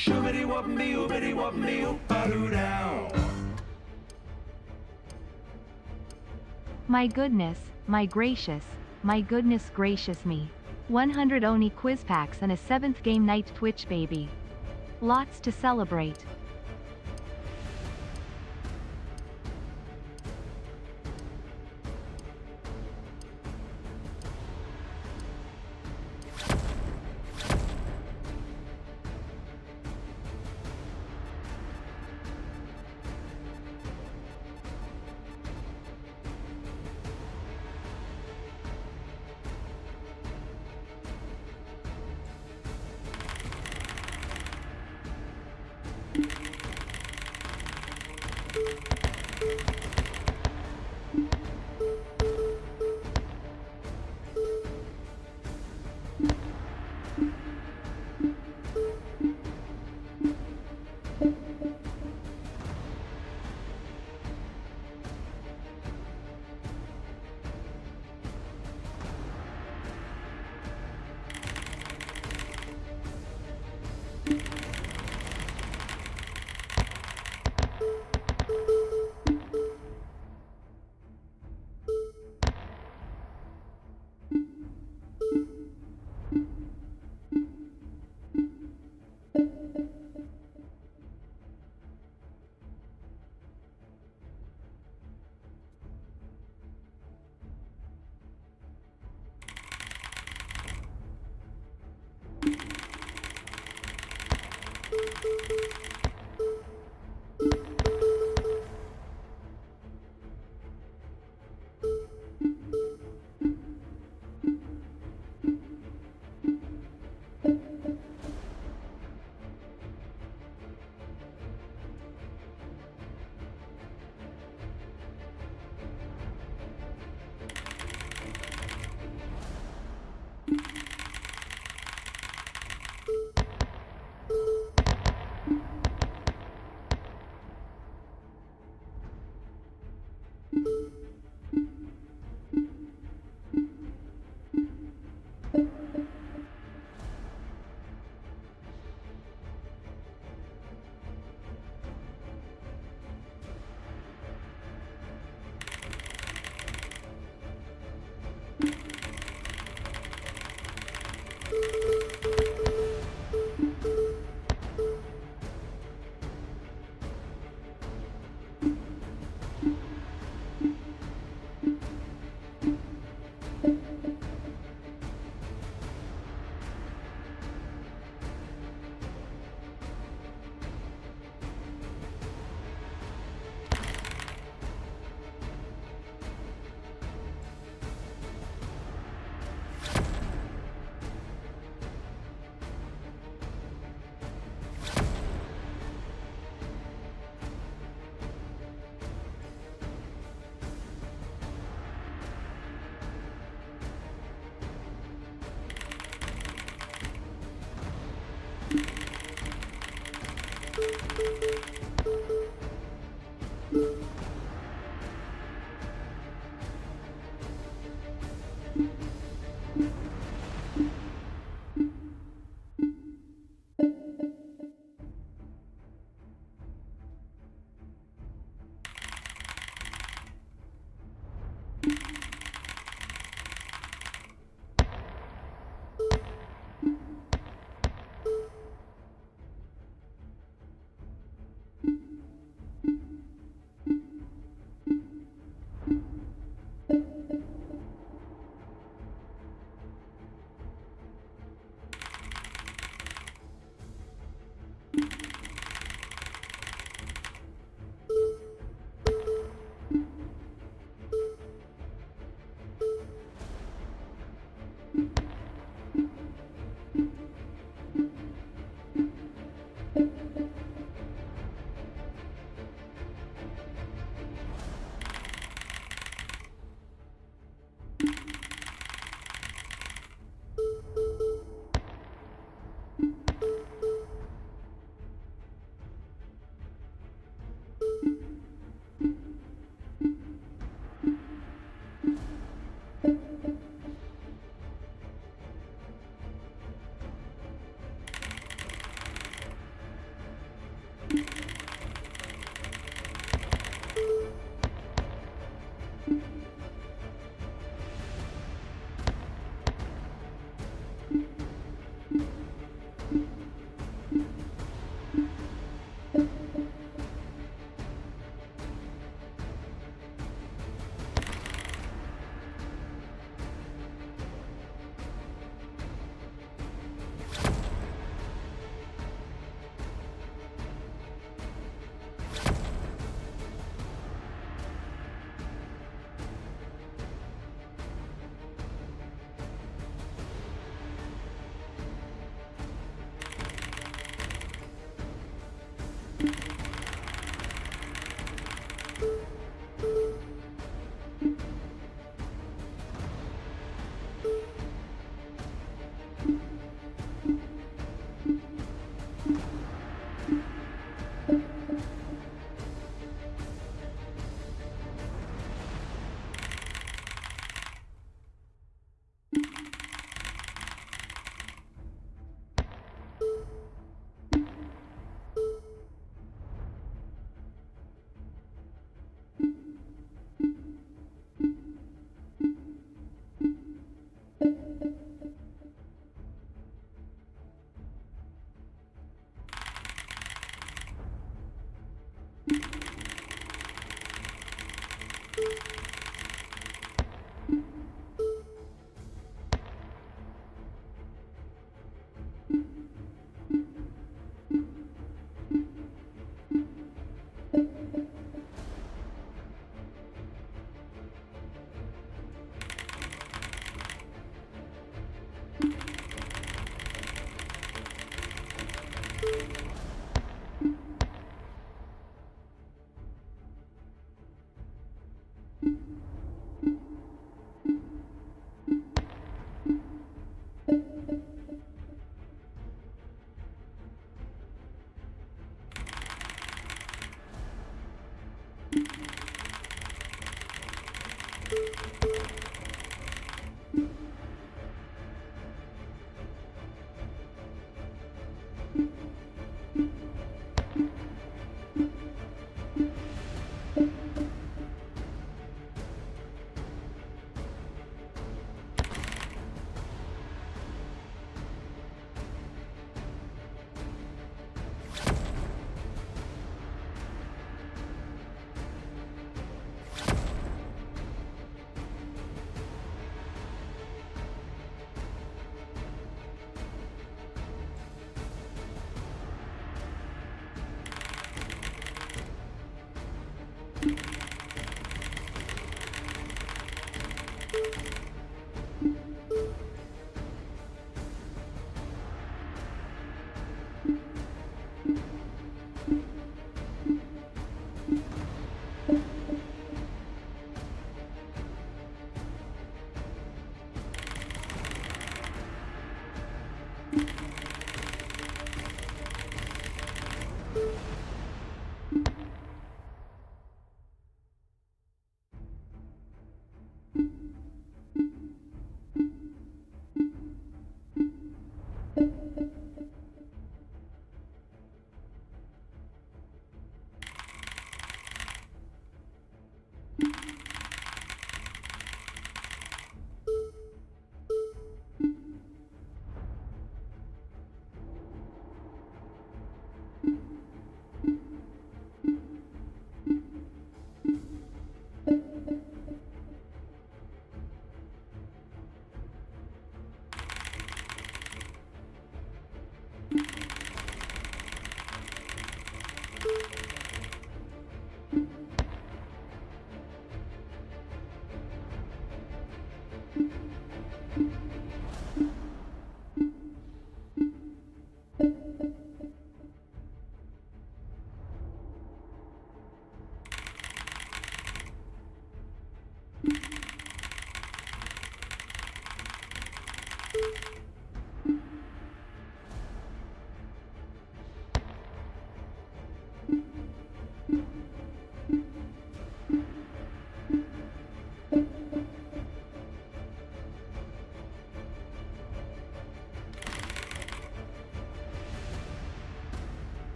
Shoobity whoopity oobity whoopity oop-a-doo dow. My goodness, my gracious, my goodness gracious me. 100 Oni quiz packs and a 7th game night Twitch baby. Lots to celebrate.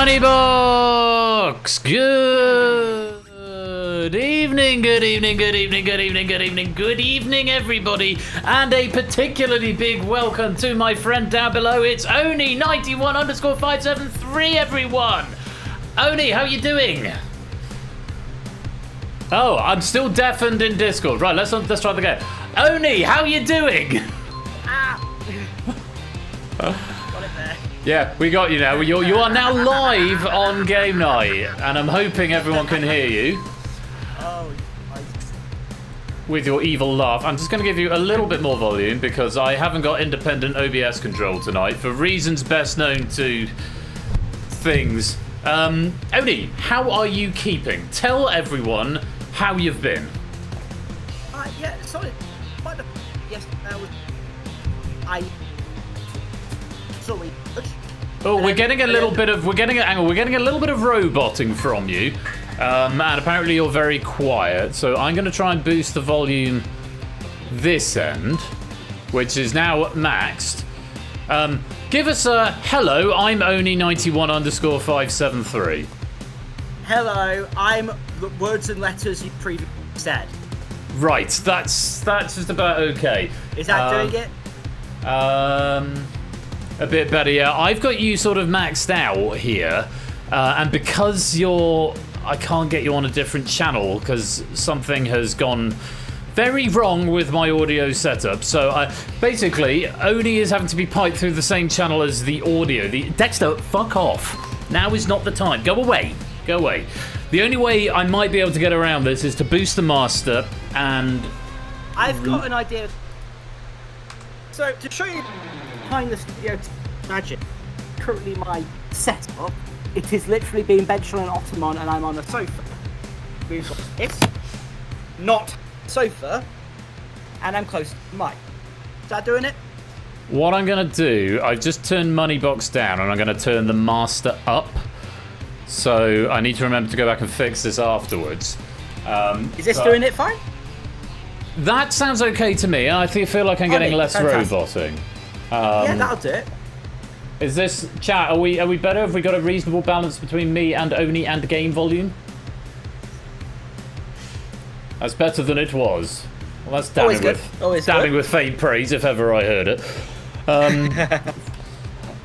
Moneybox! Good evening, good evening, good evening, good evening, good evening, good evening, everybody, and a particularly big welcome to my friend down below. It's Oni91_573, everyone. Oni, how you doing? Oh, I'm still deafened in Discord. Right, let's try that again. Oni, how you doing? Got it there. Yeah, we got you now. You are now live on game night, and I'm hoping everyone can hear you. Oh, With your evil laugh. I'm just going to give you a little bit more volume because I haven't got independent OBS control tonight for reasons best known to things. Oni, how are you keeping? Tell everyone how you've been. yeah, sorry. Yes, sorry. Oh, we're getting a little bit of roboting from you, and apparently you're very quiet. So I'm going to try and boost the volume this end, which is now maxed. Give us a hello. I'm Oni91_573. Hello, I'm the words and letters you previously said. Right, that's just about okay. Is that doing it? A bit better, yeah. I've got you sort of maxed out here, and because I can't get you on a different channel because something has gone very wrong with my audio setup. So basically, Oni is having to be piped through the same channel as the audio. Dexter, fuck off. Now is not the time. Go away. Go away. The only way I might be able to get around this is to boost the master and... I've got an idea. So, to show you behind the studio magic, currently my setup, it is literally being benched on an ottoman and I'm on a sofa. We've got this, not sofa, and I'm close to the mic. Is that doing it? What I'm going to do, I've just turned Moneybox down and I'm going to turn the master up. So I need to remember to go back and fix this afterwards. Is this doing it fine? That sounds okay to me. I feel like I'm getting less roboting. Yeah, that'll do it. Is this chat? Are we better? Have we got a reasonable balance between me and Oni and game volume? That's better than it was. Well, that's damning with faint praise if ever I heard it.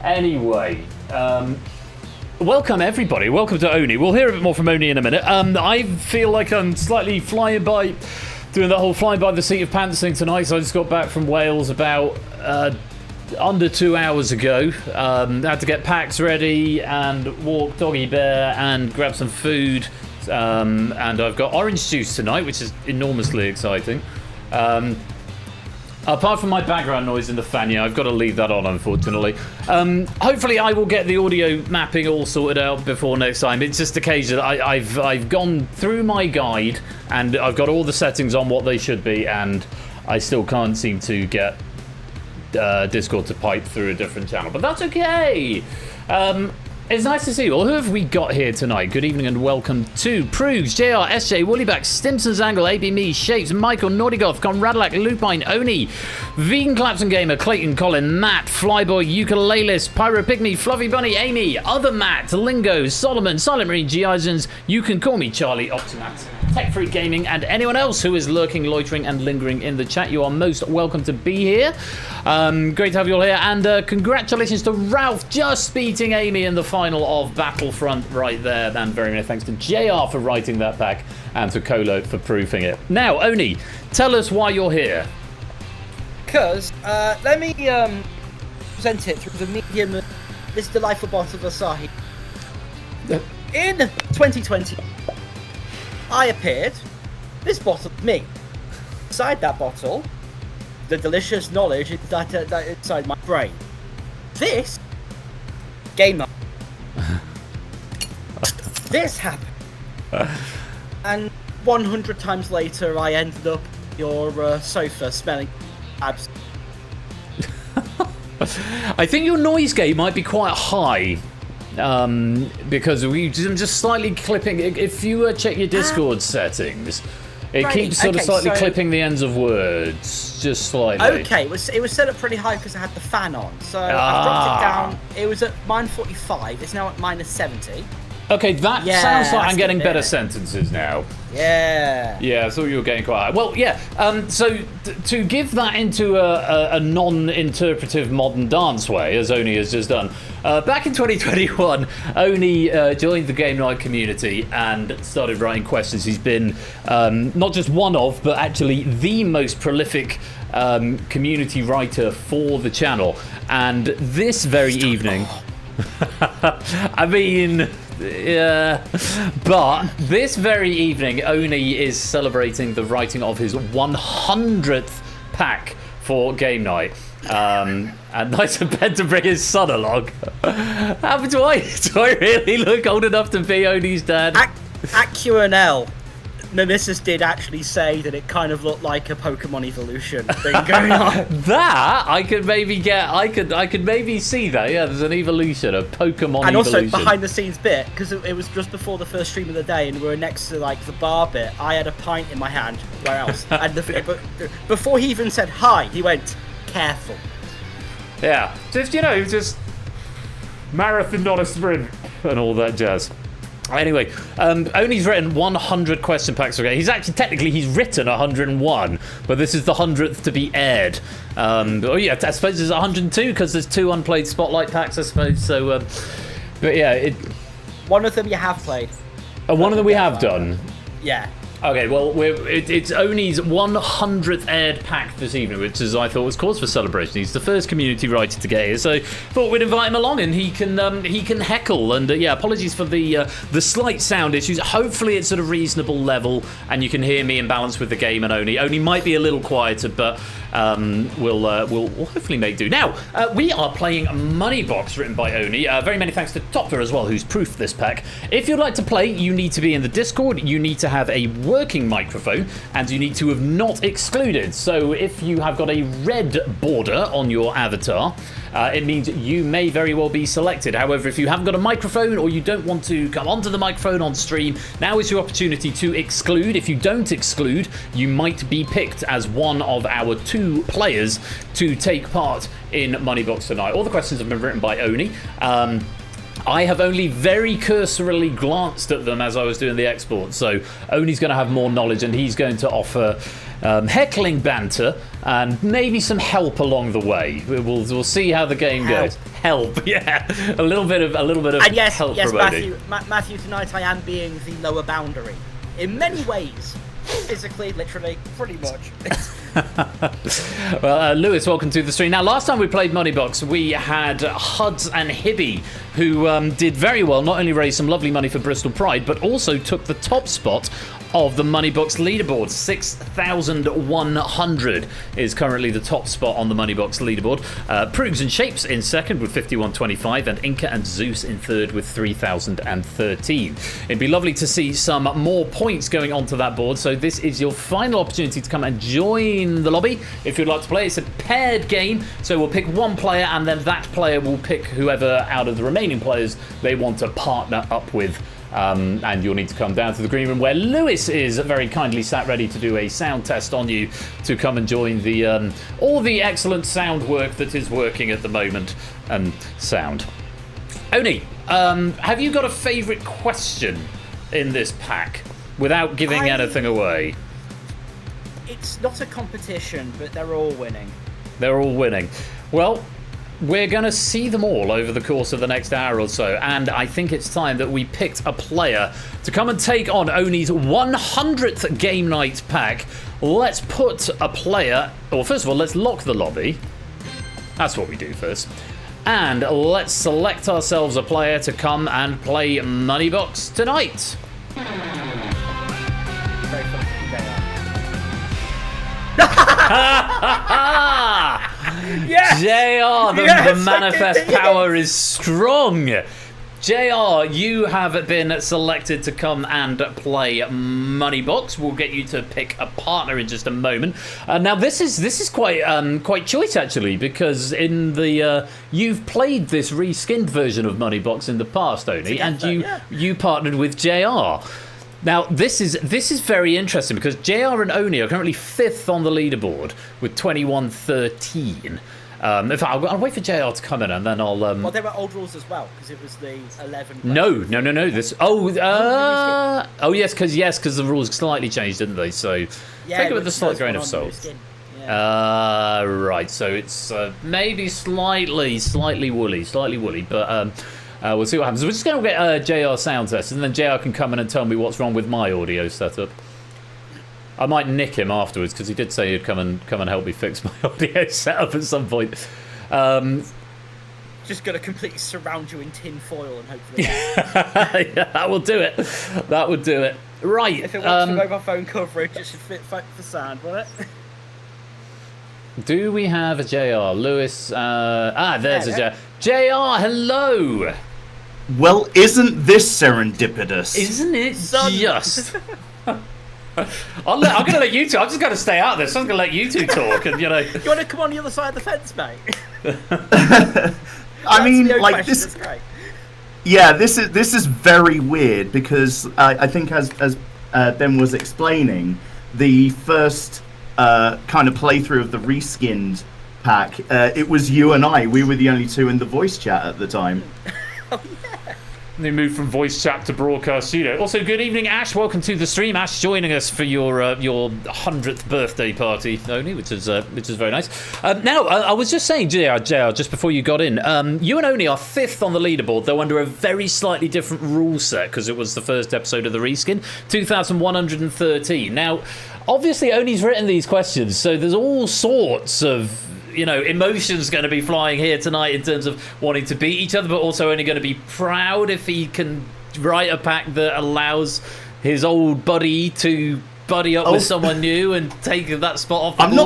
Anyway, welcome everybody. Welcome to Oni. We'll hear a bit more from Oni in a minute. I feel like I'm slightly doing that whole flying by the seat of pants thing tonight. So I just got back from Wales about under 2 hours ago. Had to get packs ready and walk doggy bear and grab some food. And I've got orange juice tonight, which is enormously exciting. Apart from my background noise in the fan, yeah, I've got to leave that on, unfortunately. Hopefully I will get the audio mapping all sorted out before next time. It's just a case that I've gone through my guide and I've got all the settings on what they should be, and I still can't seem to get Discord to pipe through a different channel. But that's okay. It's nice to see you all. Who have we got here tonight? Good evening and welcome to Prugs, JR, SJ, Woollyback, Stimson's Angle, AB Me, Shapes, Michael, Nordigoth, Conradlac, Lupine, Oni, Vegan Clapson Gamer, Clayton, Colin, Matt, Flyboy, Ukulelist, Pyro Pygmy, Fluffy Bunny, Amy, Other Matt, Lingo, Solomon, Silent Marine, G. Isons, You Can Call Me Charlie, Optimax, Tech Freak Gaming, and anyone else who is lurking, loitering, and lingering in the chat. You are most welcome to be here. Great to have you all here, and congratulations to Ralph just beating Amy in the final of Battlefront right there. And very many thanks to JR for writing that pack and to Colo for proofing it. Now, Oni, tell us why you're here. Because, let me present it through the medium of this delightful bottle of Asahi. In 2020, I appeared, this bottle of me. Inside that bottle, the delicious knowledge that inside my brain. This game night. This happened. And 100 times later, I ended up your sofa smelling abs. I think your noise gate might be quite high. Because I'm just slightly clipping. If you check your Discord settings, It Right, keeps sort of okay, slightly so- clipping the ends of words, just slightly. Okay, it was set up pretty high because I had the fan on. So I've dropped it down. It was at -45. It's now at -70. Okay, that Yeah, sounds like that's I'm getting good, better isn't sentences now. Yeah. Yeah, I thought you were getting quite high. Well, yeah, so to give that into a non-interpretive modern dance way, as Oni has just done, back in 2021, Oni joined the Game Night community and started writing questions. He's been not just one of, but actually the most prolific community writer for the channel. And this very evening... I mean... Yeah, but this very evening, Oni is celebrating the writing of his 100th pack for Game Night. And nice of Ben to bring his son along. Do I really look old enough to be Oni's dad? At Q&L, Nemesis did actually say that it kind of looked like a Pokemon evolution thing going on. That I could maybe get. I could maybe see that. Yeah, there's an evolution, a Pokemon And also evolution. behind the scenes bit, because it was just before the first stream of the day, and we were next to like the bar bit. I had a pint in my hand. Where else? And but before he even said hi, he went, "Careful." Yeah, just marathon, not a sprint, and all that jazz. Anyway, Oni's written 100 question packs. Okay, he's written 101, but this is the 100th to be aired. Oh yeah, I suppose there's 102 because there's 2 unplayed spotlight packs, I suppose. So, but yeah, One of them you have played. one of them we have done. Yeah. Okay, well, it's Oni's 100th aired pack this evening, which is I thought was cause for celebration. He's the first community writer to get here, so thought we'd invite him along and he can heckle. And yeah, apologies for the slight sound issues. Hopefully it's at a reasonable level and you can hear me in balance with the game and Oni. Oni might be a little quieter, but we'll hopefully make do. Now we are playing Moneybox, written by Oni. Very many thanks to Topper as well, who's proofed this pack. If you'd like to play, you need to be in the Discord. You need to have a working microphone and you need to have not excluded. So if you have got a red border on your avatar, it means you may very well be selected. However, if you haven't got a microphone or you don't want to come onto the microphone on stream, now is your opportunity to exclude. If you don't exclude, you might be picked as one of our 2 players to take part in Moneybox tonight. All the questions have been written by Oni. I have only very cursorily glanced at them as I was doing the export, so Oni's going to have more knowledge and he's going to offer heckling banter and maybe some help along the way. We'll see how the game goes. Help, yeah, a little bit of And yes, help yes, from Oni. Matthew, tonight I am being the lower boundary in many ways. Physically, literally, pretty much. Well, Lewis, welcome to the stream. Now, last time we played Moneybox, we had Huds and Hibby, who did very well, not only raised some lovely money for Bristol Pride, but also took the top spot of the Moneybox leaderboard. 6,100 is currently the top spot on the Moneybox leaderboard. Prugs and Shapes in second with 5,125, and Inca and Zeus in third with 3,013. It'd be lovely to see some more points going onto that board, so this is your final opportunity to come and join the lobby if you'd like to play. It's a paired game, so we'll pick one player and then that player will pick whoever out of the remaining players they want to partner up with. And you'll need to come down to the green room where Lewis is very kindly sat ready to do a sound test on you to come and join the all the excellent sound work that is working at the moment. And sound. Oni, have you got a favourite question in this pack without giving anything away? It's not a competition, but they're all winning. They're all winning. Well, we're going to see them all over the course of the next hour or so, and I think it's time that we picked a player to come and take on Oni's 100th Game Night pack. Let's put a player, or first of all, let's lock the lobby. That's what we do first. And let's select ourselves a player to come and play Moneybox tonight. Very funny. Yes! JR, the manifest power is strong. JR, you have been selected to come and play Moneybox. We'll get you to pick a partner in just a moment. Now, this is quite choice actually, because in the you've played this reskinned version of Moneybox in the past, Oni, and you partnered with JR. Now, this is very interesting because JR and Oni are currently 5th on the leaderboard with 21-13. In fact, I'll wait for JR to come in and then I'll... Well, there were old rules as well, because it was the 11... No. This... yes, because the rules slightly changed, didn't they? So take it with a slight grain of salt. Yeah. Right, so it's maybe slightly woolly, but we'll see what happens. We're just going to get a JR sound test, and then JR can come in and tell me what's wrong with my audio setup. I might nick him afterwards because he did say he'd come and help me fix my audio setup at some point. Just gonna completely surround you in tin foil and hopefully. Yeah, that will do it. That would do it. Right. If it works for mobile phone coverage, it should fit for sound, won't it? Do we have a JR? Lewis. There's a JR. JR, hello. Well, isn't this serendipitous? Isn't it just? I'm going to let you two. I'm just going to stay out of this. I'm going to let you two talk, and You want to come on the other side of the fence, mate? I mean, like this. Yeah, this is very weird because I think as Ben was explaining, the first kind of playthrough of the reskinned pack, it was you and I. We were the only two in the voice chat at the time. Oh yeah. They moved from voice chat to broadcast studio. Also, good evening, Ash. Welcome to the stream. Ash joining us for your 100th birthday party, Oni, which is very nice. Now, I was just saying, JR, just before you got in, you and Oni are 5th on the leaderboard, though under a very slightly different rule set, because it was the first episode of the reskin, 2,113. Now, obviously, Oni's written these questions, so there's all sorts of emotions going to be flying here tonight in terms of wanting to beat each other, but also only going to be proud if he can write a pack that allows his old buddy to buddy up with someone new and take that spot off the board. I'm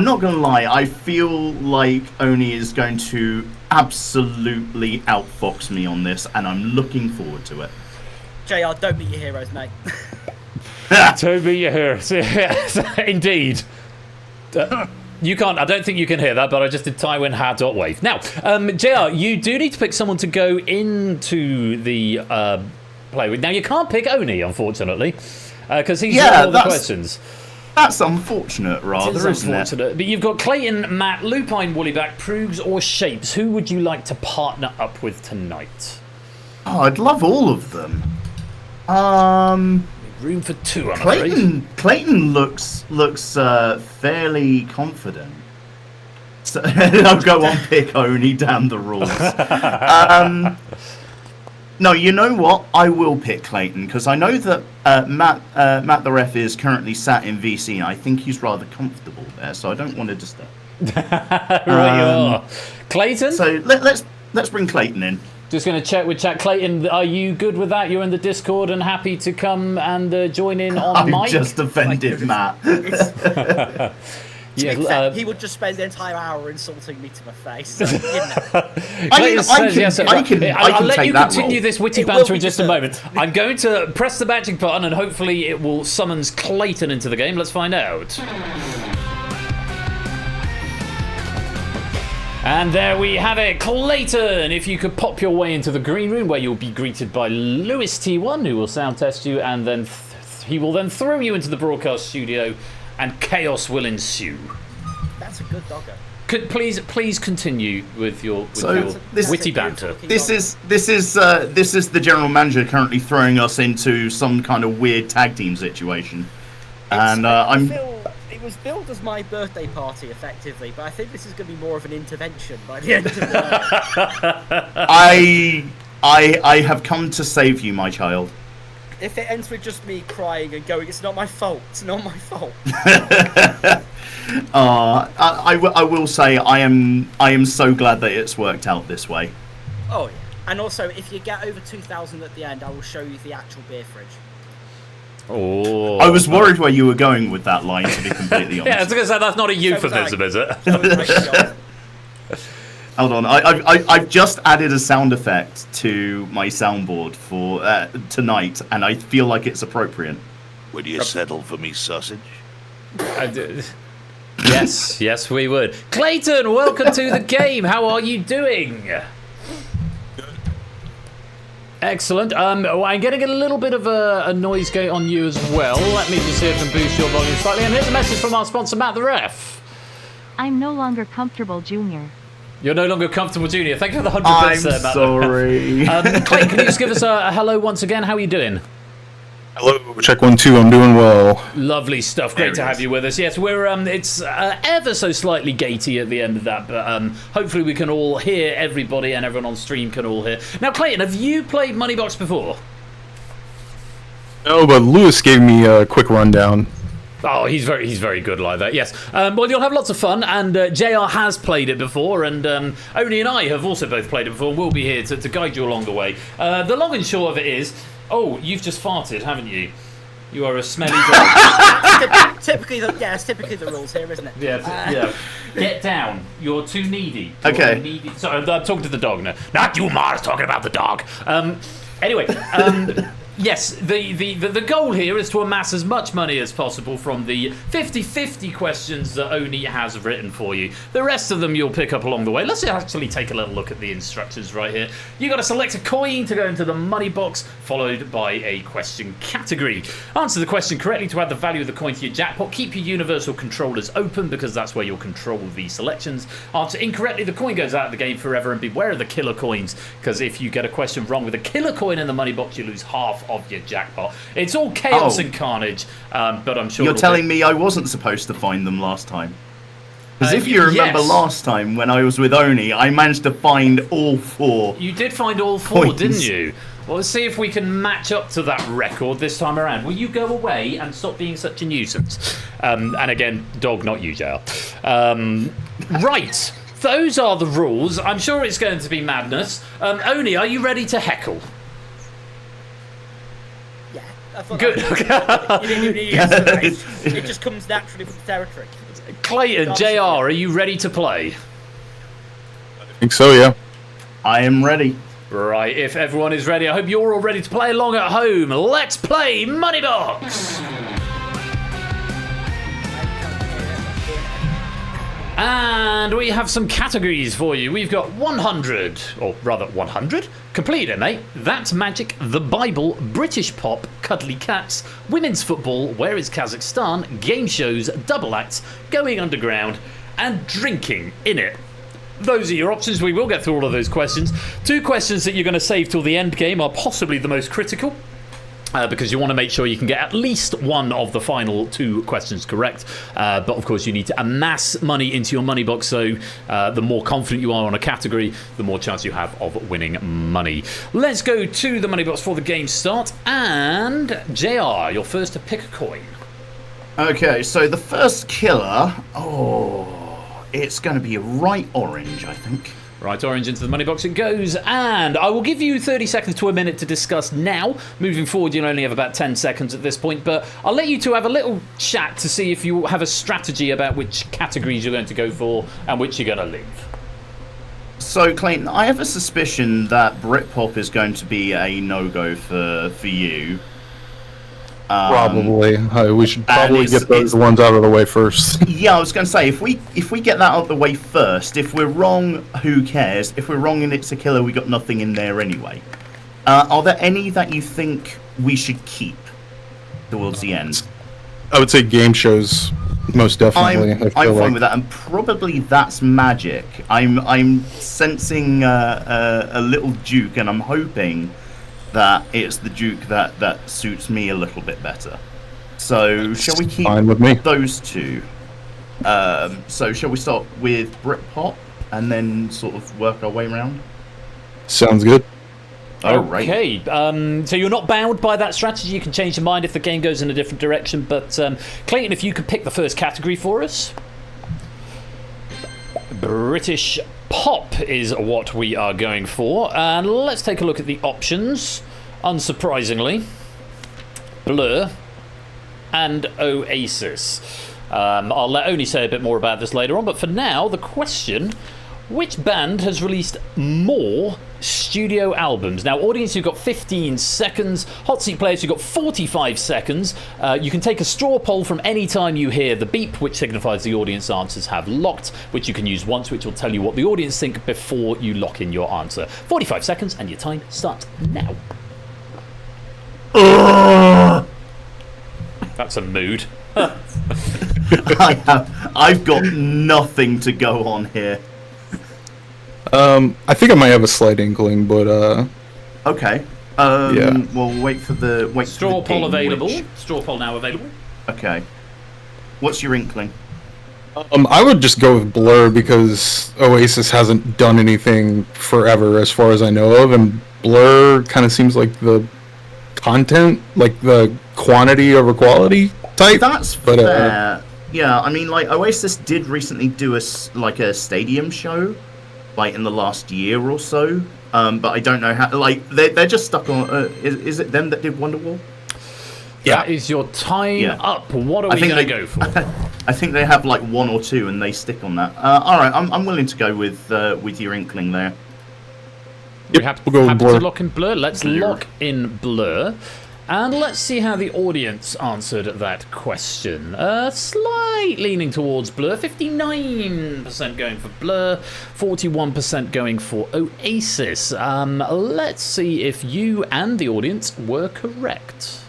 not gonna lie. I feel like Oni is going to absolutely outfox me on this, and I'm looking forward to it. JR, don't meet your heroes, mate. Don't meet your heroes. Indeed. You can't. I don't think you can hear that, but I just did Tywin Ha.wave. Now, JR, you do need to pick someone to go into the play with. Now, you can't pick Oni, unfortunately, because he's got all the questions. That's unfortunate, rather, isn't it? But you've got Clayton, Matt, Lupine, Woollyback, Proogs, or Shapes. Who would you like to partner up with tonight? Oh, I'd love all of them. Room for two, I'm afraid. Clayton looks fairly confident. So I'll go on pick Oni, damn the rules. No, you know what? I will pick Clayton because I know that Matt the ref is currently sat in VC, and I think he's rather comfortable there, so I don't want to disturb. Right, you are. Clayton. So let's bring Clayton in. Just going to check with chat. Clayton, are you good with that? You're in the Discord and happy to come and join in on mic? I just offended Matt. Yeah, he would just spend the entire hour insulting me to my face. So, I can I'll let you continue role. this witty banter in just a moment. I'm going to press the matching button and hopefully it will summons Clayton into the game. Let's find out. And there we have it, Clayton. If you could pop your way into the green room where you'll be greeted by Lewis T1, who will sound test you, and then he will then throw you into the broadcast studio, and chaos will ensue. That's a good doggo. Please continue with your witty banter. This is the general manager currently throwing us into some kind of weird tag team situation, It was billed as my birthday party, effectively, but I think this is going to be more of an intervention by the end of the night. I have come to save you, my child. If it ends with just me crying and going, it's not my fault, it's not my fault. I will say I am so glad that it's worked out this way. Oh yeah, and also if you get over 2,000 at the end, I will show you the actual beer fridge. Oh, I was worried where you were going with that line, to be completely honest. Yeah, I was going to say that's not a euphemism, is it? Hold on, I've just added a sound effect to my soundboard for tonight, and I feel like it's appropriate. Would you settle for me sausage? Yes, we would. Clayton, welcome to the game. How are you doing? Excellent. I'm getting a little bit of a noise gate on you as well. Let me just see if I can boost your volume slightly. And here's a message from our sponsor, Matt the Ref. I'm no longer comfortable, Junior. You're no longer comfortable, Junior. Thank you for the 100 I'm bits there, Matt. sorry. Clayton, can you just give us a hello once again? How are you doing? Hello, check 1 2. I'm doing well. Lovely stuff. Great to have you with us. Yes, we're it's ever so slightly gatey at the end of that, but hopefully we can all hear everybody and everyone on stream can all hear. Now, Clayton, have you played Moneybox before? No, but Lewis gave me a quick rundown. Oh, he's very good like that, yes. Well, you'll have lots of fun, and JR has played it before, and Oni and I have also both played it before, and we'll be here to guide you along the way. The long and short of it is, oh, you've just farted, haven't you? You are a smelly dog. It's typically the rules here, isn't it? Yeah. Get down. You're too needy. Okay. Sorry, I'm talking to the dog now. Not you, Mars, talking about the dog. Anyway, yes, the goal here is to amass as much money as possible from the 50-50 questions that Oni has written for you. The rest of them you'll pick up along the way. Let's actually take a little look at the instructions right here. You've got to select a coin to go into the money box, followed by a question category. Answer the question correctly to add the value of the coin to your jackpot. Keep your universal controllers open because that's where you'll control the selections. Answer incorrectly, the coin goes out of the game forever, and beware of the killer coins because if you get a question wrong with a killer coin in the money box, you lose half of your jackpot. It's all chaos and carnage, but I'm sure You're telling me I wasn't supposed to find them last time? Because if you remember last time when I was with Oni, I managed to find all 4. You did find all 4, coins. didn't you? Well, let's see if we can match up to that record this time around. Will you go away and stop being such a nuisance? And again, dog, not you, JL. Right. Those are the rules. I'm sure it's going to be madness. Oni, are you ready to heckle? Yeah. I thought Good. You didn't even need to It just comes naturally with the territory. Clayton, JR, are you ready to play? I think so, yeah. I am ready. Right, if everyone is ready, I hope you're all ready to play along at home. Let's play Moneybox! And we have some categories for you. We've got 100, or rather 100. Complete it, mate. That's Magic, the Bible, British pop, cuddly cats, women's football, where is Kazakhstan, game shows, double acts, going underground, and drinking in it. Those are your options. We will get through all of those questions. 2 questions that you're going to save till the end game are possibly the most critical. Because you want to make sure you can get at least one of the final 2 questions correct. But of course, you need to amass money into your money box. So the more confident you are on a category, the more chance you have of winning money. Let's go to the money box for the game start. And JR, you're first to pick a coin. Okay, so the first killer. It's going to be a right orange, I think. Right, orange into the money box it goes, and I will give you 30 seconds to a minute to discuss now. Moving forward, you'll only have about 10 seconds at this point, but I'll let you two have a little chat to see if you have a strategy about which categories you're going to go for and which you're going to leave. So, Clayton, I have a suspicion that Britpop is going to be a no-go for you. Probably. We should probably get those ones out of the way first. Yeah, I was going to say, if we get that out of the way first, if we're wrong, who cares? If we're wrong and it's a killer, we got nothing in there anyway. Are there any that you think we should keep towards the end? I would say game shows, most definitely. I'm fine with that, and probably that's Magic. I'm sensing a little Duke, and I'm hoping that it's the Duke that suits me a little bit better. So shall we keep those 2? So shall we start with Britpop and then sort of work our way around? Sounds good. Okay, so you're not bound by that strategy. You can change your mind if the game goes in a different direction. But Clayton, if you could pick the first category for us. British pop is what we are going for. And let's take a look at the options. Unsurprisingly, Blur and Oasis. I'll let Oni say a bit more about this later on, but for now, the question: which band has released more studio albums. Now, audience, you've got 15 seconds. Hot seat players, you've got 45 seconds. You can take a straw poll from any time you hear the beep, which signifies the audience answers have locked, which you can use once, which will tell you what the audience think before you lock in your answer. 45 seconds, and your time starts now. That's a mood. I've got nothing to go on here. I think I might have a slight inkling, but Okay. Yeah. We'll wait for the Straw poll ding, available. which- Straw poll now available. Okay. What's your inkling? I would just go with Blur because Oasis hasn't done anything forever, as far as I know of, and Blur kind of seems like the content, like the quantity over quality type. That's but, fair. Yeah, I mean, like Oasis did recently do a stadium show, like in the last year or so. But I don't know how. Like they're just stuck on. Is it them that did Wonderwall? Yeah. That is your time up. What are we going to go for? I think they have like one or two, and they stick on that. All right, I'm willing to go with your inkling there. We have we'll go with to Blur. lock in Blur. Let's lock in Blur. And let's see how the audience answered that question. Slight leaning towards Blur. 59% going for Blur. 41% going for Oasis. Let's see if you and the audience were correct.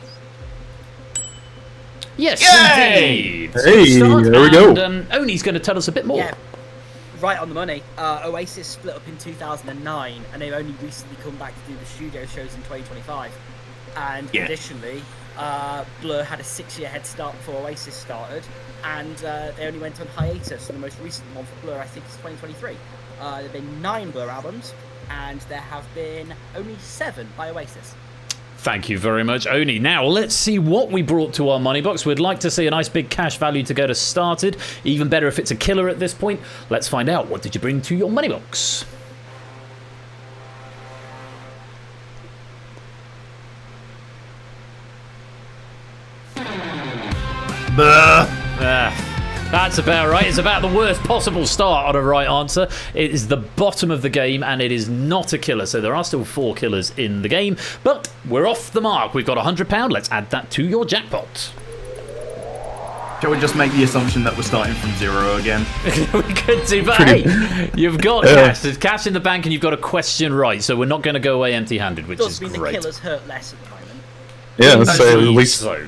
Yes, Yay! indeed. Hey, there we go. And Oni's going to tell us a bit more. Yeah, right on the money. Oasis split up in 2009, and they've only recently come back to do the studio shows in 2025. And additionally, Blur had a 6-year head start before Oasis started, and they only went on hiatus. So the most recent one for Blur, I think, is 2023. There have been 9 Blur albums, and there have been only 7 by Oasis. Thank you very much, Oni. Now, let's see what we brought to our money box. We'd like to see a nice big cash value to get us started. Even better if it's a killer at this point. Let's find out. What did you bring to your money box? That's about right. It's about the worst possible start on a right answer. It is the bottom of the game, and it is not a killer. So there are still 4 killers in the game, but we're off the mark. We've got £100. Let's add that to your jackpot. Shall we just make the assumption that we're starting from 0 again? We could do, but hey, you've got cash. There's cash in the bank, and you've got a question right. So we're not going to go away empty-handed, which is great. Does mean the killers hurt less at the moment. Yeah, so at least so.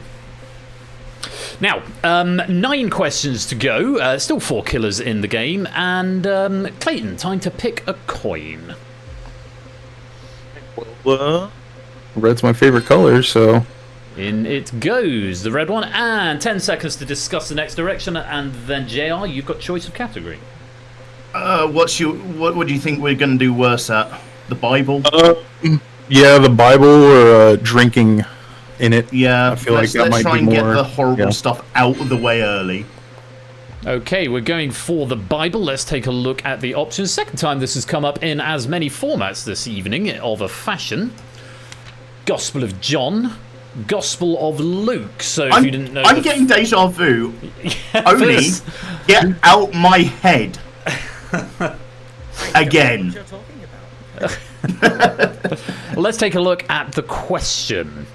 Now, 9 questions to go. Still 4 killers in the game. And Clayton, time to pick a coin. Red's my favorite color, so In it goes, the red one. And 10 seconds to discuss the next direction. And then, JR, you've got choice of category. What do you think we're going to do worse at? The Bible? Yeah, the Bible or drinking in it. Yeah, I feel like that let's might try be and get more. the horrible stuff out of the way early. Okay, we're going for the Bible. Let's take a look at the options. Second time this has come up in as many formats this evening of a fashion. Gospel of John, Gospel of Luke. So if you didn't know, I'm getting deja vu. Yeah, Only this- get out my head again. What you're talking about? Let's take a look at the question.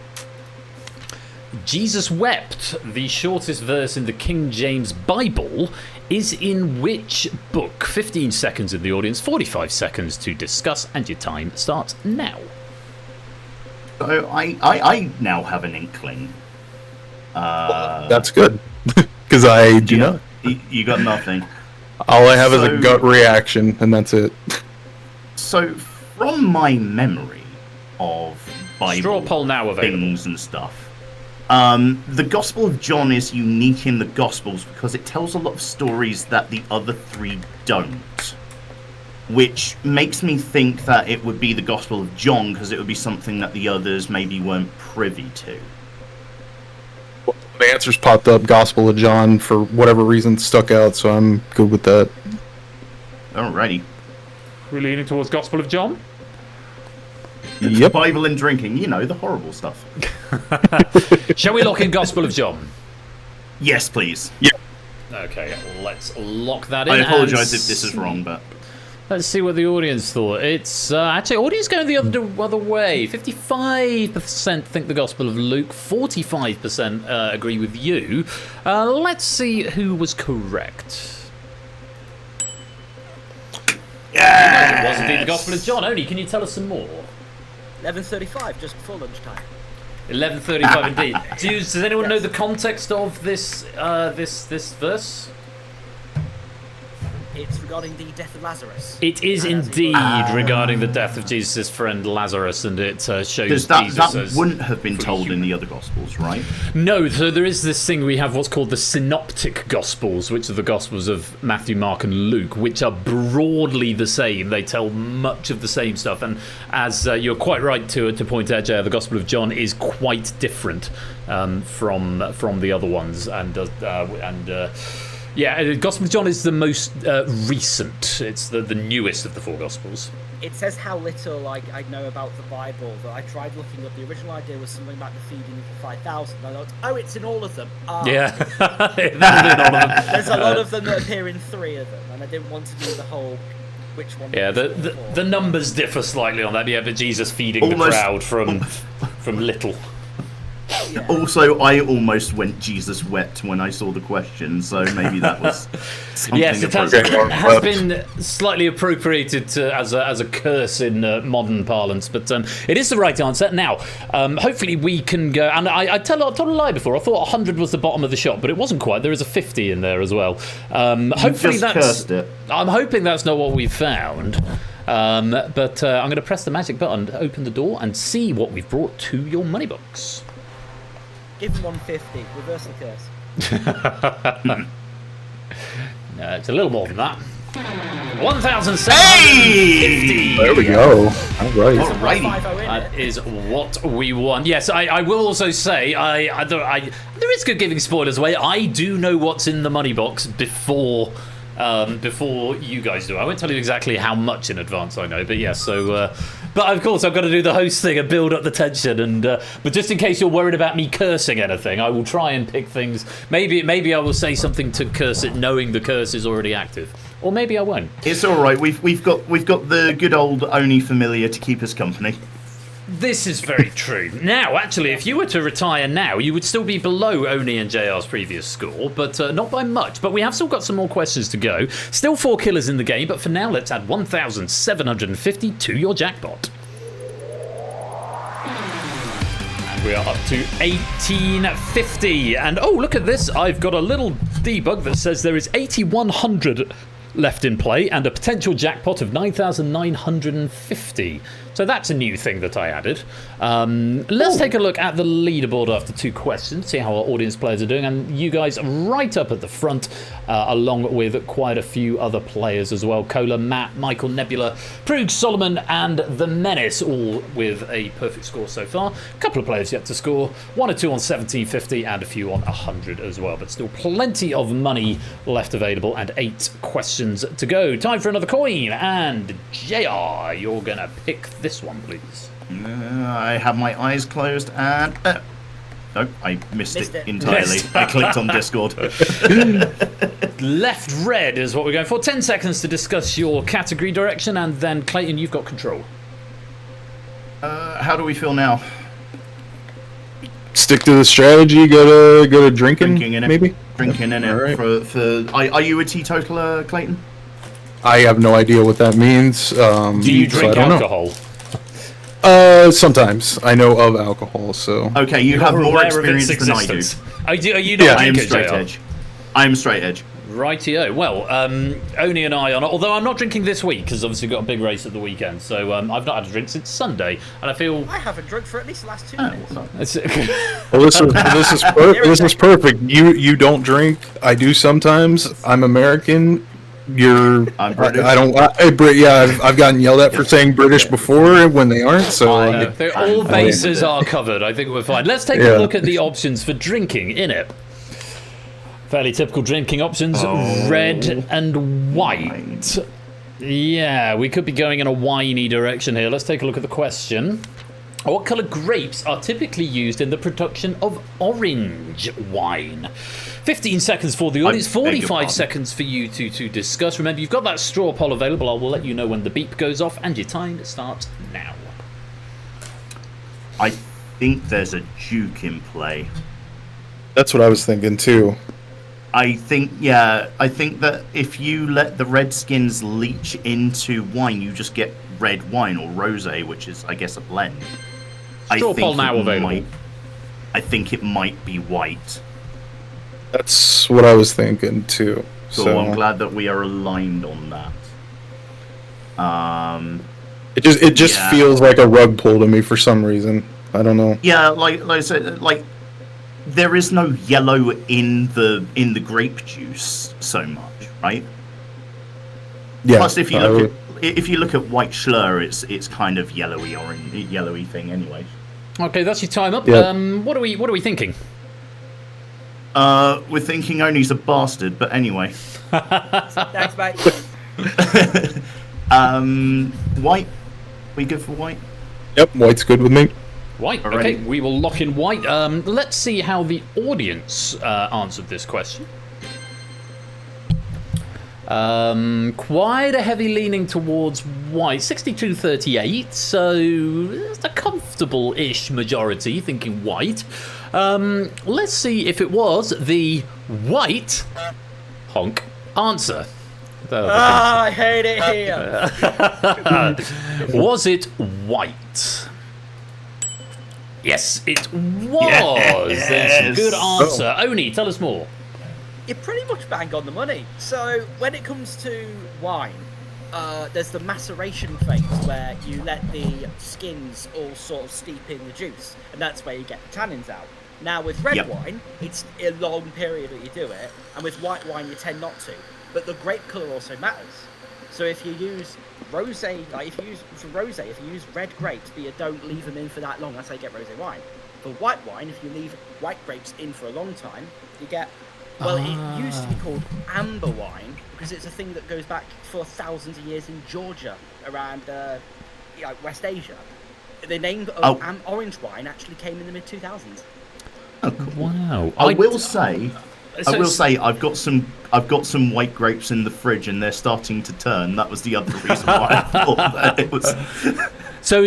Jesus wept, the shortest verse in the King James Bible, is in which book? 15 seconds in the audience, 45 seconds to discuss, and your time starts now. So I now have an inkling. That's good, because I do not. You got nothing. All I have is a gut reaction, and that's it. So, from my memory of Bible Straw poll now available. things and stuff, the Gospel of John is unique in the Gospels because it tells a lot of stories that the other 3 don't. Which makes me think that it would be the Gospel of John because it would be something that the others maybe weren't privy to. The answers popped up. Gospel of John, for whatever reason, stuck out, so I'm good with that. Alrighty. We're leaning towards Gospel of John. Yep. Bible and drinking, you know, the horrible stuff. Shall we lock in Gospel of John? Yes, please. Okay, let's lock that in. I apologise if this is wrong, but... Let's see what the audience thought. It's actually, audience going the other way. 55% think the Gospel of Luke. 45% agree with you. Let's see who was correct. Yeah. It was indeed the Gospel of John. Only, can you tell us some more? 11:35, just before lunchtime. 11:35 indeed. Does anyone know the context of this this verse? It's regarding the death of Lazarus. It is indeed regarding the death of Jesus' friend Lazarus, and it shows That Jesus as wouldn't have been fully told in human. the other Gospels, right? No, so there is this thing, we have what's called the synoptic Gospels, which are the Gospels of Matthew, Mark and Luke, which are broadly the same. They tell much of the same stuff, and as you're quite right to point out, Jay, the Gospel of John is quite different from the other ones, yeah, the Gospel of John is the most recent. It's the newest of the four Gospels. It says how little I know about the Bible that I tried looking up. The original idea was something about the feeding of the 5,000. I thought, oh, it's in all of them. Yeah, that's in all of them. There's a lot of them that appear in 3 of them, and I didn't want to do the whole which one. Yeah, the numbers differ slightly on that. Yeah, but Jesus feeding the crowd from little. Yeah. Also, I almost went Jesus wept when I saw the question, so maybe that was something Yes, it appropriate. has been slightly appropriated as a curse in modern parlance, but it is the right answer. Now, hopefully we can go, and I told a lie before. I thought 100 was the bottom of the shop, but it wasn't quite. There is a 50 in there as well. Hopefully just that's... cursed it. I'm hoping that's not what we've found. But I'm going to press the magic button to open the door and see what we've brought to your money box. Give them 150. Reverse the curse. It's a little more than that. 1,750. There we go. All right. Alrighty. That is what we want. Yes, I will also say, there is good giving spoilers away. I do know what's in the money box before you guys do. I won't tell you exactly how much in advance I know, but yes. So, but of course I've got to do the host thing and build up the tension. And but just in case you're worried about me cursing anything, I will try and pick things. Maybe I will say something to curse it, knowing the curse is already active, or maybe I won't. It's all right. We've got the good old Oni familiar to keep us company. This is very true. Now, actually, if you were to retire now, you would still be below Oni and JR's previous score, but not by much. But we have still got some more questions to go. Still 4 killers in the game, but for now, let's add 1,750 to your jackpot. And we are up to 1,850. And oh, look at this. I've got a little debug that says there is 8,100 left in play and a potential jackpot of 9,950. So that's a new thing that I added. Let's take a look at the leaderboard after 2 questions, see how our audience players are doing. And you guys right up at the front, along with quite a few other players as well. Cola, Matt, Michael, Nebula, Prug, Solomon, and The Menace, all with a perfect score so far. A couple of players yet to score, 1 or 2 on 1750 and a few on 100 as well. But still plenty of money left available and 8 questions to go. Time for another coin. And JR, you're going to pick this one, please. I have my eyes closed and... no, I missed it entirely. Missed. I clicked on Discord. Left red is what we're going for. 10 seconds to discuss your category direction, and then Clayton, you've got control. How do we feel now? Stick to the strategy. Go to drinking. Drinking in it. Maybe. Drinking in it. Right. Are you a teetotaler, Clayton? I have no idea what that means. Do you drink so I don't alcohol? Sometimes I know of alcohol, so. Okay, you have You're more aware of experience its than I do. existence. Are you not Yeah, I am drinking, straight JR? edge. I am straight edge. Rightio. Well, Oni and I are not, although I'm not drinking this week because obviously we've got a big race at the weekend, so I've not had a drink since Sunday, and I feel... I haven't drunk for at least the last 2 minutes. Well, this is perfect. You don't drink. I do sometimes. I'm American. I'm British. I've gotten yelled at for saying British before when they aren't. So all bases are covered. I think we're fine. Let's take a look at the options for drinking in it. Fairly typical drinking options: red and white. Yeah, we could be going in a winey direction here. Let's take a look at the question. What colour grapes are typically used in the production of orange wine? 15 seconds for the audience, 45 seconds for you to discuss. Remember, you've got that straw poll available. I will let you know when the beep goes off, and your time starts now. I think there's a Duke in play. That's what I was thinking too. I think that if you let the red skins leach into wine, you just get red wine or rosé, which is, I guess, a blend. Straw poll now available. I think it might be white. That's what I was thinking too. So I'm glad that we are aligned on that. It just feels like a rug pull to me for some reason. I don't know. Yeah, like I said, like there is no yellow in the grape juice so much, right? Yeah. Plus, if you look at white Schlur, it's kind of yellowy thing anyway. Okay, that's your time up. Yeah. What are we thinking? We're thinking Oni's a bastard, but anyway. Thanks, mate. White. We good for white? Yep, white's good with me. White. Alrighty. Okay, we will lock in white. Let's see how the audience answered this question. Quite a heavy leaning towards white, 62-38, so it's a comfortable-ish majority thinking white. Let's see if it was the white honk answer. I hate it here. Was it white? Yes, it was. Yes. That's a good answer. Oni, tell us more. You're pretty much bang on the money. So when it comes to wine, there's the maceration phase where you let the skins all sort of steep in the juice, and that's where you get the tannins out. Now with red wine, it's a long period that you do it, and with white wine you tend not to. But the grape colour also matters. So if you use rosé, if you use red grapes, but you don't leave them in for that long, that's how you get rosé wine. For white wine, if you leave white grapes in for a long time, you get, it used to be called amber wine, because it's a thing that goes back for thousands of years in Georgia, around West Asia. The name of orange wine actually came in the mid-2000s. Oh, cool. Wow. I will say I've got some white grapes in the fridge and they're starting to turn. That was the other reason why I thought that it was. So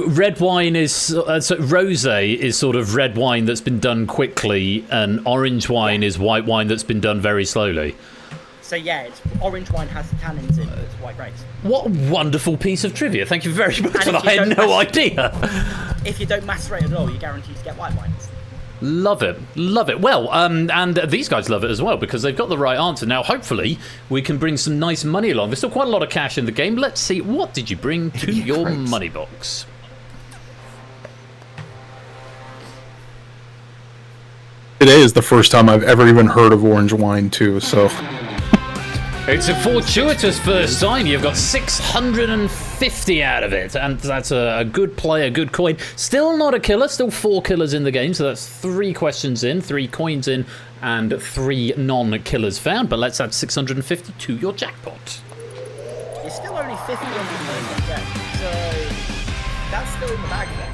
red wine is rosé is sort of red wine that's been done quickly, and orange wine is white wine that's been done very slowly. So it's orange wine has tannins in, but it's white grapes. What a wonderful piece of trivia! Thank you very much for that. I had no idea. If you don't macerate at all, you're guaranteed to get white wines. Love it. Well, and these guys love it as well because they've got the right answer. Now, hopefully, we can bring some nice money along. There's still quite a lot of cash in the game. Let's see, what did you bring to your money box? Today is the first time I've ever even heard of orange wine, too, so... It's a fortuitous first time. You've got 650 out of it, and that's a good play, a good coin. Still not a killer, still 4 killers in the game, so that's 3 questions in, 3 coins in, and 3 non-killers found. But let's add 650 to your jackpot. You're still only 50 on the game, so that's still in the bag then.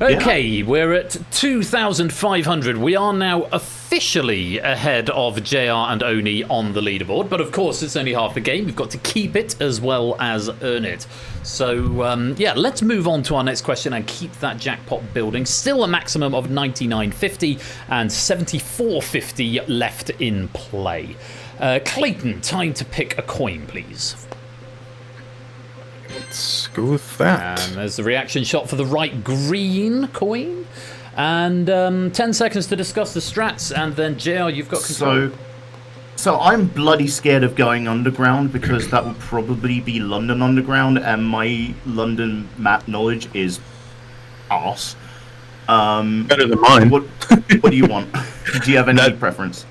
Okay, we're at 2,500. We are now officially ahead of JR and Oni on the leaderboard, but of course it's only half the game. We've got to keep it as well as earn it. So, let's move on to our next question and keep that jackpot building. Still a maximum of 99.50 and 74.50 left in play. Clayton, time to pick a coin, please. Let's go with that. And there's the reaction shot for the right green coin. And 10 seconds to discuss the strats, and then JR, you've got control. So I'm bloody scared of going underground because that would probably be London Underground, and my London map knowledge is arse. Better than mine. What do you want? Do you have any preference?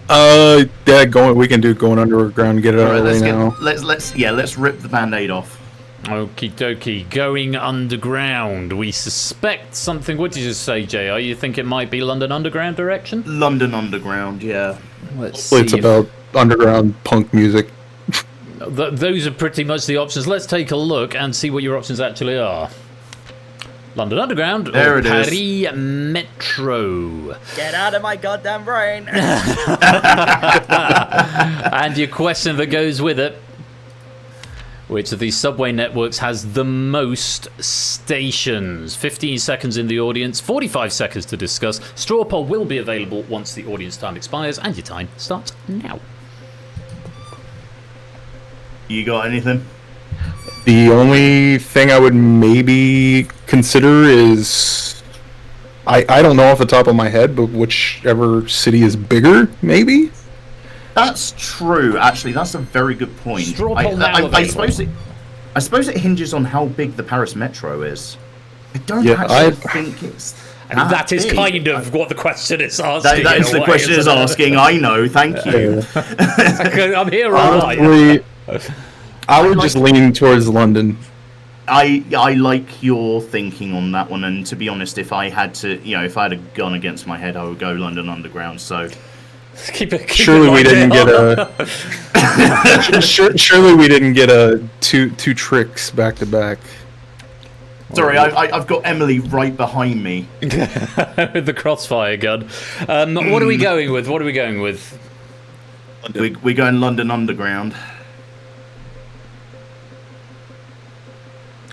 We can do going underground and get it out of the way now. Let's rip the band-aid off. Okie dokie, going underground. We suspect something. What did you just say, JR? You think it might be London Underground direction? London Underground, yeah. Let's see. It's about underground punk music. Those are pretty much the options. Let's take a look and see what your options actually are. London Underground There or it is. Paris Metro? Get out of my goddamn brain. And your question that goes with it. Which of these subway networks has the most stations? 15 seconds in the audience, 45 seconds to discuss. Straw poll will be available once the audience time expires, and your time starts now. You got anything? The only thing I would maybe consider is I don't know off the top of my head, but whichever city is bigger, maybe. That's true. Actually, that's a very good point. Straw poll now available. I suppose it hinges on how big the Paris Metro is. I don't think it's. I mean, that is big. kind of what the question is asking. That is the question is asking. I know. Thank you. I'm here all right. Honestly, I would just lean towards London. I like your thinking on that one, and to be honest, if I had a gun against my head, I would go London Underground. So surely we didn't get a. Surely we didn't get a two tricks back to back. Sorry, I've got Emily right behind me with the crossfire gun. What are we going with? We're going London Underground.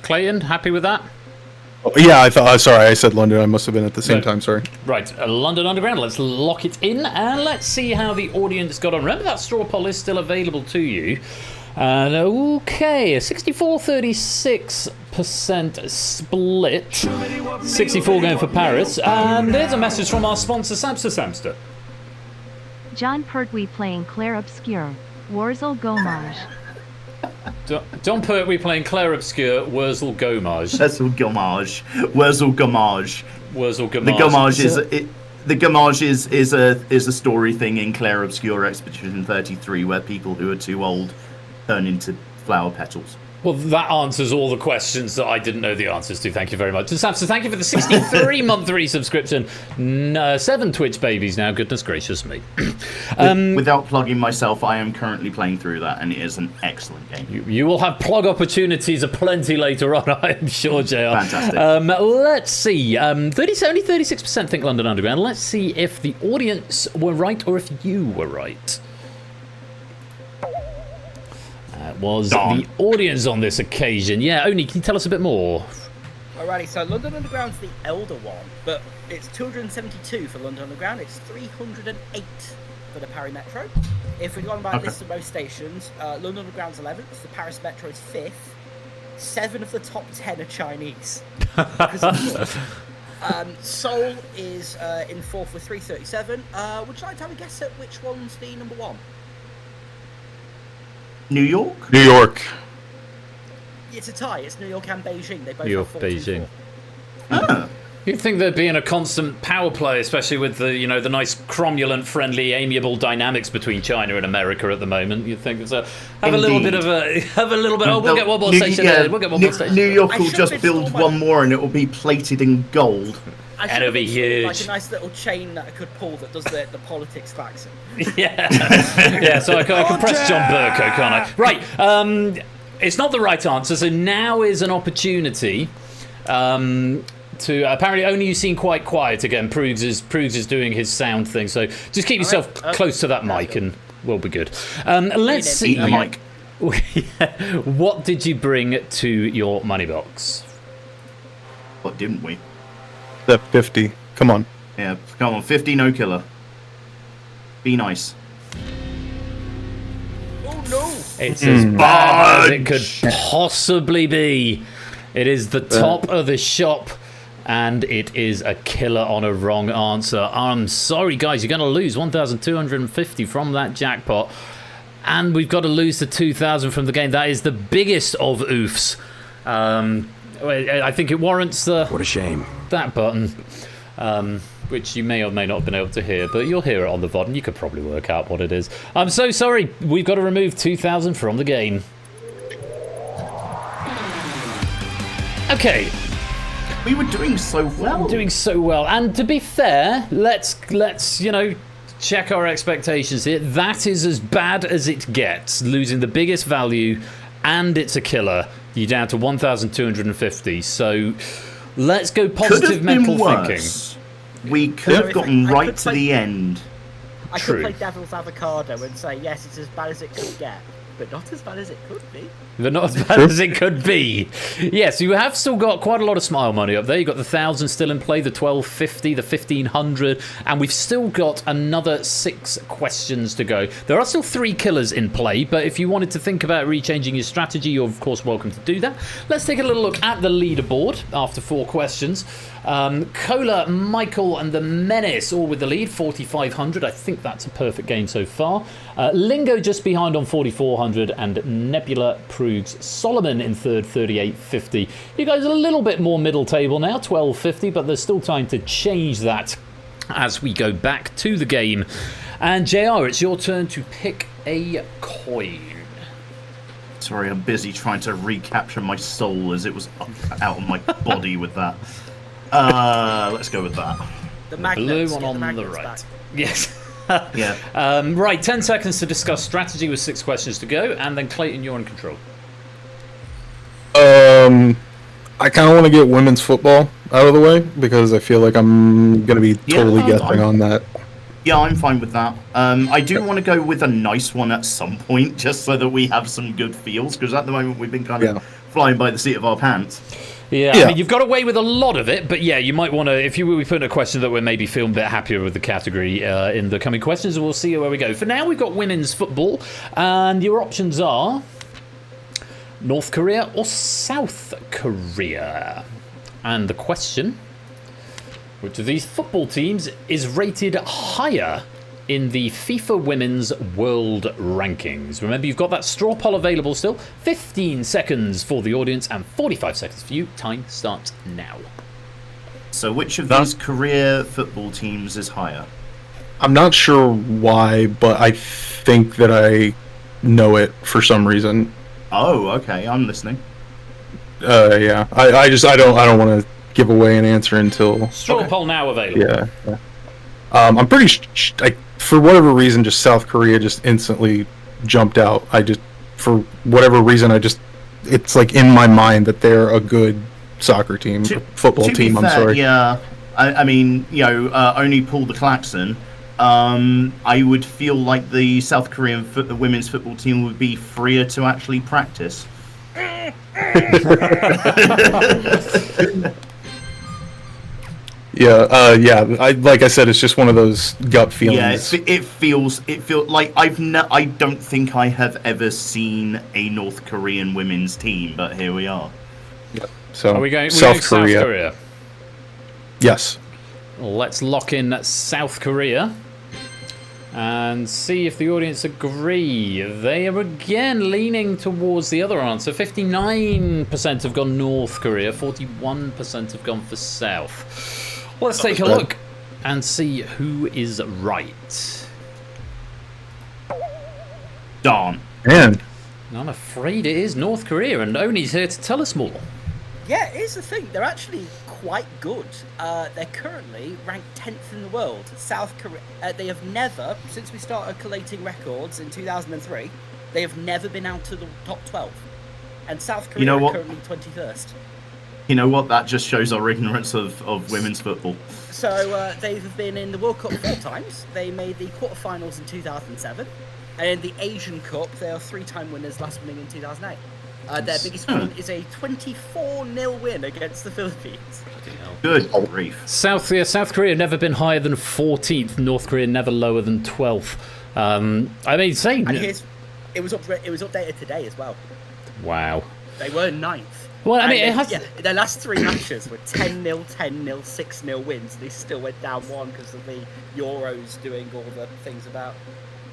Clayton, happy with that? Oh, yeah, I thought. Sorry, I said London. I must have been at the same time. Sorry. Right, London Underground. Let's lock it in and let's see how the audience got on. Remember that straw poll is still available to you. And okay, a 64-36% split. 64 going for Paris. And there's a message from our sponsor, Samster. John Pertwee playing Claire Obscure. Wurzel Gomage. Don Pertwee playing Claire Obscure, Wurzel Gomage. Wurzel Gomage. Wurzel Gomage. Wurzel Gomage. The Gomage is a story thing in Claire Obscure Expedition 33 where people who are too old turn into flower petals. Well, that answers all the questions that I didn't know the answers to. Thank you very much. And Samson, thank you for the 63-month resubscription. 7 Twitch babies now. Goodness gracious me. Without plugging myself, I am currently playing through that, and it is an excellent game. You will have plug opportunities aplenty later on, I'm sure, JR. Fantastic. Let's see. Only 36% think London Underground. Let's see if the audience were right or if you were right. Was the audience on this occasion. Yeah, Oni, can you tell us a bit more? Alrighty, so London Underground's the elder one, but it's 272 for London Underground, it's 308 for the Paris Metro. If we're going by list of most stations, London Underground's 11th, the Paris Metro is 5th. 7 of the top 10 are Chinese. Seoul is in 4th with 337. Would you like to have a guess at which one's the number 1? New York? New York. It's a tie. It's New York and Beijing. They both New York, have 4, Beijing. 2, 4. You'd think there'd be in a constant power play, especially with the the nice cromulent, friendly, amiable dynamics between China and America at the moment. You'd think so. Have a little bit. Oh, we'll get one more station. We'll get one more station. New York will just build one more, and it will be plated in gold. And it'll be huge. Like a nice little chain that I could pull that does the politics faxing. Yeah. So I can press John Burko, can't I? Right. It's not the right answer. So now is an opportunity. To apparently only you seem quite quiet again. Proogs is doing his sound thing. So just keep yourself close to that mic, and we'll be good. Let's see. The mic. What did you bring to your money box? What didn't we? The 50. Come on. Yeah, come on. 50, no killer. Be nice. Oh no! It's as bad as it could possibly be. It is the top of the shop, and it is a killer on a wrong answer. I'm sorry, guys. You're going to lose 1,250 from that jackpot, and we've got to lose the 2,000 from the game. That is the biggest of oofs. I think it warrants What a shame. that button, which you may or may not have been able to hear, but you'll hear it on the VOD, and you could probably work out what it is. I'm so sorry. We've got to remove 2,000 from the game. Okay. We were doing so well. And to be fair, let's check our expectations here. That is as bad as it gets, losing the biggest value, and it's a killer. You're down to 1,250. So Let's go Could positive have been mental thinking. worse. We could have gotten right to the end. I True. could play devil's avocado and say, yes, it's as bad as it could get, but not as bad as it could be. But not as bad as it could be. Yes, you have still got quite a lot of smile money up there. You've got the 1,000 still in play, the 1,250, the 1,500, and we've still got another 6 questions to go. There are still 3 killers in play, but if you wanted to think about rechanging your strategy, you're of course welcome to do that. Let's take a little look at the leaderboard after 4 questions. Cola, Michael, and the Menace all with the lead, 4,500. I think that's a perfect game so far. Lingo just behind on 4,400, and Nebula Prugs Solomon in third, 3,850. You guys are a little bit more middle table now, 1,250, but there's still time to change that as we go back to the game. And JR, it's your turn to pick a coin. Sorry, I'm busy trying to recapture my soul as it was out of my body with that. Let's go with that. The Blue magnets. one get on the magnets right. back. Yes. Yeah. Right, 10 seconds to discuss strategy with 6 questions to go, and then Clayton, you're in control. I kind of want to get women's football out of the way because I feel like I'm going to be totally guessing on that. Yeah, I'm fine with that. I do want to go with a nice one at some point, just so that we have some good feels, because at the moment we've been kind of flying by the seat of our pants. Yeah, I mean, you've got away with a lot of it, but yeah, you might want to, if you we put in a question that we're maybe feeling a bit happier with the category in the coming questions, we'll see where we go. For now, we've got women's football, and your options are North Korea or South Korea. And the question, which of these football teams is rated higher in the FIFA Women's World Rankings? Remember, you've got that straw poll available still. 15 seconds for the audience and 45 seconds for you. Time starts now. So which of these career football teams is higher? I'm not sure why, but I think that I know it for some reason. Oh, okay, I'm listening. Yeah. I don't want to give away an answer until Straw poll now available. Yeah. I'm pretty for whatever reason, just South Korea just instantly jumped out. For whatever reason, it's like in my mind that they're a good soccer team, football team. Fair, I'm sorry. Yeah, I mean, only pull the klaxon. I would feel like the South Korean women's football team would be freer to actually practice. Like I said, it's just one of those gut feelings. Yeah, it feels like I don't think I have ever seen a North Korean women's team, but here we are. Yeah. So are we going South Korea? South Korea? Yes. Let's lock in South Korea and see if the audience agree. They are again leaning towards the other answer. 59% have gone North Korea, 41% have gone for South. Let's take a look and see who is right. Darn. Man. I'm afraid it is North Korea, and Oni's here to tell us more. Yeah, here's the thing. They're actually quite good. They're currently ranked 10th in the world. South Korea, they have never, since we started collating records in 2003, they have never been out of the top 12. And South Korea are currently 21st. You know what? That just shows our ignorance of women's football. So they've been in the World Cup 4 times. They made the quarterfinals in 2007. And in the Asian Cup, they are 3-time winners, last winning in 2008. Their biggest win is a 24-0 win against the Philippines. Good grief. South Korea never been higher than 14th. North Korea never lower than 12th. I mean, saying and it was updated today as well. Wow. They were 9th. Well, I mean, their last 3 matches were 10-0, 10-0, 6-0 wins. They still went down 1 because of the Euros doing all the things about.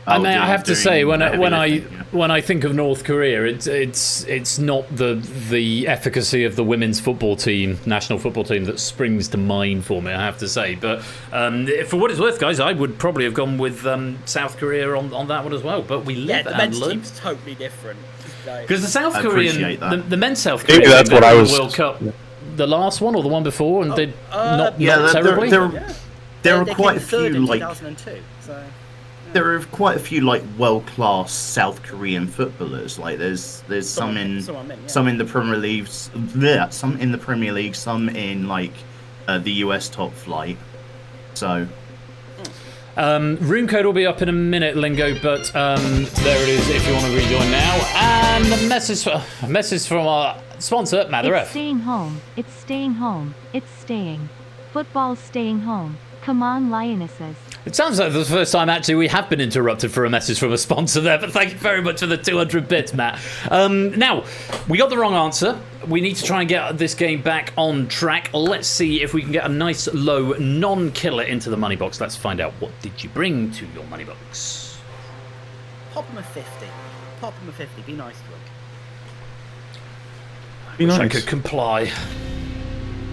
I mean, I have to say, when I think of North Korea, it's not the efficacy of the women's football team, national football team, that springs to mind for me. I have to say, but for what it's worth, guys, I would probably have gone with South Korea on that one as well. But we live the and men's learn. team's totally different. Because the South Korean, the men's South Korean, maybe that's what I was. World Cup, the last one or the one before, and did not terribly. There are quite a few in like. 2002, so. there are quite a few like world-class South Korean footballers. Like there's some in the Premier League, some in the Premier League, some in like the US top flight. So room code will be up in a minute, Lingo, but there it is if you want to rejoin now. And a message from our sponsor, Mather It's F. staying home. It's staying home. It's staying. Football's staying home. Come on, Lionesses. It sounds like the first time actually we have been interrupted for a message from a sponsor there, but thank you very much for the 200 bits, Matt. Now, we got the wrong answer. We need to try and get this game back on track. Let's see if we can get a nice low non-killer into the money box. Let's find out, what did you bring to your money box? Pop him a 50. Pop him a 50. Be nice to him. Be Wish nice. I could comply.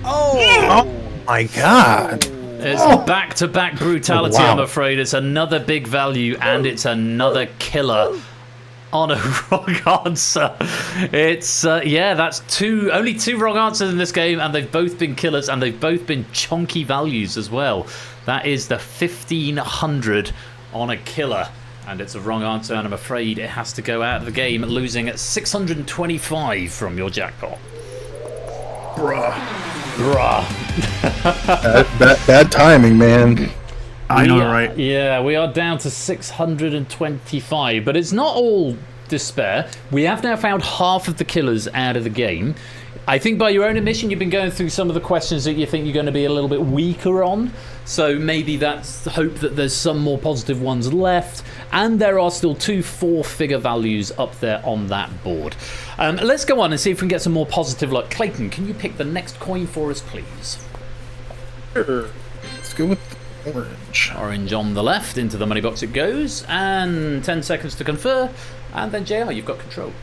Oh My God. It's back-to-back brutality, Oh, wow. I'm afraid. It's another big value, and it's another killer on a wrong answer. It's, that's only two wrong answers in this game, and they've both been killers, and they've both been chunky values as well. That is the 1,500 on a killer, and it's a wrong answer, and I'm afraid it has to go out of the game, losing at 625 from your jackpot. Bruh. Bad timing, man. I know, right? Yeah, we are down to 625, but it's not all despair. We have now found half of the killers out of the game. I think by your own admission, you've been going through some of the questions that you think you're going to be a little bit weaker on. So maybe that's the hope that there's some more positive ones left. And there are still 2 4-figure values up there on that board. Let's go on and see if we can get some more positive luck. Clayton, can you pick the next coin for us, please? Sure. Let's go with orange. Orange on the left, into the money box it goes. And 10 seconds to confer. And then JR, you've got control.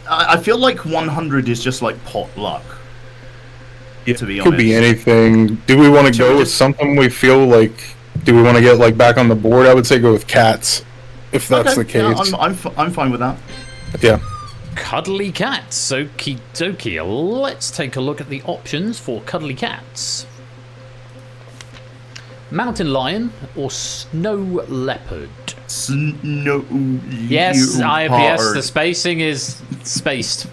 I feel like 100 is just like pot luck. Yeah, to be could honest. be anything. Do we want to Should we go with just- something we feel like? Do we want to get like back on the board? I would say go with cats, if that's the case. Yeah, I'm fine with that. Yeah. Cuddly cats. Okie dokie. Let's take a look at the options for cuddly cats. Mountain lion or snow leopard? Snow. Yes, IPS. The leopard. spacing is spaced.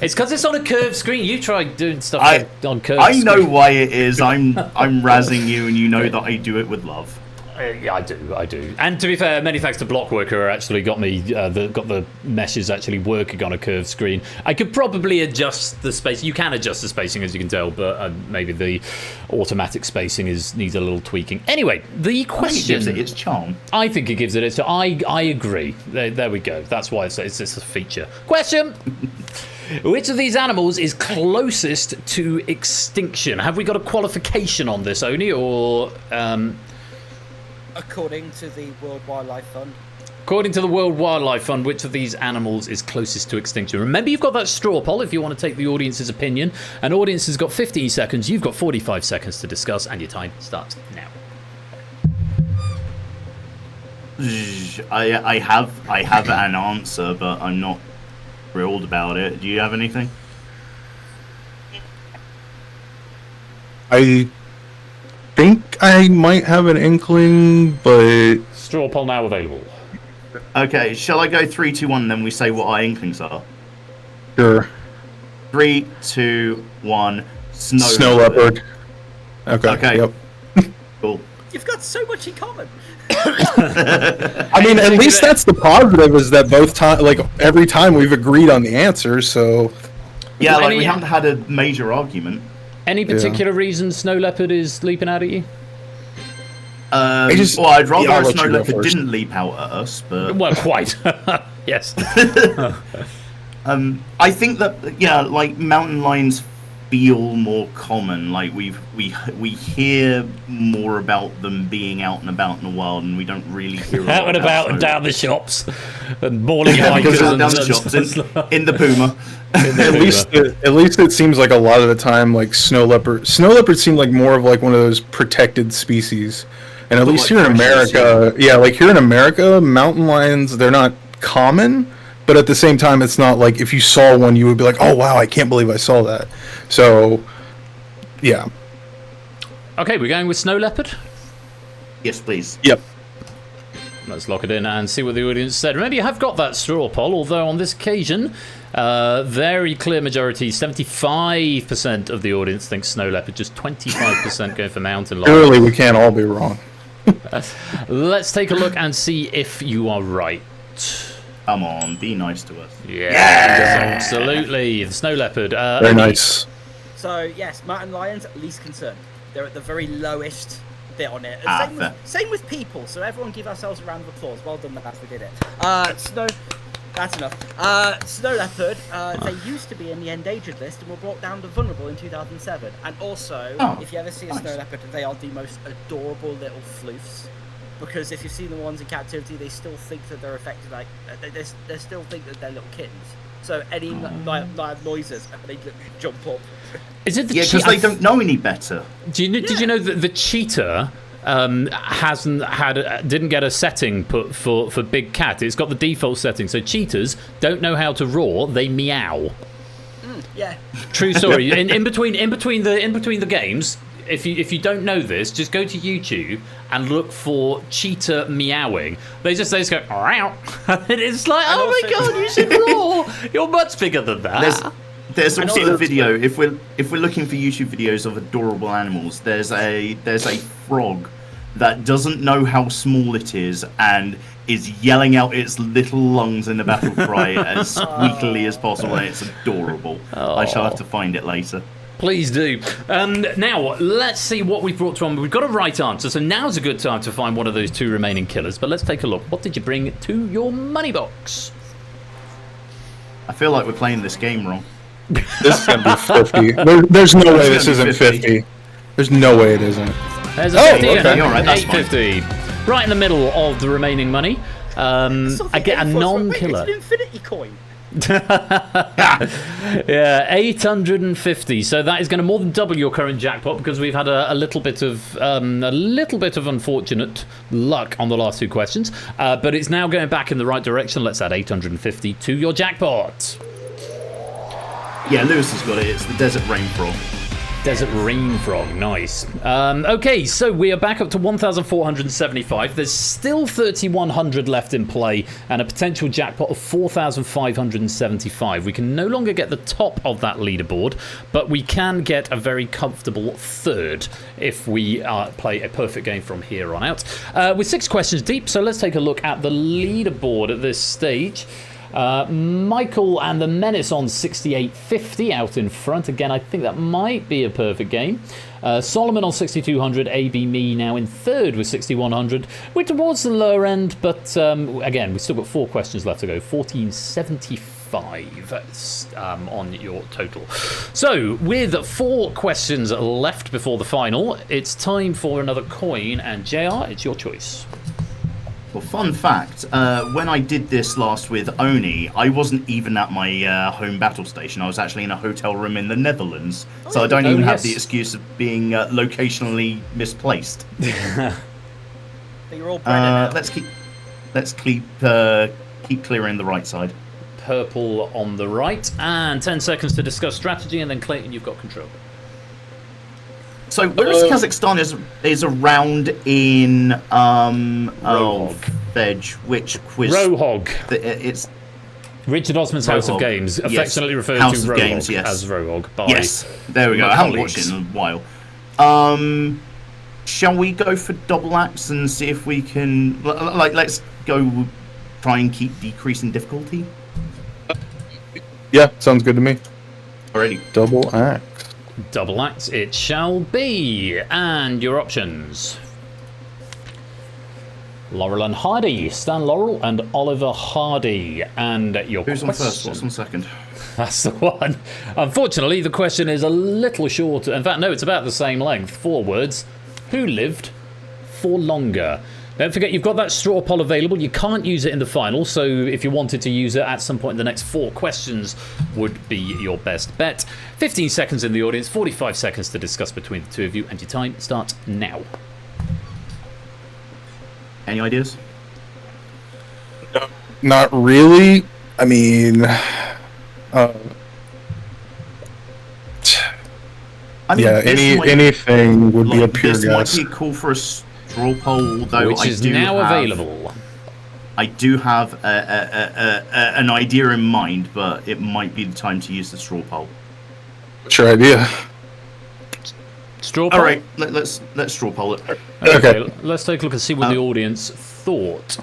It's because it's on a curved screen. You tried doing stuff on curved I know screen. why it is. I'm razzing you, and you know that I do it with love. Yeah, I do. And to be fair, many thanks to Blockworker who actually got me, got the meshes actually working on a curved screen. I could probably adjust the space. You can adjust the spacing, as you can tell, but maybe the automatic spacing needs a little tweaking. Anyway, the question... I think it gives it its charm. I think it gives it its... I agree. There we go. That's why it's just a feature. Question! Which of these animals is closest to extinction? Have we got a qualification on this, Oni, or... According to the World Wildlife Fund. According to the World Wildlife Fund, which of these animals is closest to extinction? Remember, you've got that straw poll if you want to take the audience's opinion. An audience has got 15 seconds. You've got 45 seconds to discuss, and your time starts now. I have an answer, but I'm not thrilled about it. Do you have anything? I think I might have an inkling, but Straw poll now available. Okay, shall I go 3, 2, 1, and then we say what our inklings are? sure. 3, 2, 1. Snow leopard. Okay. Yep. Cool. You've got so much in common. I mean, at least that's the positive, is that every time we've agreed on the answer. So Yeah, like Any- we haven't had a major argument. Any particular reason snow leopard is leaping out at you? just- Well, I'd rather yeah, I'll a let snow you go leopard first. didn't leap out at us, but Well, quite. Yes. I think that like mountain lions feel more common. Like we hear more about them being out and about in the wild, and we don't really hear a lot Out and about and snow down the shops and mauling leopards. hikers Down and the shops in the Puma. at least it seems like a lot of the time, like snow leopards seem like more of like one of those protected species. And at But least like here in precious, America, like here in America, mountain lions, they're not common, but at the same time, it's not like if you saw one, you would be like, oh wow, I can't believe I saw that. So, yeah. Okay, we're going with snow leopard. Yes, please. Yep. Let's lock it in and see what the audience said. Remember, you have got that straw poll, although on this occasion, very clear majority, 75% of the audience thinks snow leopard, just 25% going for mountain lion. Surely we can't all be wrong. Let's take a look and see if you are right. Come on, be nice to us. Yes, absolutely. The snow leopard. Very nice. So yes, mountain lions, least concern. They're at the very lowest bit on it. Same with people. So everyone give ourselves a round of applause. Well done, lads, we did it. That's enough. Snow leopard, they used to be in the endangered list and were brought down to vulnerable in 2007. And also, if you ever see a snow leopard, they are the most adorable little floofs. Because if you've seen the ones in captivity, they still think that they're affected, like, they still think that they're little kittens. So any loud noises, they jump up. Is it the because they don't know any better. Did you know that the cheetah didn't get a setting put for big cat? It's got the default setting. So cheetahs don't know how to roar; they meow. Yeah. True story. in between the games. If you don't know this, just go to YouTube and look for cheetah meowing. They just go, "Meow." It's like, oh my god, you should roar. You're much bigger than that. There's also a video. If we're looking for YouTube videos of adorable animals, there's a frog that doesn't know how small it is and is yelling out its little lungs in the battle cry as squeakily as possible, and it's adorable. I shall have to find it later. Please do. Now, let's see what we've brought to one. We've got a right answer, so now's a good time to find one of those two remaining killers. But let's take a look. What did you bring to your money box? I feel like we're playing this game wrong. This is going to be 50. There's no way this isn't 50. There's no way it isn't. There's a 50 and okay. All right, that's 850. Right in the middle of the remaining money. I get a non-killer. Wait, it's an infinity coin. Yeah, 850. So that is going to more than double your current jackpot because we've had a little bit of unfortunate luck on the last two questions. But it's now going back in the right direction. Let's add 850 to your jackpot. Yeah, Lewis has got it. It's the Desert Rain Frog. Desert Rain Frog, nice. Okay, so we are back up to 1,475. There's still 3,100 left in play and a potential jackpot of 4,575. We can no longer get the top of that leaderboard, but we can get a very comfortable third if we play a perfect game from here on out. With 6 questions deep, so let's take a look at the leaderboard at this stage. Michael and the Menace on 6850 out in front. Again, I think that might be a perfect game. Solomon on 6200, AB Me now in third with 6100. We're towards the lower end, but again, we've still got 4 questions left to go. 1475 on your total. So, with 4 questions left before the final, it's time for another coin, and JR, it's your choice. Well, fun fact, when I did this last with Oni, I wasn't even at my home battle station. I was actually in a hotel room in the Netherlands, so I don't even have the excuse of being locationally misplaced. You're all now. Let's keep clearing the right side. Purple on the right, and 10 seconds to discuss strategy, and then Clayton, you've got control. So, whereas Kazakhstan is around in Veg, which quiz? Rohog. It's Richard Osman's House of Games, affectionately referred House to of Rohog Games, yes. as Rohog. Yes, there we go. I haven't watched it in a while. Shall we go for double axe and see if we can let's go try and keep decreasing difficulty? Yeah, sounds good to me. Alrighty. Double axe. Double axe it shall be. And your options. Laurel and Hardy. Stan Laurel and Oliver Hardy. And your Who's question. on first? What's on second? That's the one. Unfortunately, the question is a little shorter. In fact, no, it's about the same length. 4 words. Who lived for longer? Don't forget, you've got that straw poll available. You can't use it in the final, so if you wanted to use it at some point in the next 4 questions would be your best bet. 15 seconds in the audience, 45 seconds to discuss between the two of you, and your time starts now. Any ideas? No, not really. I mean, anything would be a pure this guess. Might be a call for a straw poll, though which is now available. I do have an idea in mind, but it might be the time to use the straw poll. What's your idea? Straw poll? All right, let's straw poll it. Okay, let's take a look and see what the audience thought.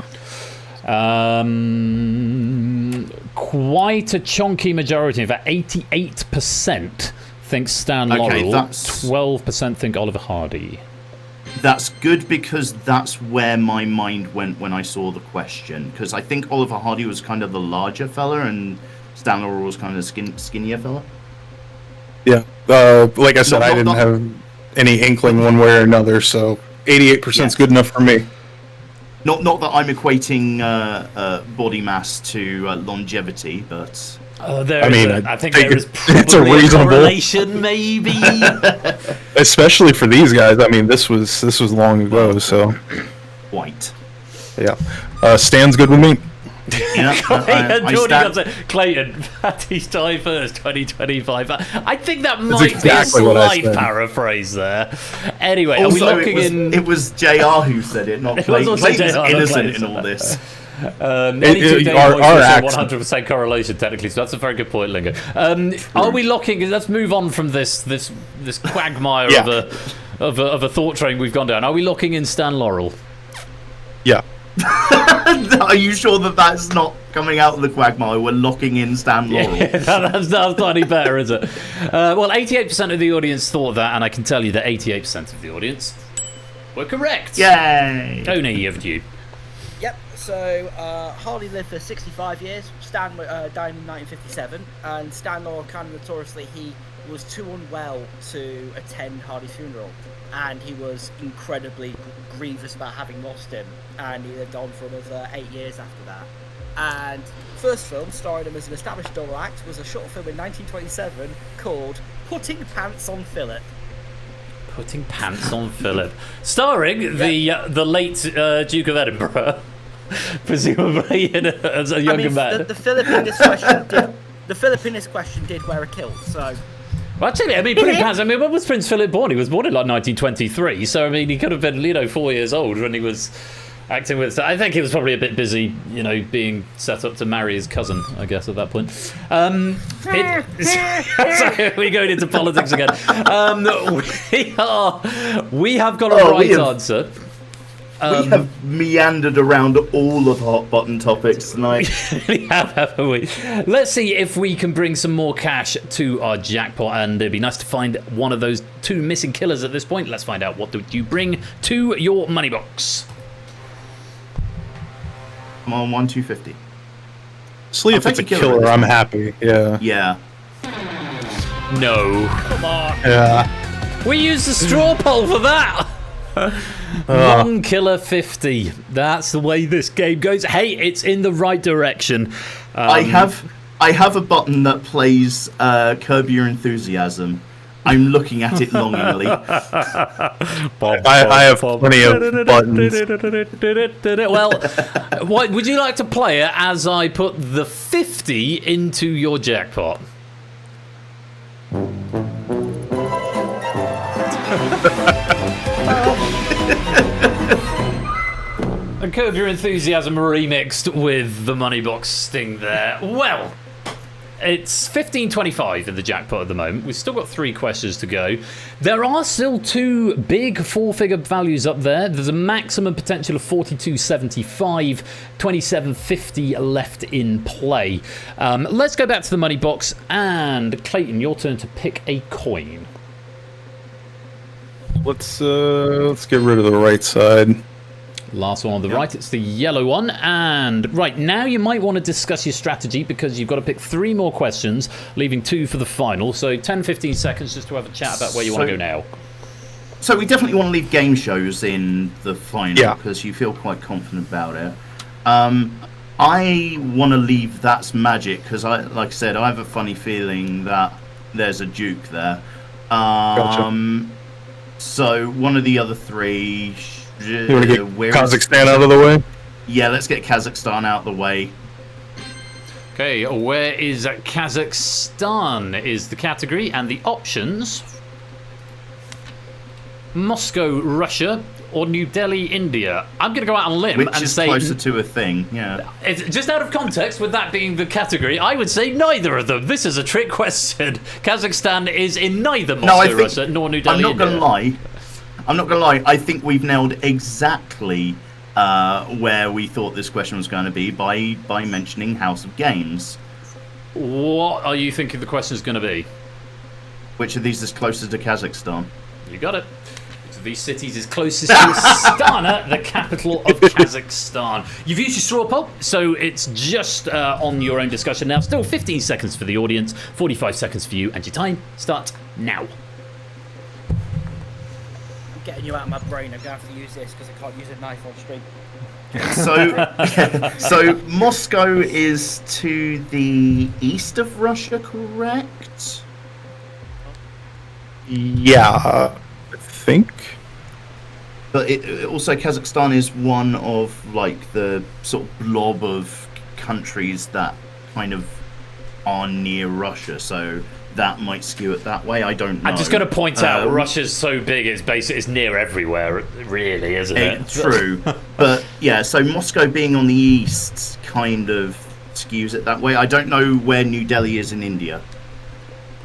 Quite a chunky majority, in fact 88% think Stan Laurel, 12% think Oliver Hardy. That's good because that's where my mind went when I saw the question. Because I think Oliver Hardy was kind of the larger fella and Stan Laurel was kind of the skinnier fella. Yeah, like I said, I didn't have any inkling one way or another, so 88% is good enough for me. Not that I'm equating body mass to longevity, but I think there is it's a reasonable correlation, maybe. Especially for these guys. I mean, this was long ago, so white. Yeah, Stan's good with me. Yeah, Clayton, Patty's Die First 2025. I think that might exactly be a slight paraphrase there. Anyway, also, are we locking in? It was JR who said it, not Clayton. Clayton's innocent in all this. Our 100% correlation technically, so that's a very good point, Lingo. Are we locking? Let's move on from this quagmire of a thought train we've gone down. Are we locking in Stan Laurel? Yeah. Are you sure that that's not coming out of the quagmire? We're locking in Stan Laurel. Yeah, that's slightly better, is it? Well, 88% of the audience thought that, and I can tell you that 88% of the audience were correct. Yay! Oni, over to you. Yep, so Hardy lived for 65 years, Stan died in 1957, and Stan Laurel kind of notoriously, he was too unwell to attend Hardy's funeral, and he was incredibly grievous about having lost him, and he lived on for another 8 years after that. And first film starring him as an established double act was a short film in 1927 called Putting Pants on Philip. Putting Pants on Philip, starring the late Duke of Edinburgh, presumably as a younger man. The Filipinist question did wear a kilt, so. Well, actually, I mean, Putting Pants. I mean, when was Prince Philip born? He was born in like 1923, so I mean, he could have been 4 years old when he was acting with. So I think he was probably a bit busy, being set up to marry his cousin, I guess, at that point. Sorry, we're going into politics again. We have got a right answer. We have meandered around all of the hot button topics tonight. We have, haven't we? Let's see if we can bring some more cash to our jackpot, and it'd be nice to find one of those two missing killers at this point. Let's find out what did you bring to your money box. I'm on 1,250. Honestly, if it's a killer, I'm happy. Yeah. Yeah. No. Come on. Yeah. We used the straw poll for that. One killer 50. That's the way this game goes. Hey, it's in the right direction. I have a button that plays Curb Your Enthusiasm. I'm looking at it longingly. I have plenty of buttons. Well, what would you like to play it as I put the 50 into your jackpot? And Curb Your Enthusiasm remixed with the Moneybox sting there. Well, it's 15.25 in the jackpot at the moment. We've still got 3 questions to go. There are still 2 big 4-figure values up there. There's a maximum potential of 42.75, 27.50 left in play. Let's go back to the Moneybox, and Clayton, your turn to pick a coin. Let's get rid of the right side. Last one on the right, it's the yellow one. And right now you might want to discuss your strategy because you've got to pick 3 more questions, leaving 2 for the final. So 10-15 seconds just to have a chat about where you want to go now. So we definitely want to leave game shows in the final because you feel quite confident about it. I want to leave That's Magic because, like I said, I have a funny feeling that there's a Duke there. Gotcha. So one of the other 3... You want to get Kazakhstan out of the way? Yeah, let's get Kazakhstan out of the way. Okay, where is Kazakhstan is the category, and the options: Moscow, Russia, or New Delhi, India? I'm going to go out on a limb Which and is say... closer to a thing, yeah. It's just out of context, with that being the category, I would say neither of them. This is a trick question. Kazakhstan is in neither Moscow, Russia, nor New Delhi, I'm not India. going to lie. I'm not going to lie. I think we've nailed exactly where we thought this question was going to be by mentioning House of Games. What are you thinking the question is going to be? Which of these is closer to Kazakhstan? You got it. Which of these cities is closest to Astana, the capital of Kazakhstan? You've used your straw poll, so it's just on your own discussion now. Still 15 seconds for the audience, 45 seconds for you, and your time starts now. I'm getting you out of my brain. I'm going to have to use this because I can't use a knife on stream. So Moscow is to the east of Russia, correct? Yeah, I think. But also Kazakhstan is one of like the sort of blob of countries that kind of are near Russia, so that might skew it that way. I don't know. I'm just going to point out Russia's so big, it's near everywhere, really, isn't it? True. But yeah, so Moscow being on the east kind of skews it that way. I don't know where New Delhi is in India.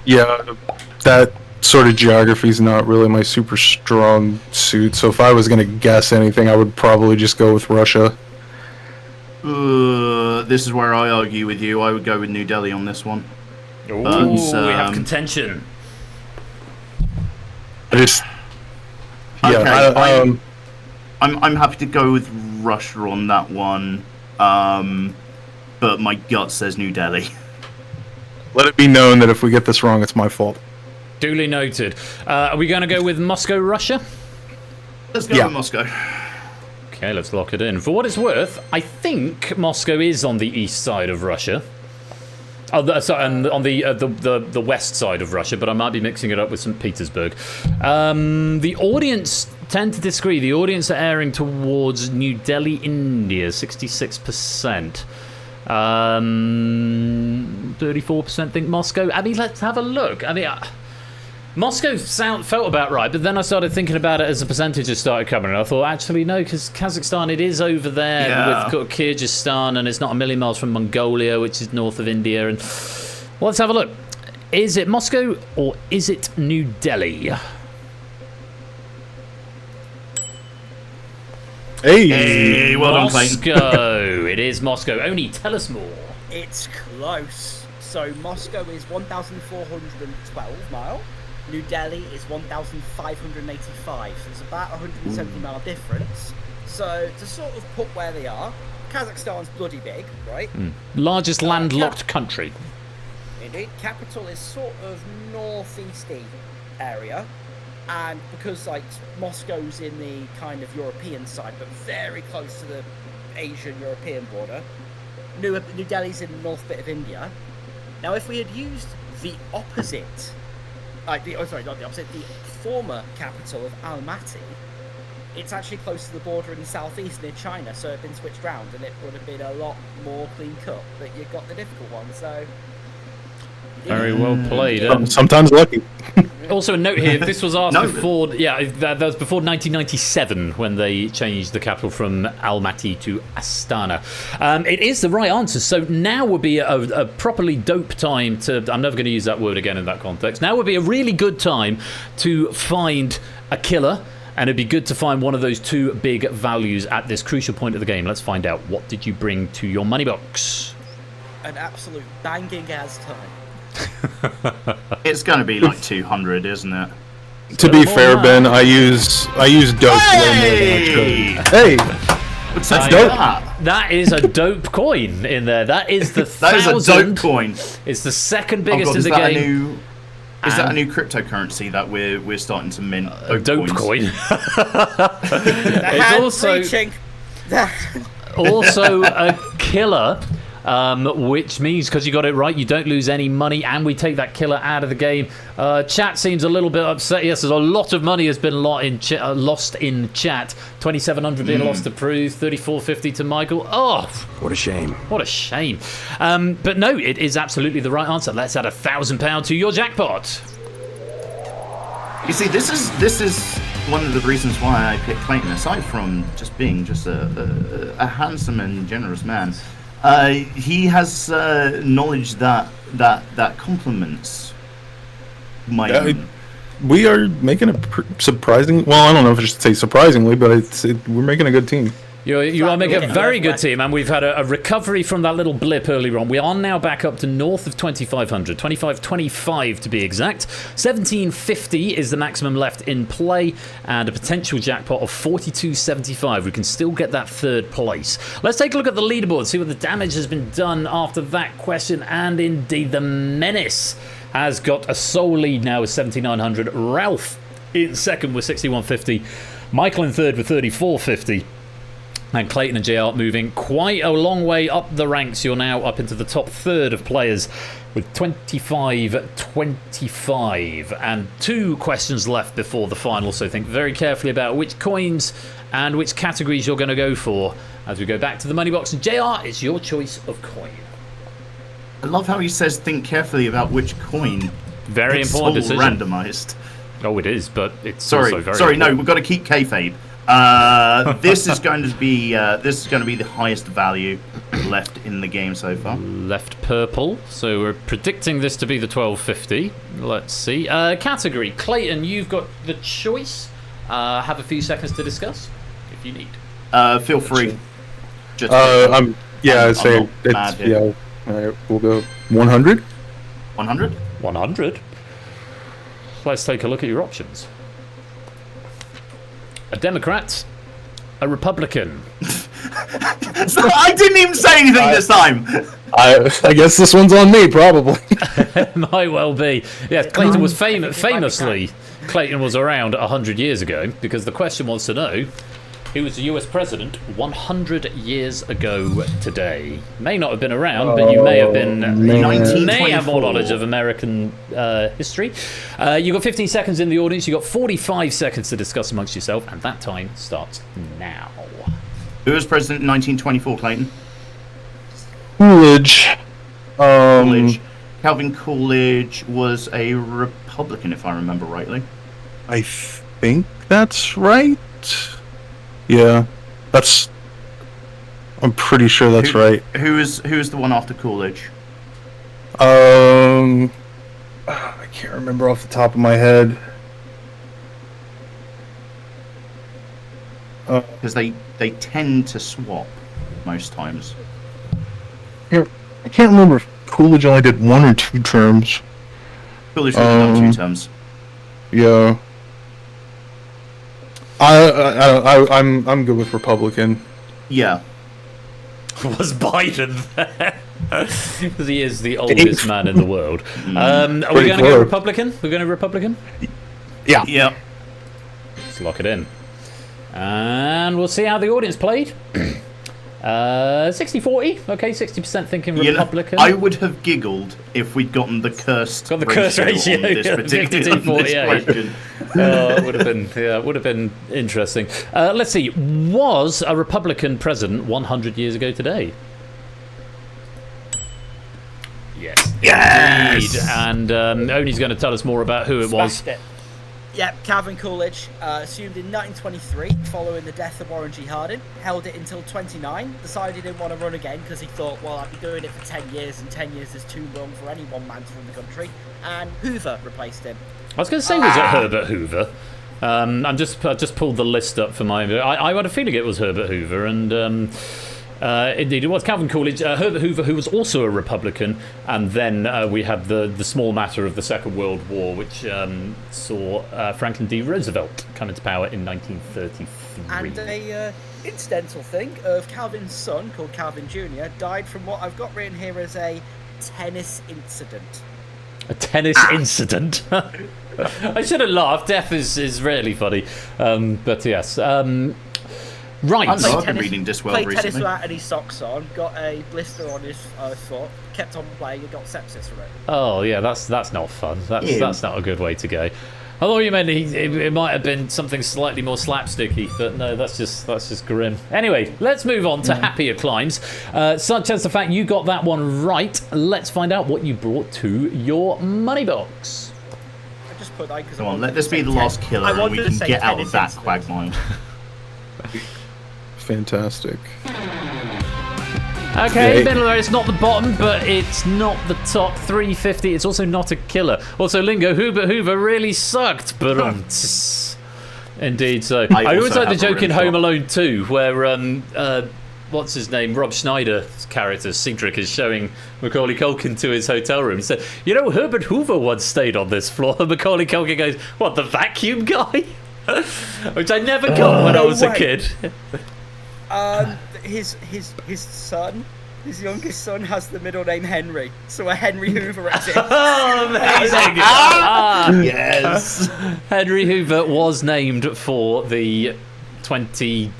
Yeah, that sort of geography is not really my super strong suit, so if I was going to guess anything, I would probably just go with Russia. This is where I argue with you. I would go with New Delhi on this one. Ooh, But, we have contention. I just... Okay, Yeah, I'm happy to go with Russia on that one, but my gut says New Delhi. let it be known that if we get this wrong, it's my fault. Duly noted. Are we going to go with Moscow, Russia? Let's go with Moscow. Okay, let's lock it in. For what it's worth, I think Moscow is on the east side of Russia. Oh, sorry, and on the west side of Russia, but I might be mixing it up with St. Petersburg. The audience tend to disagree. The audience are airing towards New Delhi, India, 66%. 34% think Moscow. I mean, let's have a look. I mean, Moscow felt about right, but then I started thinking about it as the percentages started coming, and I thought, actually, no, because Kazakhstan, it is over there with Kyrgyzstan, and it's not a million miles from Mongolia, which is north of India. And well, let's have a look. Is it Moscow or is it New Delhi? Hey, well done, Clayton. Moscow. It is Moscow. Oni, tell us more. It's close. So Moscow is 1,412 mile. New Delhi is 1,585. So it's about 170 mile difference. So to sort of put where they are, Kazakhstan's bloody big, right? Largest landlocked country. Indeed. Capital is sort of northeasty area. And because like Moscow's in the kind of European side, but very close to the Asian-European border, New Delhi's in the north bit of India. Now, if we had used the opposite, not the opposite, the former capital of Almaty, it's actually close to the border in the southeast near China, so it had been switched round, and it would have been a lot more clean cut. But you got the difficult one, so. Very well played. Sometimes lucky. Also, a note here: this was asked before. Yeah, that was before 1997 when they changed the capital from Almaty to Astana. It is the right answer. So now would be a properly dope time to. I'm never going to use that word again in that context. Now would be a really good time to find a killer. And it'd be good to find one of those two big values at this crucial point of the game. Let's find out. What did you bring to your money box? An absolute banging ass time. It's going to be like 200, isn't it? To be fair, Ben, I use dope way more than I should. Hey, That's dope. That is a dope coin in there. That is the That is a 1,000. dope coin. It's the second Oh biggest God, in is the that game. Is that a new cryptocurrency that we're starting to mint? Dope coins? coin. The It's hand also reaching. also a killer. Which means, because you got it right, you don't lose any money, and we take that killer out of the game. Chat seems a little bit upset. Yes, there's a lot of money has been lost in chat. 2,700 being lost to Prue, 3,450 to Michael. Oh, What a shame. what a shame. But no, it is absolutely the right answer. Let's add £1,000 to your jackpot. You see, this is one of the reasons why I picked Clayton, aside from just being just a handsome and generous man. He has knowledge that complements my own. We are making a surprising. Well, I don't know if I should say surprisingly, but we're making a good team. You are making a very good team, and we've had a recovery from that little blip earlier on. We are now back up to north of 2,500, 2525 to be exact. 1,750 is the maximum left in play, and a potential jackpot of 4,275. We can still get that third place. Let's take a look at the leaderboard, see what the damage has been done after that question, and indeed the Menace has got a sole lead now with 7,900. Ralph in second with 6,150. Michael in third with 3,450. And Clayton and JR moving quite a long way up the ranks. You're now up into the top third of players with 25-25. And 2 questions left before the final, so think very carefully about which coins and which categories you're going to go for. As we go back to the money box, and JR, it's your choice of coin. I love how he says think carefully about which coin. Very important decision. Randomized. Oh, it is, but it's also very Sorry, important. no, we've got to keep kayfabe. This is going to be the highest value left in the game so far. Left purple, so we're predicting this to be the 1250. Let's see. Category, Clayton, you've got the choice. Have a few seconds to discuss if you need. Feel free. I'd say it's yeah. We'll go 100. 100. 100. Let's take a look at your options. A Democrat, a Republican. I didn't even say anything this time. I guess this one's on me, probably. Might well be. Yeah, Clayton was famously. Clayton was around 100 years ago, because the question wants to know who was the US president 100 years ago today. May not have been around, but you may have been. May have more knowledge of American history. You got 15 seconds in the audience. You got 45 seconds to discuss amongst yourself, and that time starts now. Who was president in 1924, Clayton? Coolidge. Coolidge. Calvin Coolidge was a Republican, if I remember rightly. I think that's right. Yeah, I'm pretty sure that's right. Who is the one after Coolidge? I can't remember off the top of my head. Because they tend to swap most times. Here, I can't remember if Coolidge only did 1 or 2 terms. Coolidge only did 2 terms. Yeah. I'm good with Republican. Yeah. Was Biden there? Because he is the oldest man in the world. Are we going to go Republican? We're going to Republican? Yeah. Yeah. Let's lock it in. And we'll see how the audience played. 60-40. Okay, 60% thinking Republican. I would have giggled if we'd gotten the cursed ratio on this particular question. It would have been interesting. Let's see. Was a Republican president 100 years ago today? Yes. Yes. Indeed. And Oni's going to tell us more about who it was. Yep, Calvin Coolidge, assumed in 1923 following the death of Warren G. Harding, held it until 29, decided he didn't want to run again because he thought, well, I'd be doing it for 10 years and 10 years is too long for any one man to run the country, and Hoover replaced him. I was going to say, was it Herbert Hoover? I just pulled the list up for my... I had a feeling it was Herbert Hoover, and... indeed, it was Calvin Coolidge, Herbert Hoover, who was also a Republican, and then we had the small matter of the Second World War, which saw Franklin D. Roosevelt come into power in 1933. And a incidental thing of Calvin's son, called Calvin Jr., died from what I've got written here as a tennis incident. A tennis incident? I should have laughed. Death is really funny. But yes. Right. I've been reading Discworld recently. Played tennis without any socks on, got a blister on his foot, kept on playing and got sepsis from it. Oh yeah, that's not fun. That's not a good way to go. I thought you meant it might have been something slightly more slapsticky, but no, that's just grim. Anyway, let's move on to happier climbs, such as the fact you got that one right. Let's find out what you brought to your money box. I just put that because Come on, let this be the last killer and we can get out of that quagmire. Fantastic. Okay, middle there. It's not the bottom, but it's not the top. 350. It's also not a killer. Also, Lingo, Hoover really sucked. But indeed so. I always like the joke in Home Alone 2 where what's his name? Rob Schneider's character, Cedric, is showing Macaulay Culkin to his hotel room. He said, you know, Herbert Hoover once stayed on this floor. And Macaulay Culkin goes, what, the vacuum guy? Which I never got when I was a kid. His son, his youngest son, has the middle name Henry. So a Henry Hoover exists. Oh, amazing. Yes. Henry Hoover was named for the 29th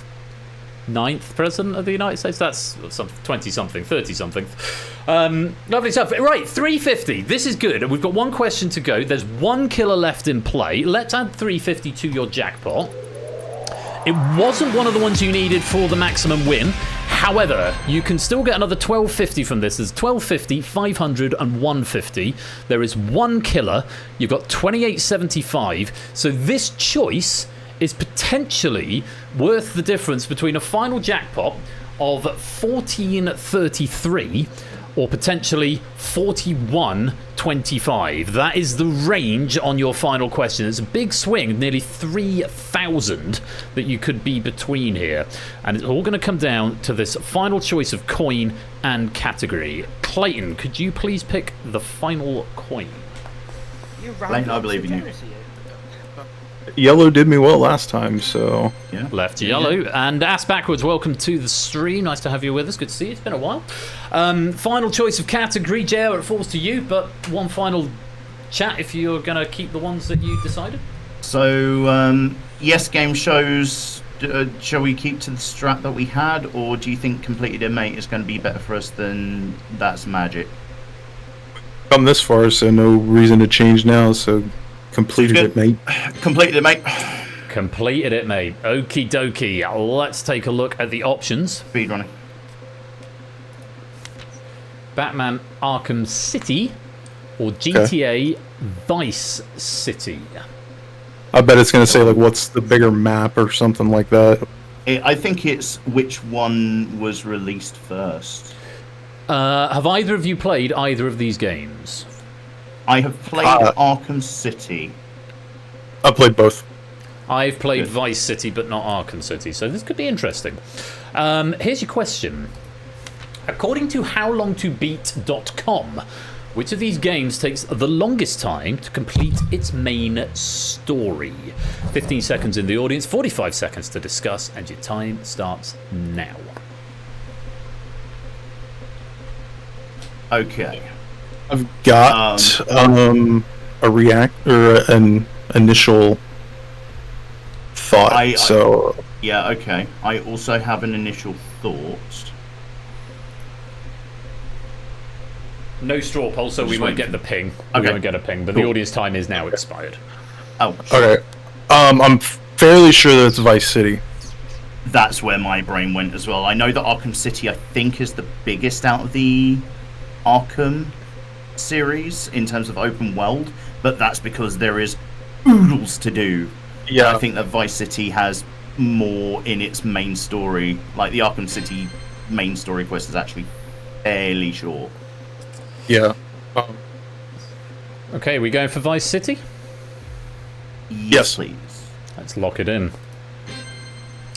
president of the United States. That's 20-something, 30-something. Lovely stuff. Right, 350. This is good. We've got one question to go. There's one killer left in play. Let's add 350 to your jackpot. It wasn't one of the ones you needed for the maximum win. However, you can still get another 1250 from this. There's 1250, 500, and 150. There is one killer. You've got 2875. So this choice is potentially worth the difference between a final jackpot of 1433 or potentially 4125. That is the range on your final question. It's a big swing, nearly 3,000 that you could be between here. And it's all going to come down to this final choice of coin and category. Clayton, could you please pick the final coin? Clayton, I believe in you. Yellow did me well last time, so... Yeah. Left yellow. Yeah. And Ass Backwards, welcome to the stream. Nice to have you with us. Good to see you. It's been a while. Final choice of category, JR, it falls to you, but one final chat if you're going to keep the ones that you decided. So, yes, game shows, shall we keep to the strat that we had, or do you think Completed It Mate is going to be better for us than That's Magic? Come this far, so no reason to change now, so... Completed it, mate. Completed it, mate. Completed it, mate. Okie dokie. Let's take a look at the options. Speedrunning. Batman Arkham City or GTA Vice City. I bet it's going to say, like, what's the bigger map or something like that. I think it's which one was released first. Have either of you played either of these games? I have played Arkham City. I played both. I've played Vice City, but not Arkham City, so this could be interesting. Here's your question. According to howlongtobeat.com, which of these games takes the longest time to complete its main story? 15 seconds in the audience, 45 seconds to discuss, and your time starts now. Okay. I've got an initial thought. Yeah, okay. I also have an initial thought. No straw poll, so we won't get the ping. We won't get a ping, but the audience time is now expired. Oh. Okay. I'm fairly sure that it's Vice City. That's where my brain went as well. I know that Arkham City, I think, is the biggest out of the Arkham series in terms of open world, but that's because there is oodles to do. Yeah, I think that Vice City has more in its main story. Like the Arkham City main story quest is actually fairly short. Yeah. Okay, we going for Vice City? Yes, please. Let's lock it in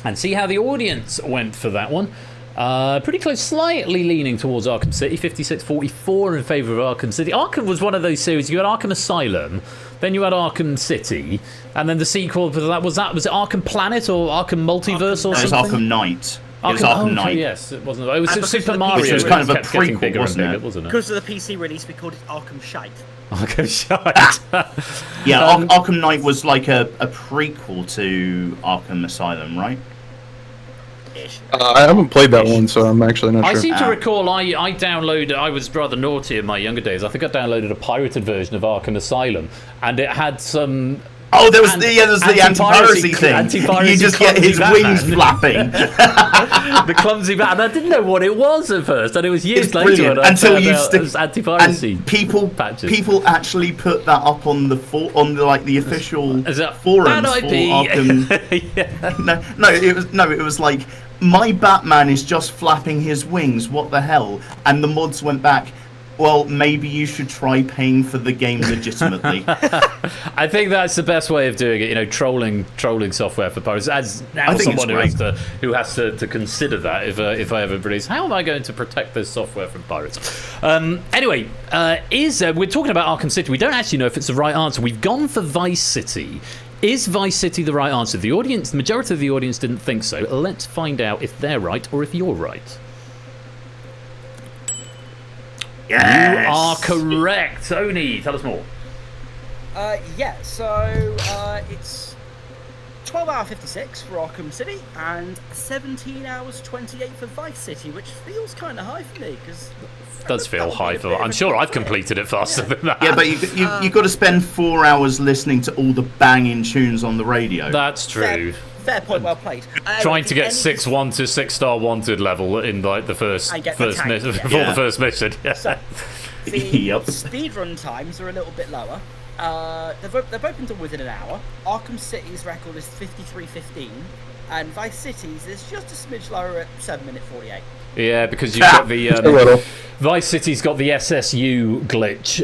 and see how the audience went for that one. Pretty close, slightly leaning towards Arkham City, 56-44 in favour of Arkham City. Arkham was one of those series. You had Arkham Asylum, then you had Arkham City, and then the sequel to that was it Arkham Planet or Arkham Multiverse or something? It was Arkham Knight. It was Arkham Knight. Yes, it wasn't. It was Super Mario. Which was kind of a prequel, wasn't it? Because of the PC release, we called it Arkham Shite. Arkham Shite. Yeah, Arkham Knight was like a prequel to Arkham Asylum, right? I haven't played that one, so I'm actually not sure. I seem to recall I downloaded. I was rather naughty in my younger days. I think I downloaded a pirated version of Arkham Asylum, and it had some. Oh, there was the anti-piracy thing. You just get his wings flapping. The clumsy bat. And I didn't know what it was at first, and it was years It's later brilliant when I until found you out it was anti-piracy and people actually put that up on the official Is that forums bad for IP? Arkham. Yeah. It was like, my Batman is just flapping his wings. What the hell? And the mods went back. Well, maybe you should try paying for the game legitimately. I think that's the best way of doing it. You know, trolling software for pirates. As now someone who has to consider that if I ever release, how am I going to protect this software from pirates? Anyway, we're talking about Arkham City. We don't actually know if it's the right answer. We've gone for Vice City. Is Vice City the right answer? The majority of the audience didn't think so. Let's find out if they're right or if you're right. Yes. You are correct. Oni, tell us more. It's 12 hour 56 for Arkham City and 17 hours 28 for Vice City, which feels kind of high for me because does feel high for. I'm sure I've completed it faster than that. Yeah, but you've got to spend 4 hours listening to all the banging tunes on the radio. That's true. Fair point, well played. Trying to get 6-1 to 6-star wanted level in like the first mission before the first mission. Yeah. So, the speedrun times are a little bit lower. They've opened to within an hour. Arkham City's record is 53:15, and Vice City's is just a smidge lower at 7:48. Yeah, because you've got the Vice City's got the SSU glitch,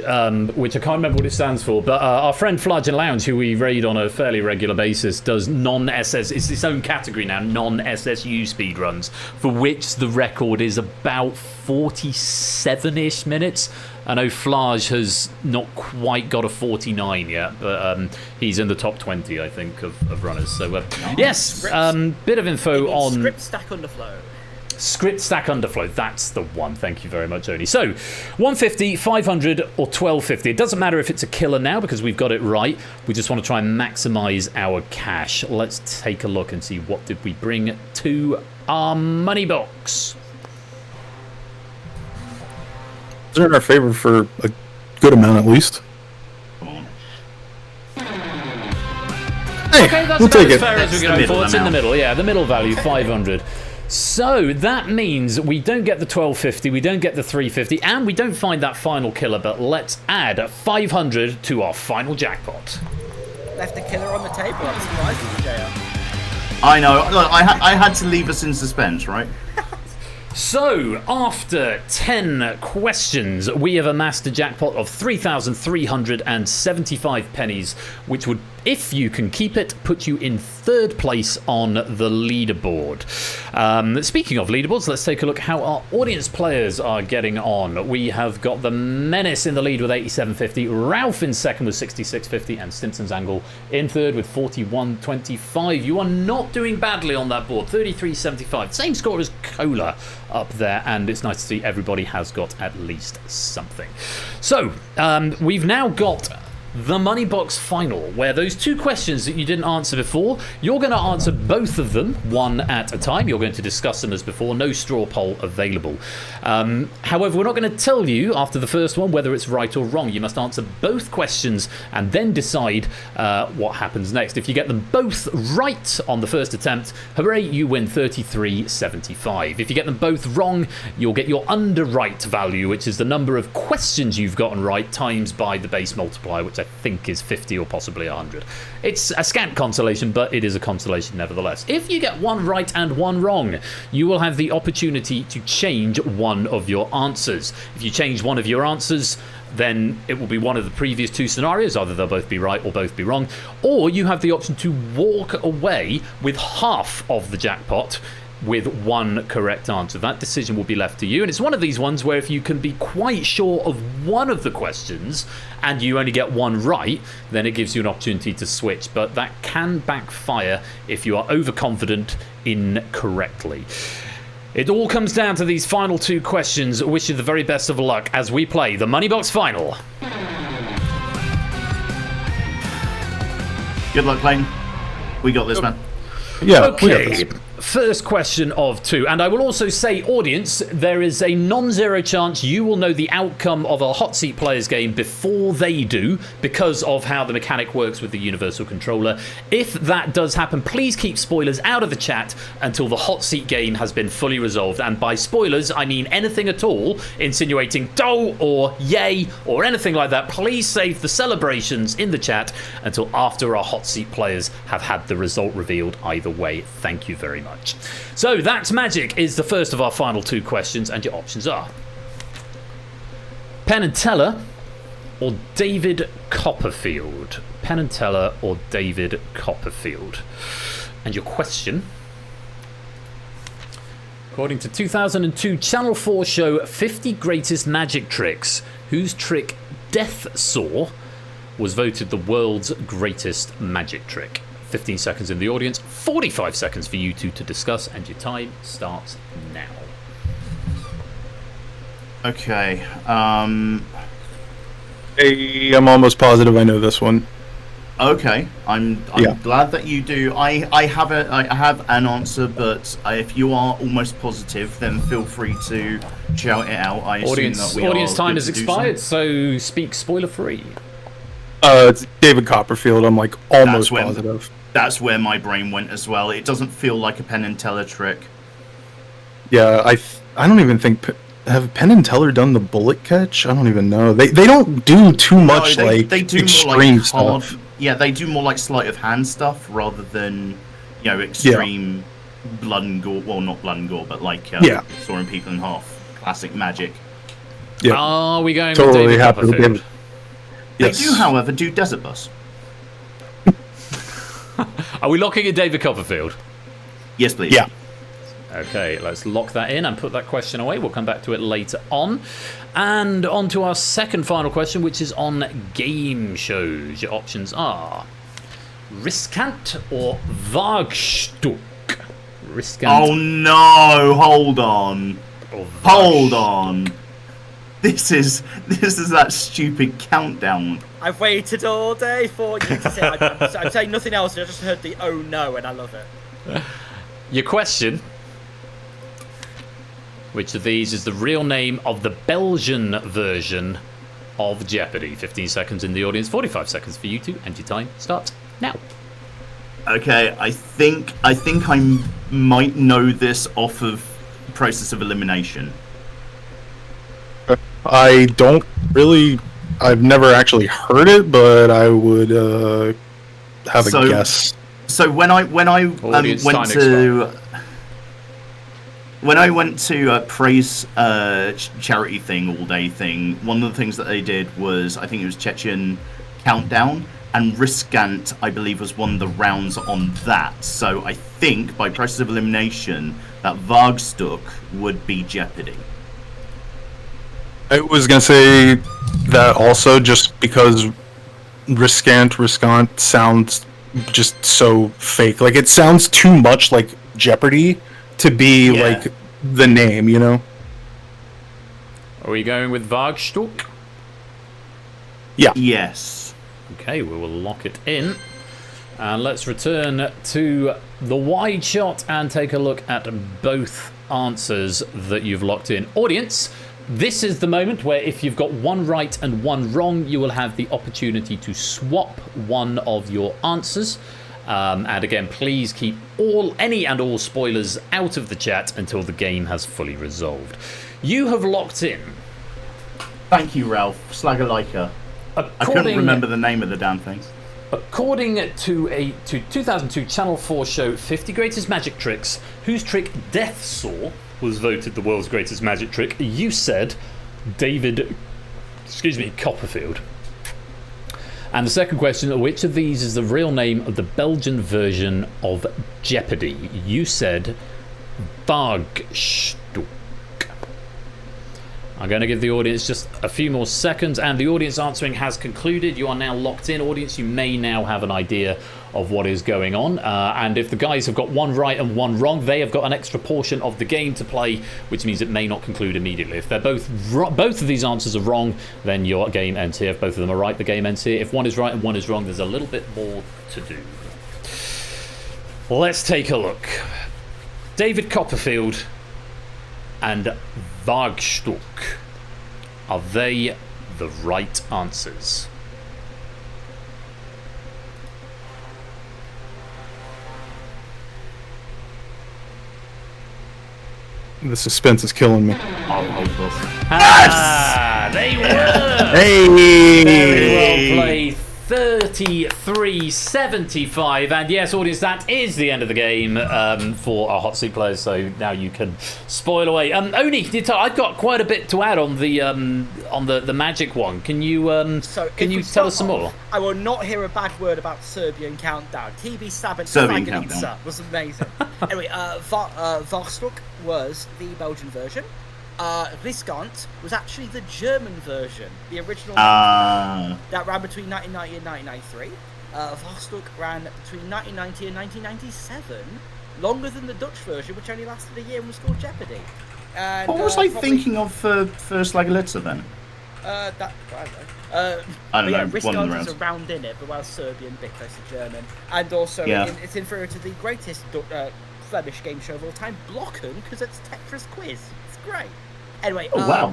which I can't remember what it stands for. But our friend Fludge and Lounge, who we raid on a fairly regular basis, does non-SS. It's its own category now, non-SSU speedruns, for which the record is about 47-ish minutes. I know Flage has not quite got a 49 yet, but he's in the top 20, I think, of runners. So yes, bit of info on Script Stack Underflow. Script Stack Underflow, that's the one. Thank you very much, Oni. So, 150, 500, or 1250. It doesn't matter if it's a killer now because we've got it right. We just want to try and maximise our cash. Let's take a look and see what did we bring to our money box. They're in our favour for a good amount at least. Hey, okay, that's we'll about take as it. fair as we're going for. It's in the middle, yeah, the middle value, 500. So that means we don't get the 1250, we don't get the 350, and we don't find that final killer, but let's add 500 to our final jackpot. Left the killer on the table, I'm surprised at you, JR. I know, look, I had to leave us in suspense, right? So, after 10 questions, we have amassed a jackpot of 3,375 pennies, which would, if you can keep it, put you in third place on the leaderboard. Speaking of leaderboards, let's take a look how our audience players are getting on. We have got the Menace in the lead with 87.50, Ralph in second with 66.50, and Stimson's Angle in third with 41.25. You are not doing badly on that board, 33.75. Same score as Cola up there, and it's nice to see everybody has got at least something. So, we've now got the Money Box Final, where those two questions that you didn't answer before, you're going to answer both of them one at a time. You're going to discuss them as before. No straw poll available. However, we're not going to tell you after the first one whether it's right or wrong. You must answer both questions and then decide what happens next. If you get them both right on the first attempt, hooray, you win 33.75. If you get them both wrong, you'll get your under-right value, which is the number of questions you've gotten right times by the base multiplier, which I think is 50 or possibly 100. It's a scant consolation, but it is a consolation nevertheless. If you get one right and one wrong, you will have the opportunity to change one of your answers. If you change one of your answers, then it will be one of the previous two scenarios. Either they'll both be right or both be wrong. Or you have the option to walk away with half of the jackpot with one correct answer. That decision will be left to you, and it's one of these ones where if you can be quite sure of one of the questions and you only get one right, then it gives you an opportunity to switch, but that can backfire if you are overconfident incorrectly. It all comes down to these final two questions. Wish you the very best of luck as we play the Money Box Final. Good luck, Lane. We got this, man. Yeah, Okay. first question of 2. And I will also say, audience, there is a non-zero chance you will know the outcome of a Hot Seat Players game before they do, because of how the mechanic works with the Universal Controller. If that does happen, please keep spoilers out of the chat until the Hot Seat game has been fully resolved. And by spoilers, I mean anything at all insinuating "do" or "yay" or anything like that. Please save the celebrations in the chat until after our Hot Seat Players have had the result revealed either way. Thank you very much. So That's Magic is the first of our final 2 questions, and your options are Penn and Teller or David Copperfield. Penn and Teller or David Copperfield. And your question: according to 2002 Channel 4 show 50 Greatest Magic Tricks, whose trick Death Saw was voted the world's greatest magic trick? 15 seconds in the audience, 45 seconds for you two to discuss, and your time starts now. Okay. Hey, I'm almost positive I know this one. Okay. I'm glad that you do. I have an answer, but if you are almost positive, then feel free to shout it out. I assume that audience time has expired, so speak spoiler free. It's David Copperfield. I'm like almost positive. That's where my brain went as well. It doesn't feel like a Penn and Teller trick. Yeah, I don't even think have Penn and Teller done the bullet catch. I don't even know. They don't do too much they do extreme more like hard, stuff. Yeah, they do more like sleight of hand stuff rather than extreme blood and gore. Well, not blood and gore, but like sawing people in half. Classic magic. Yeah. Are we going totally with David happy Copperfield? with Yes. They do, however, do Desert Bus. Are we locking in David Copperfield? Yes, please. Yeah. Okay, let's lock that in and put that question away. We'll come back to it later on. And on to our second final question, which is on game shows. Your options are Riskant or Wagstück? Riskant. Oh no! Hold on. Hold on. This is that stupid countdown. I've waited all day for you to say. I'm saying nothing else. I just heard the "oh no" and I love it. Your question: which of these is the real name of the Belgian version of Jeopardy? 15 seconds in the audience, 45 seconds for you two, and your time starts now. Okay, I think I might know this off of Process of Elimination. I don't really. I've never actually heard it, but I would have a guess. So when I went to a praise charity thing all day thing, one of the things that they did was, I think it was Chechen Countdown, and Riskant, I believe, was one of the rounds on that. So I think by process of elimination that Wagstück would be Jeopardy. I was gonna say that also, just because riskant sounds just so fake. Like, it sounds too much like Jeopardy to be like the name, you know? Are we going with Wagstück? Yeah. Yes. Okay, we will lock it in. And let's return to the wide shot and take a look at both answers that you've locked in. Audience, this is the moment where if you've got one right and one wrong, you will have the opportunity to swap one of your answers. And again, please keep any and all spoilers out of the chat until the game has fully resolved. You have locked in. Thank you, Ralph. Slagger-liker. I couldn't remember the name of the damn thing. According to 2002 Channel 4 show 50 Greatest Magic Tricks, whose trick Death Saw was voted the world's greatest magic trick, you said David Copperfield. And the second question, which of these is the real name of the Belgian version of Jeopardy? You said Wagstück. I'm going to give the audience just a few more seconds, and the audience answering has concluded. You are now locked in. Audience, you may now have an idea of what is going on. And if the guys have got one right and one wrong, they have got an extra portion of the game to play, which means it may not conclude immediately. If they're both of these answers are wrong, then your game ends here. If both of them are right, the game ends here. If one is right and one is wrong, there's a little bit more to do. Let's take a look. David Copperfield and Wagstuck. Are they the right answers? The suspense is killing me. They were! Hey! Very well played. 33-75, and yes, audience, that is the end of the game for our hot seat players. So now you can spoil away. Oni, I've got quite a bit to add on the magic one. Can you tell us some more? I will not hear a bad word about Serbian Countdown. TB Sabin Serbian Countdown was amazing. Anyway, Varstuk was the Belgian version. Riskant was actually the German version, the original that ran between 1990 and 1993. Vostok ran between 1990 and 1997, longer than the Dutch version, which only lasted a year and was called Jeopardy. And, what was I thinking of for Slagalitza then? I don't know. I don't know. Riskant is a round in it, but while Serbian, bit close to German, and also it's inferior to the greatest Flemish game show of all time, Blokken, because it's Tetris Quiz. It's great. Anyway, wow.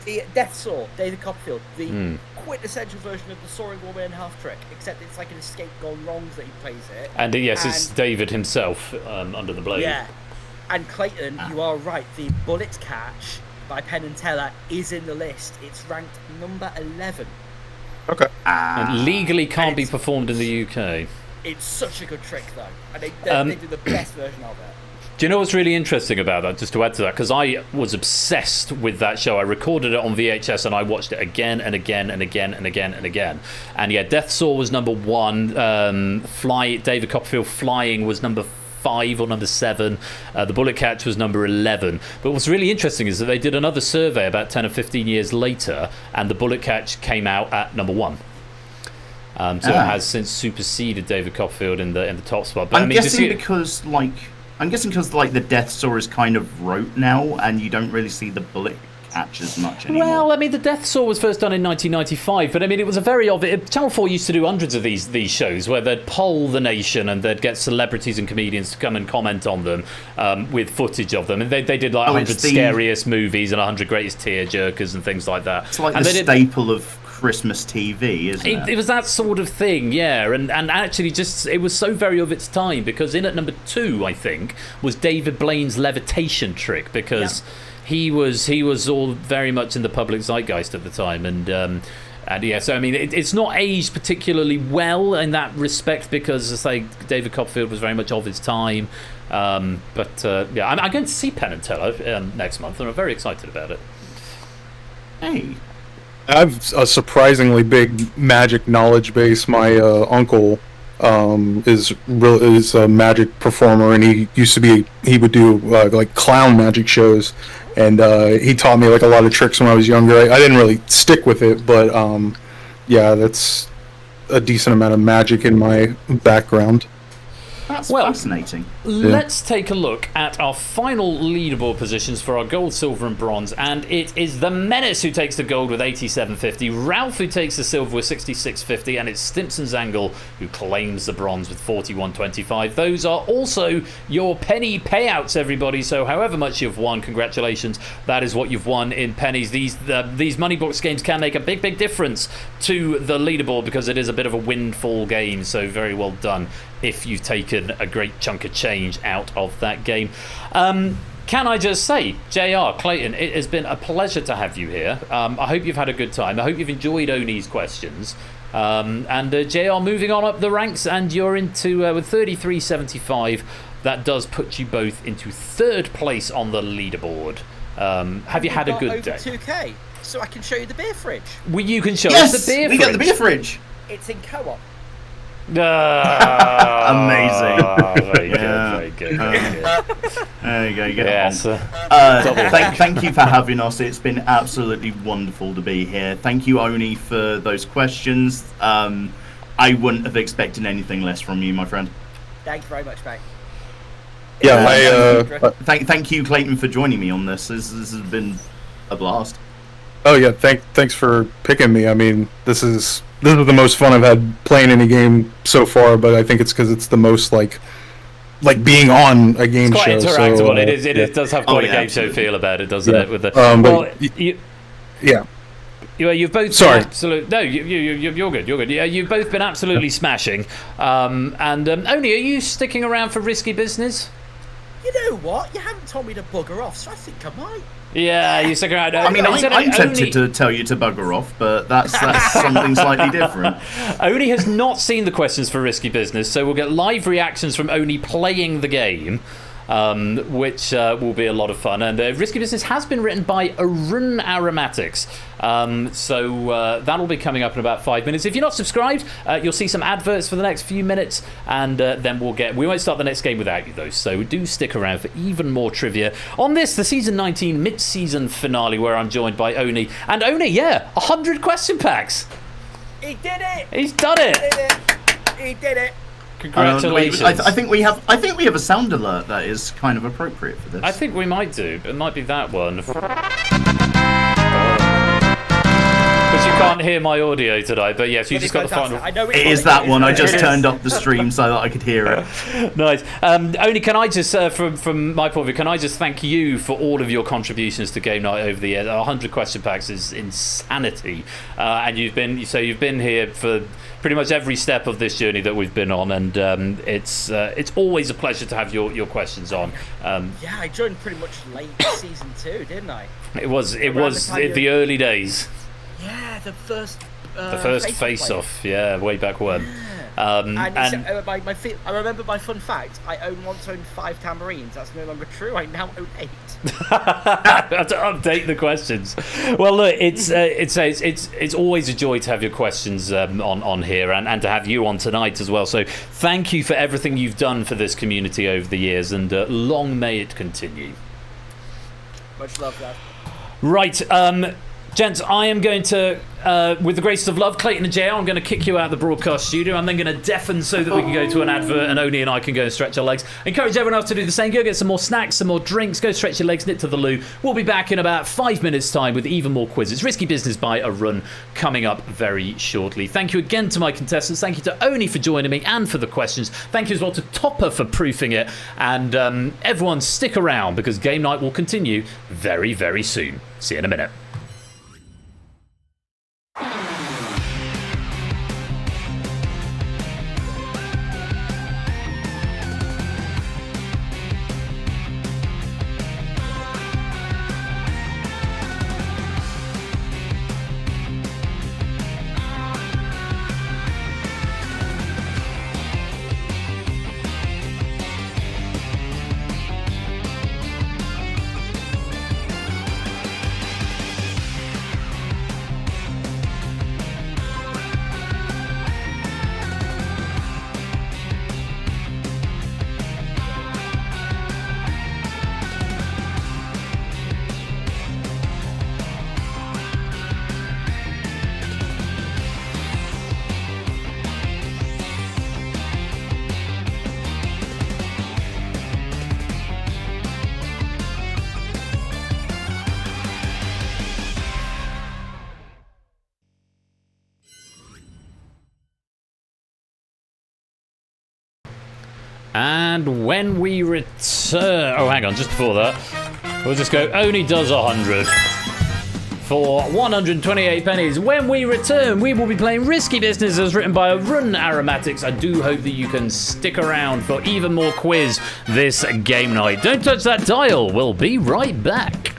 The Death Saw, David Copperfield, the quintessential version of the Soaring Woman in Half Trick, except it's like an escape gone wrong that he plays it. And yes, it's David himself under the blade. Yeah. And Clayton, you are right. The Bullet Catch by Penn and Teller is in the list. It's ranked number 11. Okay. And legally can't be performed in the UK. It's such a good trick, though. And they do the best version of it. Do you know what's really interesting about that, just to add to that? Because I was obsessed with that show. I recorded it on VHS and I watched it again and again and again and again and again. And yeah, Death Saw was number 1. David Copperfield Flying was number 5 or number 7. The Bullet Catch was number 11. But what's really interesting is that they did another survey about 10 or 15 years later, and the Bullet Catch came out at number 1. So it has since superseded David Copperfield in the top spot. But I'm guessing because the Death Saw is kind of rote now, and you don't really see the Bullet Catch as much anymore. Well, I mean, the Death Saw was first done in 1995, but I mean, it was a very obvious. Channel 4 used to do hundreds of these shows where they'd poll the nation and they'd get celebrities and comedians to come and comment on them with footage of them, and they did like 100 scariest movies and 100 greatest tearjerkers and things like that. It's like the staple of Christmas TV, isn't it? It was that sort of thing, yeah, and actually it was so very of its time, because in at number 2, I think, was David Blaine's levitation trick, because he was all very much in the public zeitgeist at the time, and yeah, so I mean, it's not aged particularly well in that respect, because as I say, David Copperfield was very much of his time, but yeah, I'm going to see Penn and Teller next month, and I'm very excited about it. Hey. I have a surprisingly big magic knowledge base. My uncle is a magic performer, and he would do like clown magic shows, and he taught me like a lot of tricks when I was younger. I didn't really stick with it, but yeah, that's a decent amount of magic in my background. That's fascinating. Let's take a look at our final leaderboard positions for our gold, silver and bronze, and it is the Menace who takes the gold with 87.50, Ralph who takes the silver with 66.50, and it's Stimson Zangle who claims the bronze with 41.25. Those are also your penny payouts, everybody, so however much you've won, congratulations, that is what you've won in pennies. These Moneybox games can make a big difference to the leaderboard, because it is a bit of a windfall game, so very well done if you've taken a great chunk of change out of that game. Can I just say, JR, Clayton, it has been a pleasure to have you here. I hope you've had a good time. I hope you've enjoyed Oni's questions. And JR, moving on up the ranks, and you're into with 33.75. That does put you both into 3rd place on the leaderboard. Have you had a good day? Over 2K, so I can show you the beer fridge. Well, you can show us the beer fridge. We got the beer fridge. It's in co-op. Amazing. Very good. There you go. You get yes. Thank you for having us. It's been absolutely wonderful to be here. Thank you, Oni, for those questions. I wouldn't have expected anything less from you, my friend. Thank you very much, mate. Yeah, thank you, Clayton, for joining me on this. This has been a blast. Oh yeah, thanks for picking me. I mean, this is the most fun I've had playing any game so far, but I think it's because it's the most like like being on a game It's quite show. interactable. So, It does have quite a game show absolutely. feel about it, doesn't it? With the yeah. you've both Sorry. No, you're good. You're good. Yeah, you've both been absolutely smashing. Oni, are you sticking around for risky business? You know what? You haven't told me to bugger off, so I think I might. Yeah, you stick around. I mean, I'm tempted to tell you to bugger off, but that's something slightly different. Oni has not seen the questions for risky business, so we'll get live reactions from Oni playing the game, which will be a lot of fun. And risky business has been written by Arun Aromatics, so that'll be coming up in about 5 minutes. If you're not subscribed, you'll see some adverts for the next few minutes, and then we won't start the next game without you though, so do stick around for even more trivia on this, the season 19 mid-season finale, where I'm joined by Oni. And Oni, 100 question packs. He did it. He's done it. He did it. Congratulations. I think we have a sound alert that is kind of appropriate for this. I think we might do. It might be that one. Because you can't hear my audio today, but yes, you just got the final. It is that one. I just turned up the stream so that I could hear it. Nice. Only can I just, from my point of view, can I just thank you for all of your contributions to Game Night over the years? 100 question packs is insanity, and you've been here for pretty much every step of this journey that we've been on, and it's always a pleasure to have your questions on. Yeah, I joined pretty much late season 2, didn't I? It was the early days. Yeah, the first face-off, way back when. I remember my fun fact. I once owned 5 tambourines. That's no longer true. I now own 8. I have to update the questions. Well, look, it's always a joy to have your questions on here, and to have you on tonight as well. So thank you for everything you've done for this community over the years, and long may it continue. Much love, lad. Right, gents, I am going to, with the grace of love, Clayton and JR, I'm going to kick you out of the broadcast studio. I'm then going to deafen so that we can go to an advert, and Oni and I can go and stretch our legs. Encourage everyone else to do the same. Go get some more snacks, some more drinks, go stretch your legs, nip to the loo. We'll be back in about 5 minutes' time with even more quizzes. Risky Business by Arun coming up very shortly. Thank you again to my contestants. Thank you to Oni for joining me and for the questions. Thank you as well to Topper for proofing it. And everyone stick around, because Game Night will continue very, very soon. See you in a minute. And when we return... Oh, hang on, just before that, we'll just go, Oni does 100 for 128 pennies. When we return, we will be playing Risky Business as written by Arun Aromatics. I do hope that you can stick around for even more quiz this game night. Don't touch that dial. We'll be right back.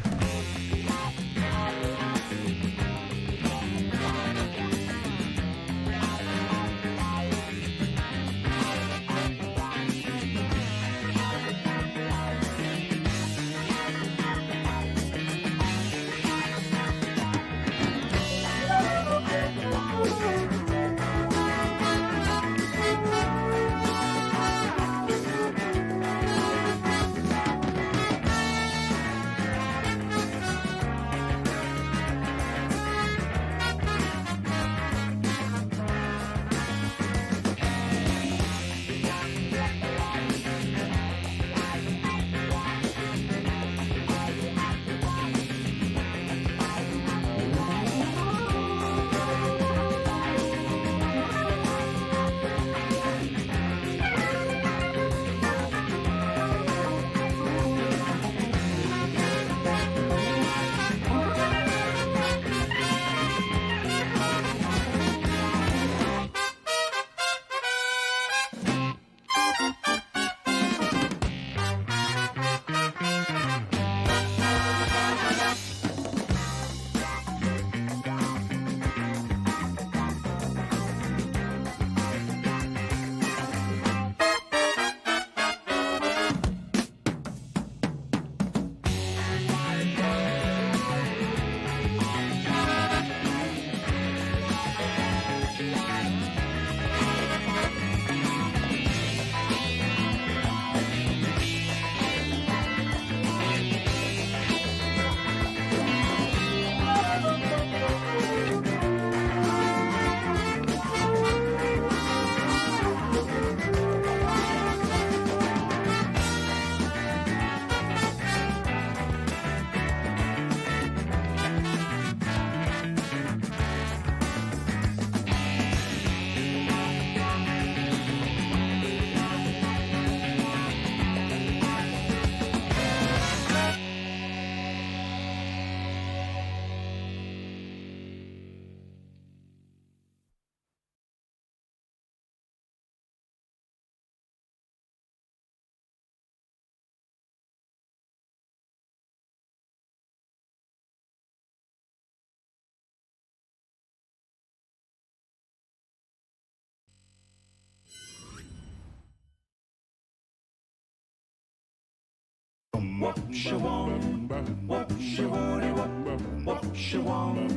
What she want? What she want? What she want?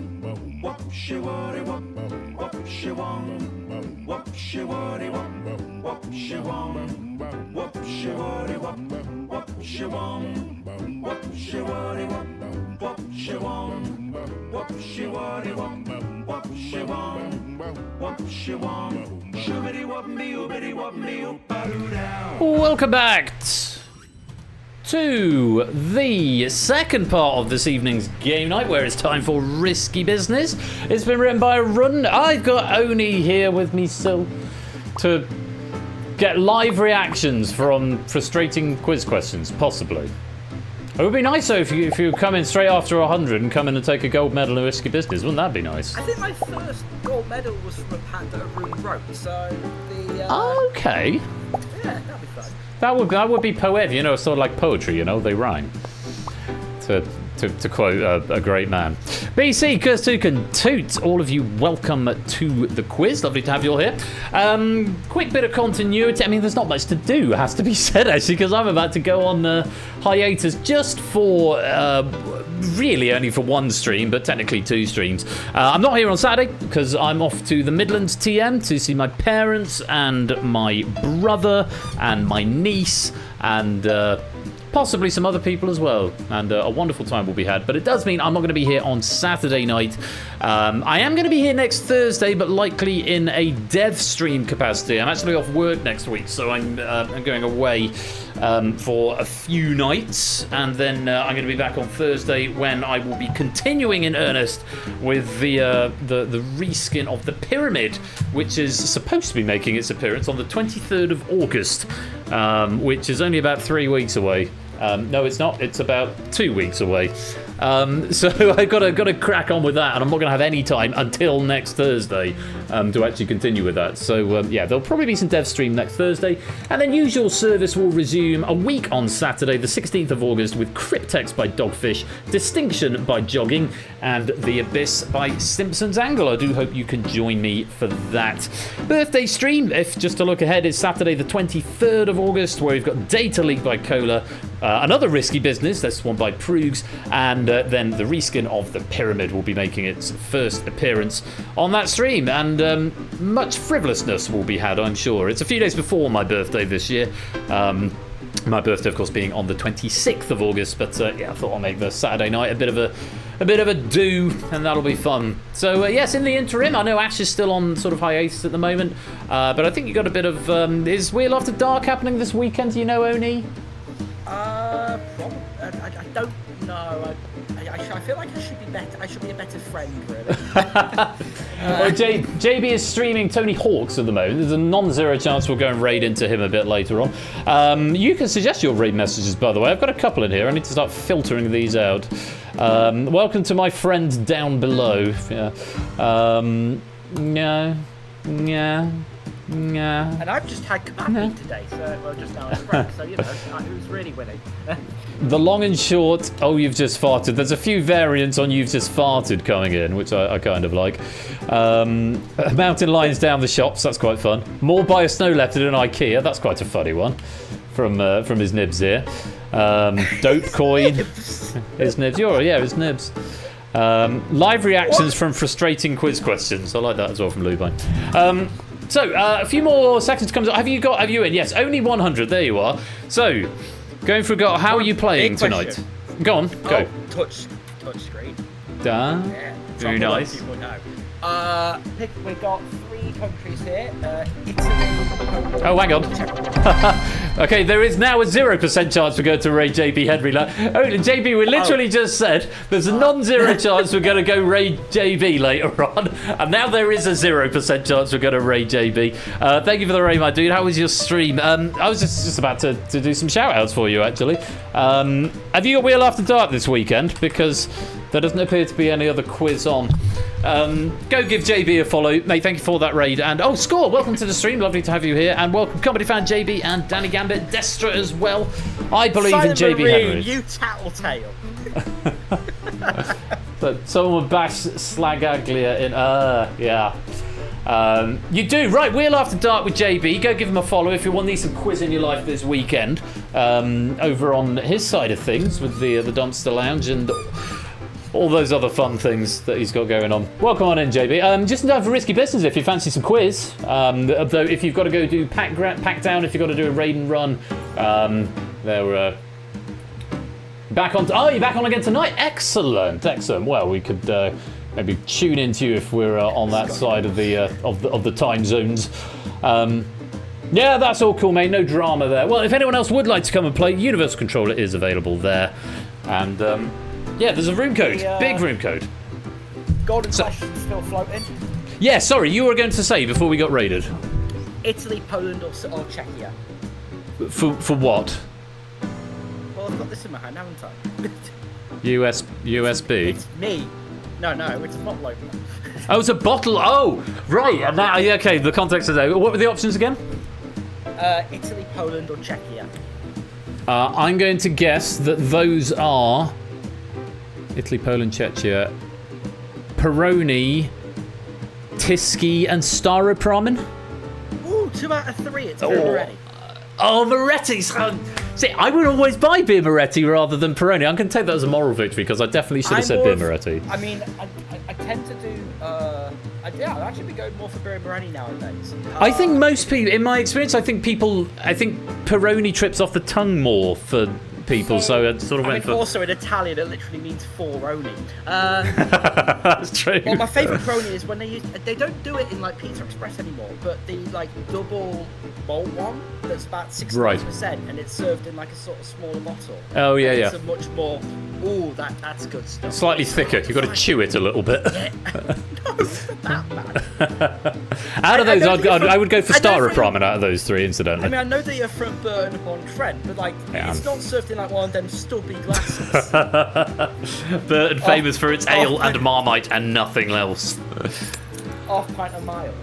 What she want? What she want? What she want? What she want? What she want? What she want? What she want? What she want? What she want? What she want? What she want? Shoobity wop me, oobity wop me, oop-a-doo down. Welcome back to the second part of this evening's game night, where it's time for Risky Business. It's been written by Run. I've got Oni here with me still to get live reactions from frustrating quiz questions, possibly. It would be nice though if you come in straight after 100 and come in and take a gold medal in Risky Business. Wouldn't that be nice? I think my first gold medal was from a pack that a room wrote, so the... Okay. Yeah, that'd be fun. That would be poetic, you know, sort of like poetry, you know, they rhyme. To quote a great man. BC, Kirstuken, Toot, all of you welcome to the quiz. Lovely to have you all here. Quick bit of continuity. I mean, there's not much to do, has to be said, actually, because I'm about to go on hiatus just for... really only for one stream, but technically two streams. I'm not here on Saturday because I'm off to the Midlands TM to see my parents and my brother and my niece and possibly some other people as well, and a wonderful time will be had. But it does mean I'm not going to be here on Saturday night. I am going to be here next Thursday, but likely in a dev stream capacity. I'm actually off work next week, so I'm going away for a few nights, and then I'm going to be back on Thursday when I will be continuing in earnest with the reskin of the Pyramid, which is supposed to be making its appearance on the 23rd of August, which is only about 3 weeks away. No, it's not. It's about 2 weeks away. So I've got to crack on with that, and I'm not going to have any time until next Thursday to actually continue with that. So yeah, there'll probably be some dev stream next Thursday, and then usual service will resume a week on Saturday, the 16th of August, with Cryptex by Dogfish, Distinction by Jogging, and The Abyss by Simpsons Angle. I do hope you can join me for that. Birthday stream, if just to look ahead, is Saturday the 23rd of August, where we've got Data Leak by Cola, another Risky Business, this one by Proogs, and then the reskin of the Pyramid will be making its first appearance on that stream, and much frivolousness will be had, I'm sure. It's a few days before my birthday this year. My birthday, of course, being on the 26th of August, but yeah, I thought I'll make the Saturday night a bit of a do, and that'll be fun. So yes, in the interim, I know Ash is still on sort of hiatus at the moment, but I think you got a bit of is Wheel After Dark happening this weekend? Do you know, Oni? Probably. I don't know. I feel like I should be better. I should be a better friend, really. Well, JB is streaming Tony Hawk's at the moment. There's a non-zero chance we'll go and raid into him a bit later on. You can suggest your raid messages, by the way. I've got a couple in here. I need to start filtering these out. Welcome to my friend down below. Yeah. And I've just had kebab today, so well, just now on break. So you know, who's really winning? The long and short. Oh, you've just farted. There's a few variants on "you've just farted" coming in, which I kind of like. Mountain lions down the shops. That's quite fun. More buy a snow leopard in IKEA. That's quite a funny one from his nibs here. Dope coin. His nibs. His nibs. Live reactions from frustrating quiz questions. I like that as well from Lubine. So, a few more seconds to come. Have you in? Yes, only 100. There you are. So, going for a go. How are you playing tonight? Go on, go. Touch screen. Done. Yeah. Very nice. People know. We've got 3 countries here. Italy. Oh, hang on. Okay, there is now a 0% chance we're going to raid JB Henry. JB, we literally just said there's a non-zero chance we're going to go raid JB later on, and now there is a 0% chance we're going to raid JB. Thank you for the raid, my dude. How was your stream? I was just about to do some shout-outs for you, actually. Have you got Wheel After Dark this weekend? Because there doesn't appear to be any other quiz on. Go give JB a follow, mate. Thank you for that raid. And Score, welcome to the stream. Lovely to have you here. And welcome, comedy fan JB and Danny Gambit, Destra as well. I believe Simon in JB Marine, Henry. You tattletale. But someone would bash Slagaglia in. Yeah. You do, right, Wheel After Dark with JB. Go give him a follow if you want some quiz in your life this weekend. Over on his side of things with the Dumpster Lounge and all those other fun things that he's got going on. Welcome on in, JB. Just in time for Risky Business if you fancy some quiz. Though if you've got to go do pack down, if you've got to do a raid and run, they're back on. Oh, you're back on again tonight? Excellent. Well, we could maybe tune into you if we're on that side of the time zones. Yeah, that's all cool, mate. No drama there. Well, if anyone else would like to come and play, Universal Controller is available there. And yeah, there's a room code. Big room code. Golden question still floating. Yeah, sorry, you were going to say before we got raided. Italy, Poland, or Czechia. For what? Well, I've got this in my hand, haven't I? USB? It's me. No, it's not loading. Oh, it's a bottle. Oh, right. And now, okay, the context is there. What were the options again? Italy, Poland, or Czechia. I'm going to guess that those are Italy, Poland, Czechia, Peroni, Tiski, and Staropramen. Ooh, 2 out of 3. It's Moretti. Oh, Moretti's. See, I would always buy Beer Moretti rather than Peroni. I'm going to take that as a moral victory because I definitely should have said Beer Moretti. I mean, I tend to do. I'd actually be going more for Beer Moretti nowadays. I think most people, in my experience, I think Peroni trips off the tongue more for people, so I sort of went for. Also in Italian, it literally means foroni. That's true. Well, my favourite Peroni is when they don't do it in like Pizza Express anymore, but the like double malt one that's about 60%, and it's served in like a sort of smaller bottle. Oh yeah, It's a much more. Ooh, that's good stuff. Slightly thicker. You've got to chew it a little bit. Yeah. No, it's not that bad. Out of those, I would go for Staropramen out of those three, incidentally. I mean, I know that you're from Burton-upon-Trent, but like, it's not served in like one of them stubby glasses. Burton famous for its ale and Marmite and nothing else. Half pint a mile.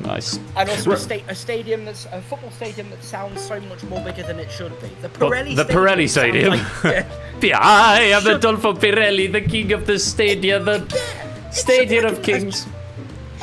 Nice. And also a stadium that's a football stadium that sounds so much more bigger than it should be. The Pirelli Stadium. I am the Adolfo Pirelli, the king of the stadia, the stadium of kings.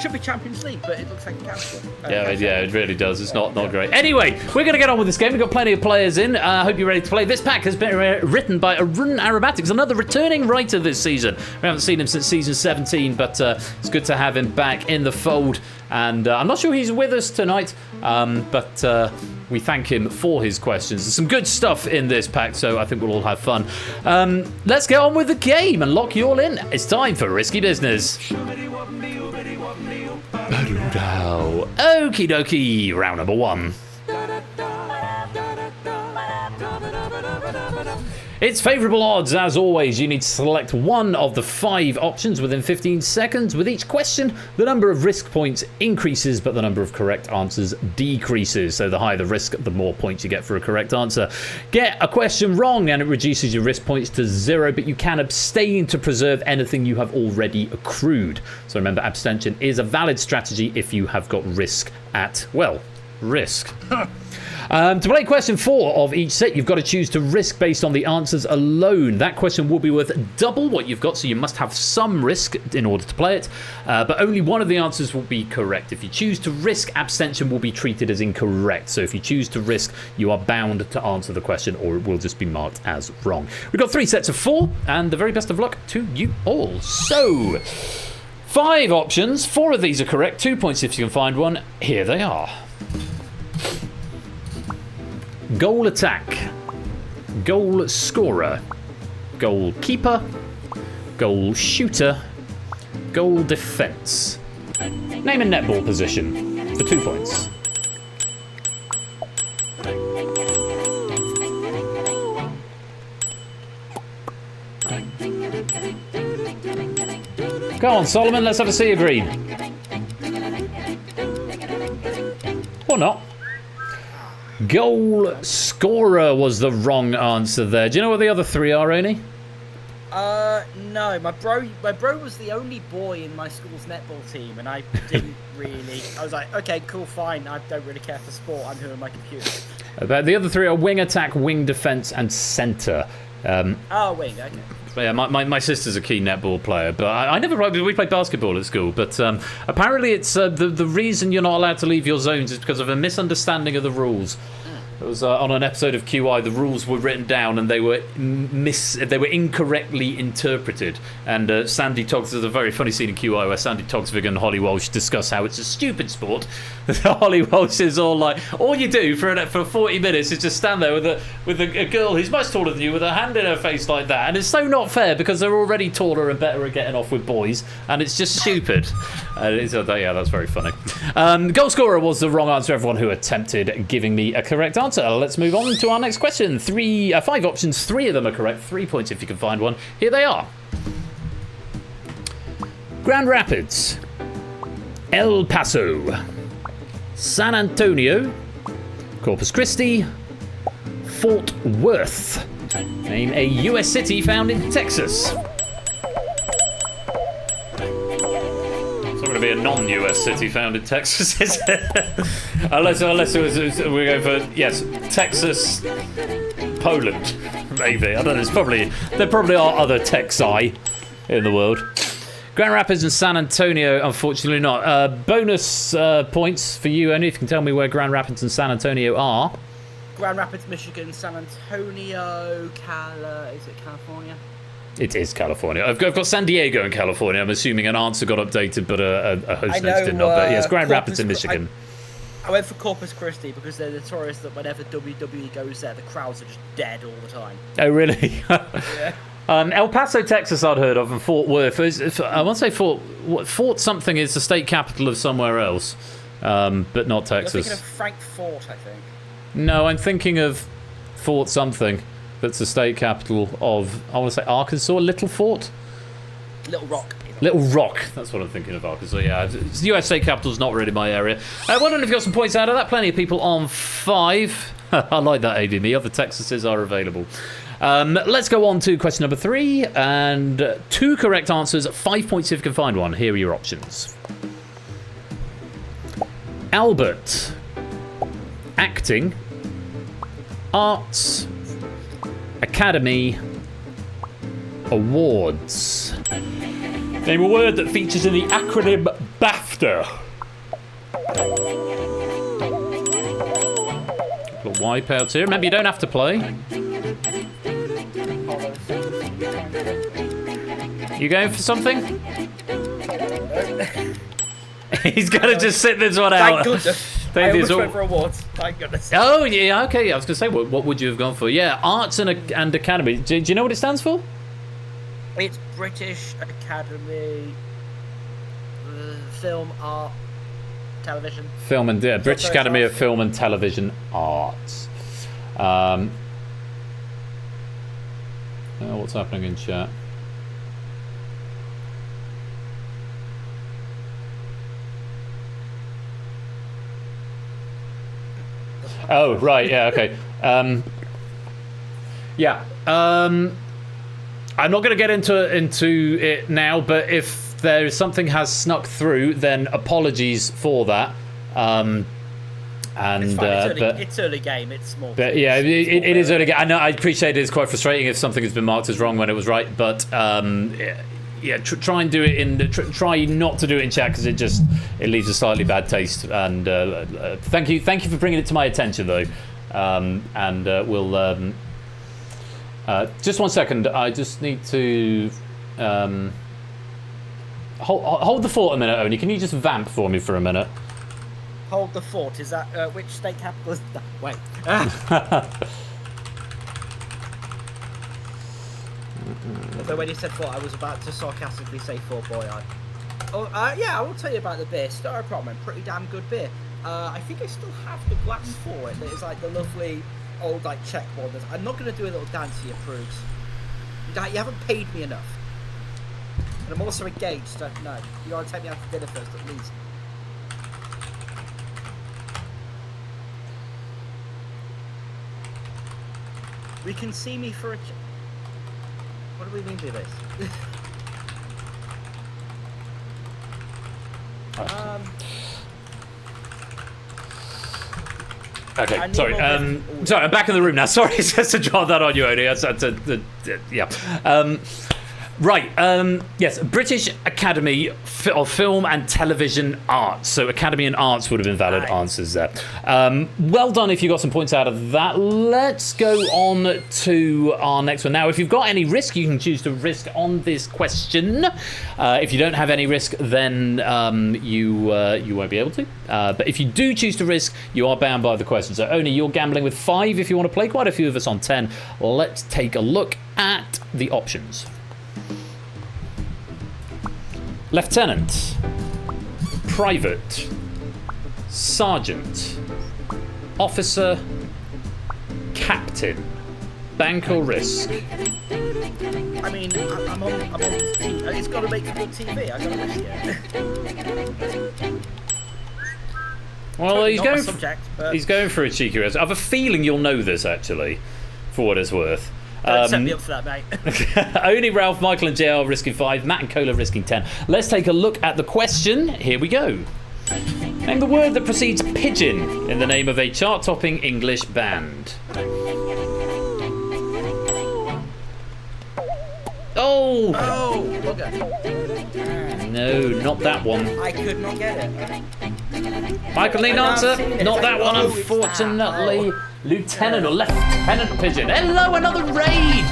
Should be Champions League, but it looks like a council. Yeah, it really does. It's not great. Anyway, we're going to get on with this game. We've got plenty of players in. I hope you're ready to play. This pack has been written by Arun Aromatics, another returning writer this season. We haven't seen him since season 17, but it's good to have him back in the fold. And I'm not sure he's with us tonight, but we thank him for his questions. There's some good stuff in this pack, so I think we'll all have fun. Let's get on with the game and lock you all in. It's time for Risky Business. Okie dokie, round number 1. It's favourable odds, as always. You need to select one of the 5 options within 15 seconds. With each question, the number of risk points increases, but the number of correct answers decreases. So the higher the risk, the more points you get for a correct answer. Get a question wrong and it reduces your risk points to 0, but you can abstain to preserve anything you have already accrued. So remember, abstention is a valid strategy if you have got risk at, well, risk. To play question 4 of each set, you've got to choose to risk based on the answers alone. That question will be worth double what you've got, so you must have some risk in order to play it. But only one of the answers will be correct. If you choose to risk, abstention will be treated as incorrect. So if you choose to risk, you are bound to answer the question, or it will just be marked as wrong. We've got 3 sets of 4, and the very best of luck to you all. So, 5 options. 4 of these are correct. 2 points if you can find one. Here they are. Goal attack, goal scorer, goalkeeper, goal shooter, goal defence. Name a netball position for 2 points. Go on, Solomon, let's have a sea of green. Or not. Goal scorer was the wrong answer there. Do you know what the other 3 are, Rainey? No. My bro was the only boy in my school's netball team, and I didn't really. I was like, okay, cool, fine. I don't really care for sport. I'm here on my computer. The other 3 are wing attack, wing defence, and centre. Oh, wait, okay. Yeah, my sister's a keen netball player, but I never played. We played basketball at school, but apparently it's the reason you're not allowed to leave your zones is because of a misunderstanding of the rules. It was on an episode of QI. The rules were written down and they were incorrectly interpreted. And Sandy Togs, there's a very funny scene in QI where Sandy Togsvig and Holly Walsh discuss how it's a stupid sport. Holly Walsh is all like, all you do for 40 minutes is just stand there with a girl who's much taller than you with her hand in her face like that, and it's so not fair because they're already taller and better at getting off with boys, and it's just stupid. Yeah, that's very funny. Goal scorer was the wrong answer. Everyone who attempted giving me a correct answer. Let's move on to our next question. 5 options, 3 of them are correct. 3 points if you can find one. Here they are. Grand Rapids, El Paso, San Antonio, Corpus Christi, Fort Worth. Name a US city found in Texas. It's not going to be a non-US city found in Texas, is it? unless it was, we're going for, yes, Texas, Poland, maybe. I don't know. There probably are other Texi in the world. Grand Rapids and San Antonio, unfortunately not. Bonus points for you only if you can tell me where Grand Rapids and San Antonio are. Grand Rapids, Michigan, San Antonio, is it California? It is California. I've got San Diego in California. I'm assuming an answer got updated, but a host note did not. But yes, Grand Rapids in Michigan. I went for Corpus Christi because they're notorious that whenever WWE goes there, the crowds are just dead all the time. Oh, really? Yeah. El Paso, Texas, I'd heard of, and Fort Worth. I want to say Fort something is the state capital of somewhere else, but not Texas. You're thinking of Frankfort, I think. No, I'm thinking of Fort something that's the state capital of, I want to say Arkansas, Little Fort? Little Rock. Little Rock, that's what I'm thinking of, Arkansas, yeah. The US state capital's not really my area. Well done if you got some points out of that. Plenty of people on 5. I like that, AD. The other Texases are available. Let's go on to question number 3, and 2 correct answers, 5 points if you can find one. Here are your options. Albert, acting, arts, academy, awards. Name a word that features in the acronym BAFTA. Little wipeouts here. Remember, you don't have to play. You going for something? He's gonna just sit this one out. Thank goodness. I almost went for awards. Thank goodness. Oh yeah, okay. I was gonna say, what would you have gone for? Yeah, Arts and Academy. Do you know what it stands for? It's British Academy, Film, Art, Television. Film and British Academy of Film and Television Arts. What's happening in chat? Oh, right, yeah, okay. I'm not going to get into it now, but if there's something has snuck through, then apologies for that. And it's early game. It's small. But yeah, it is early game. I know. I appreciate it's quite frustrating if something has been marked as wrong when it was right. But try and do it try not to do it in chat because it leaves a slightly bad taste. And thank you for bringing it to my attention though. We'll just 1 second. I just need to hold the fort a minute, Oni. Can you just vamp for me for a minute? Hold the fort. Is that which state capital is that? Wait. Although when you said fort, I was about to sarcastically say Fort Boyard. Yeah, I will tell you about the beer. Star Problem, pretty damn good beer. I think I still have the glass for it. It's like the lovely old like Czech one. I'm not going to do a little dance here, proves. You haven't paid me enough. And I'm also engaged, so no. You got to take me out for dinner first, at least. We can see me for a... What do we mean by this? Okay, I need sorry. more bits. Sorry, I'm back in the room now. Sorry, just to drop that on you, Oni. Yeah. Right, yes, British Academy of Film and Television Arts. So Academy and Arts would have been valid answers there. Well done if you got some points out of that. Let's go on to our next one. Now, if you've got any risk, you can choose to risk on this question. If you don't have any risk, then you won't be able to. But if you do choose to risk, you are bound by the question. So, Oni, you're gambling with 5 if you want to play. Quite a few of us on 10. Let's take a look at the options. Lieutenant, Private, Sergeant, Officer, Captain, Bank or Risk. I mean, I'm on it's got to make for good TV. I got to risk it. Well, he's going for a cheeky risk. I have a feeling you'll know this, actually, for what it's worth. Set me up for that, mate. Only Ralph, Michael and JR risking 5, Matt and Cola risking 10. Let's take a look at the question. Here we go. Name the word that precedes pigeon in the name of a chart-topping English band. Oh, okay. No, not that one. I could not get it. Michael, need an answer? Not that one, unfortunately. Lieutenant or Lieutenant Pigeon. Hello, another raid.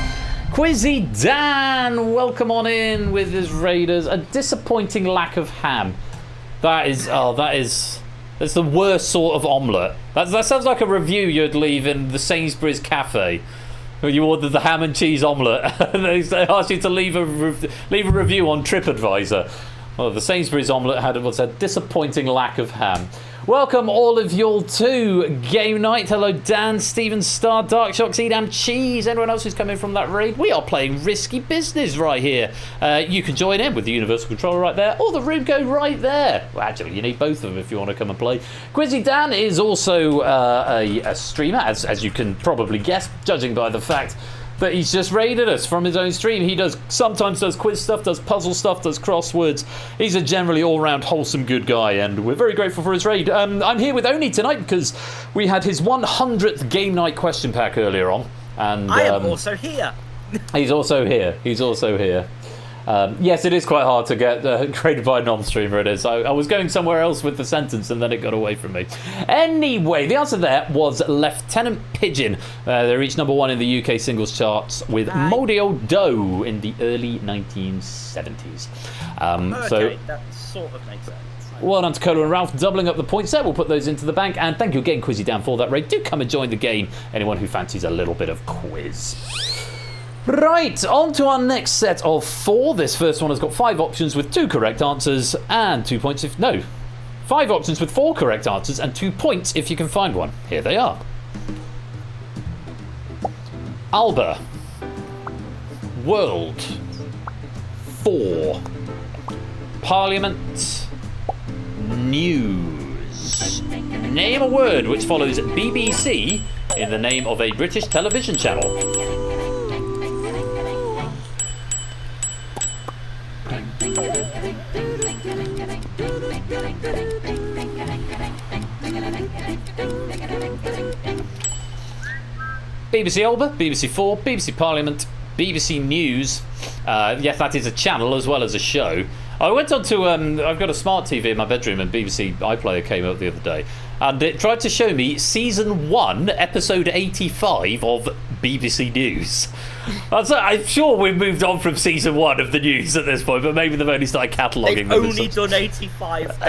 Quizzy Dan, welcome on in with his raiders. A disappointing lack of ham. That's the worst sort of omelette. That sounds like a review you'd leave in the Sainsbury's cafe. You ordered the ham and cheese omelette, and they asked you to leave a review on TripAdvisor. Well, the Sainsbury's omelette had a disappointing lack of ham. Welcome all of y'all to Game Night. Hello Dan, Steven Star, Dark Shocks, Edam Cheese, anyone else who's come in from that raid. We are playing Risky Business right here. You can join in with the Universal Controller right there, or the room go right there. Well, actually, you need both of them if you want to come and play. Quizzy Dan is also a streamer, as you can probably guess, judging by the fact that he's just raided us from his own stream. He sometimes does quiz stuff, does puzzle stuff, does crosswords. He's a generally all-round wholesome good guy, and we're very grateful for his raid. I'm here with Oni tonight because we had his 100th Game Night question pack earlier on. And I am also here. He's also here. Yes, it is quite hard to get created by a non-streamer, it is. I was going somewhere else with the sentence and then it got away from me. Anyway, the answer there was Lieutenant Pigeon. They reached number 1 in the UK singles charts with Moldy Old Dough in the early 1970s. Okay, that sort of makes sense. Well done to Cola and Ralph, doubling up the points there. We'll put those into the bank. And thank you again, Quizzy Dan, for that raid. Do come and join the game, anyone who fancies a little bit of quiz. Right, on to our next set of 4. This first one has got 5 options with 2 correct answers and 2 points if... No. 5 options with 4 correct answers and 2 points if you can find one. Here they are. Alba. World. 4. Parliament. News. Name a word which follows BBC in the name of a British television channel. BBC Alba, BBC 4, BBC Parliament, BBC News. Yes, that is a channel as well as a show. I went on to, I've got a smart TV in my bedroom and BBC iPlayer came up the other day. And it tried to show me Season 1, Episode 85 of BBC News. I'm sure we've moved on from Season 1 of the news at this point, but maybe they've only started cataloguing them. They've only done 85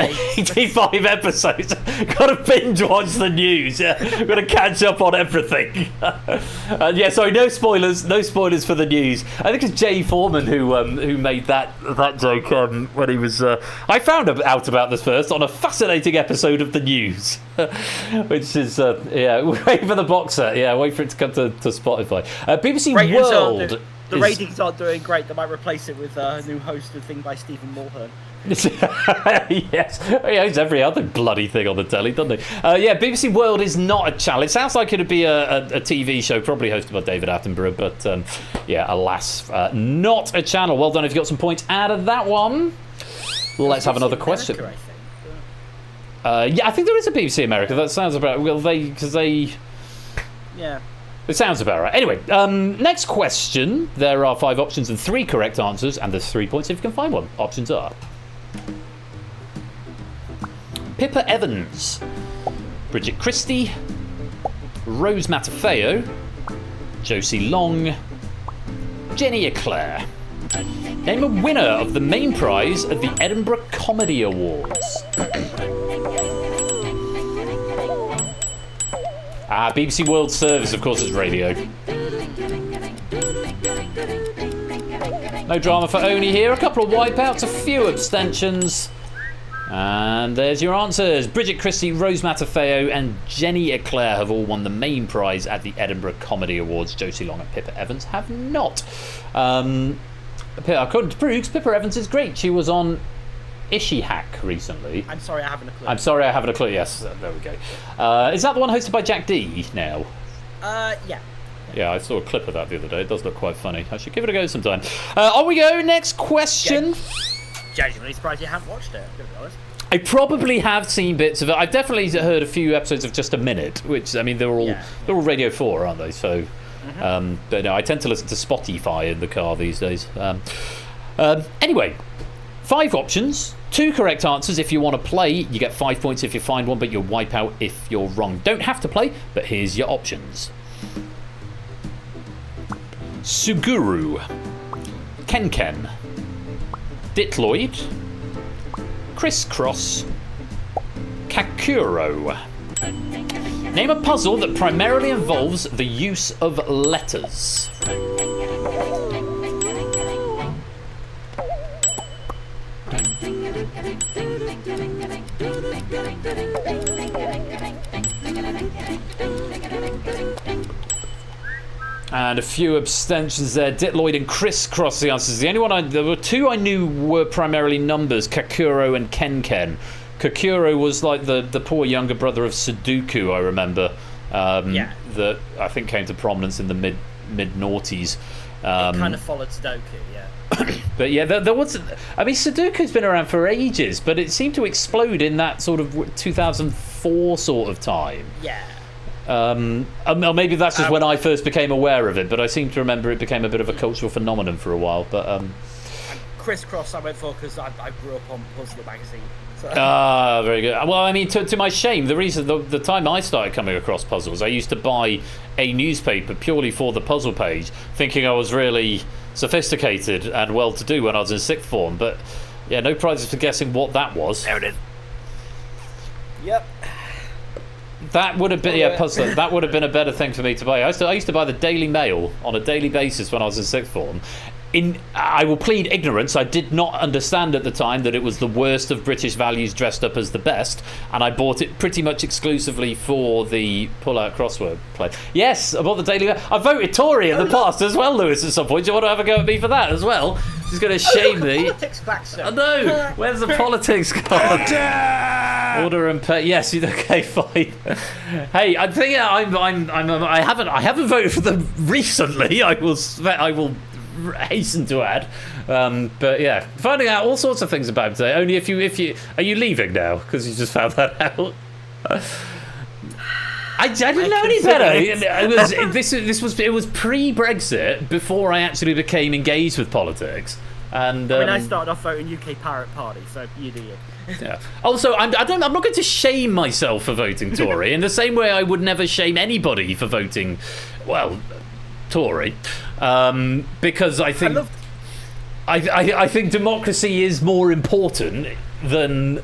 episodes. Got to binge watch the news. Yeah, got to catch up on everything. Yeah, sorry, no spoilers. No spoilers for the news. I think it's Jay Foreman who made that joke when he was. I found out about this first on a fascinating episode of the news, which is wait for the box set. Yeah, wait for it to come to Spotify. BBC World. The ratings aren't doing great. They might replace it with a new host of thing by Stephen Mulhern. Yes, it's every other bloody thing on the telly, doesn't he? Yeah, BBC World is not a channel. It sounds like it'd be a TV show, probably hosted by David Attenborough, but yeah, alas, not a channel. Well done if you got some points out of that one. Let's have another question. Yeah, I think there is a BBC America. That sounds about... Well, because they... Yeah. It sounds about right. Anyway, next question. There are 5 options and 3 correct answers, and there's 3 points if you can find one. Options are... Pippa Evans, Bridget Christie, Rose Matafeo, Josie Long, Jenny Eclair. Name a winner of the main prize at the Edinburgh Comedy Awards. BBC World Service, of course, is radio. No drama for Oni here. A couple of wipeouts, a few abstentions. And there's your answers. Bridget Christie, Rose Matafeo and Jenny Eclair have all won the main prize at the Edinburgh Comedy Awards. Josie Long and Pippa Evans have not. According to Brooks, Pippa Evans is great. She was on Ishi Hack recently. I'm sorry, I haven't a clue. I'm sorry, I haven't a clue. Yes, there we go. Is that the one hosted by Jack D now? Yeah. Yeah, I saw a clip of that the other day. It does look quite funny. I should give it a go sometime. On we go. Next question. Genuinely surprised you haven't watched it, to be honest. I probably have seen bits of it. I've definitely heard a few episodes of Just a Minute, which, I mean, they're all Radio 4, aren't they? So, but no, I tend to listen to Spotify in the car these days. Anyway, 5 options, 2 correct answers. If you want to play, you get 5 points if you find one, but you'll wipe out if you're wrong. Don't have to play, but here's your options. Suguru, Ken, Ditloid, Crisscross, Kakuro. Name a puzzle that primarily involves the use of letters. And a few abstentions there. Ditloid and Crisscross the answers. The only one there were 2 I knew were primarily numbers, Kakuro and Ken. Kakuro was like the poor younger brother of Sudoku, I remember. That I think came to prominence in the mid noughties. It kind of followed Sudoku, yeah. But yeah, there was... I mean, Sudoku's been around for ages, but it seemed to explode in that sort of 2004 sort of time. Yeah. Maybe that's just when I first became aware of it, but I seem to remember it became a bit of a cultural phenomenon for a while. But Crisscross I went for because I grew up on Puzzler magazine. So. Very good. Well, I mean, to my shame, the reason the time I started coming across puzzles, I used to buy a newspaper purely for the puzzle page, thinking I was really sophisticated and well-to-do when I was in 6th form. But yeah, no prizes for guessing what that was. There it is. Yep. That would have been puzzler. That would have been a better thing for me to buy. I used to buy the Daily Mail on a daily basis when I was in 6th form. I will plead ignorance. I did not understand at the time that it was the worst of British values dressed up as the best, and I bought it pretty much exclusively for the pull-out crossword play. Yes, I bought the Daily Mail. I voted Tory in the past as well, Lewis. At some point, do you want to have a go at me for that as well? She's going to shame me. Politics back, sir. I know. Where's the politics gone? Order and pay. Yes, okay, fine. Hey, I think I haven't voted for them recently. I will hasten to add, but yeah, finding out all sorts of things about him today. Only if you are you leaving now because you just found that out? I didn't know any better. It was pre-Brexit, before I actually became engaged with politics. And I started off voting UK Pirate Party, so you do you. Yeah. Also, I'm not going to shame myself for voting Tory in the same way I would never shame anybody for voting, well, Tory, because I think I think democracy is more important than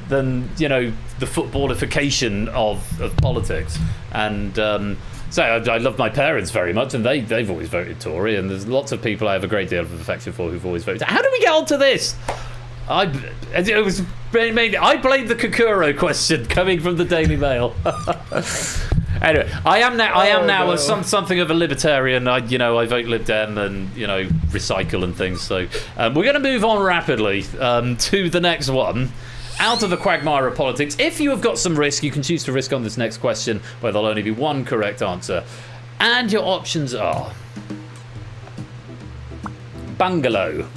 the footballification of politics. And so I love my parents very much, and they've always voted Tory, and there's lots of people I have a great deal of affection for who've always voted. How do we get onto this? I blamed the Kakuro question coming from the Daily Mail. Anyway, I am now something of a libertarian. I vote Lib Dem and recycle and things. So we're going to move on rapidly to the next one. Out of the quagmire of politics. If you have got some risk, you can choose to risk on this next question, where there'll only be one correct answer, and your options are bungalow,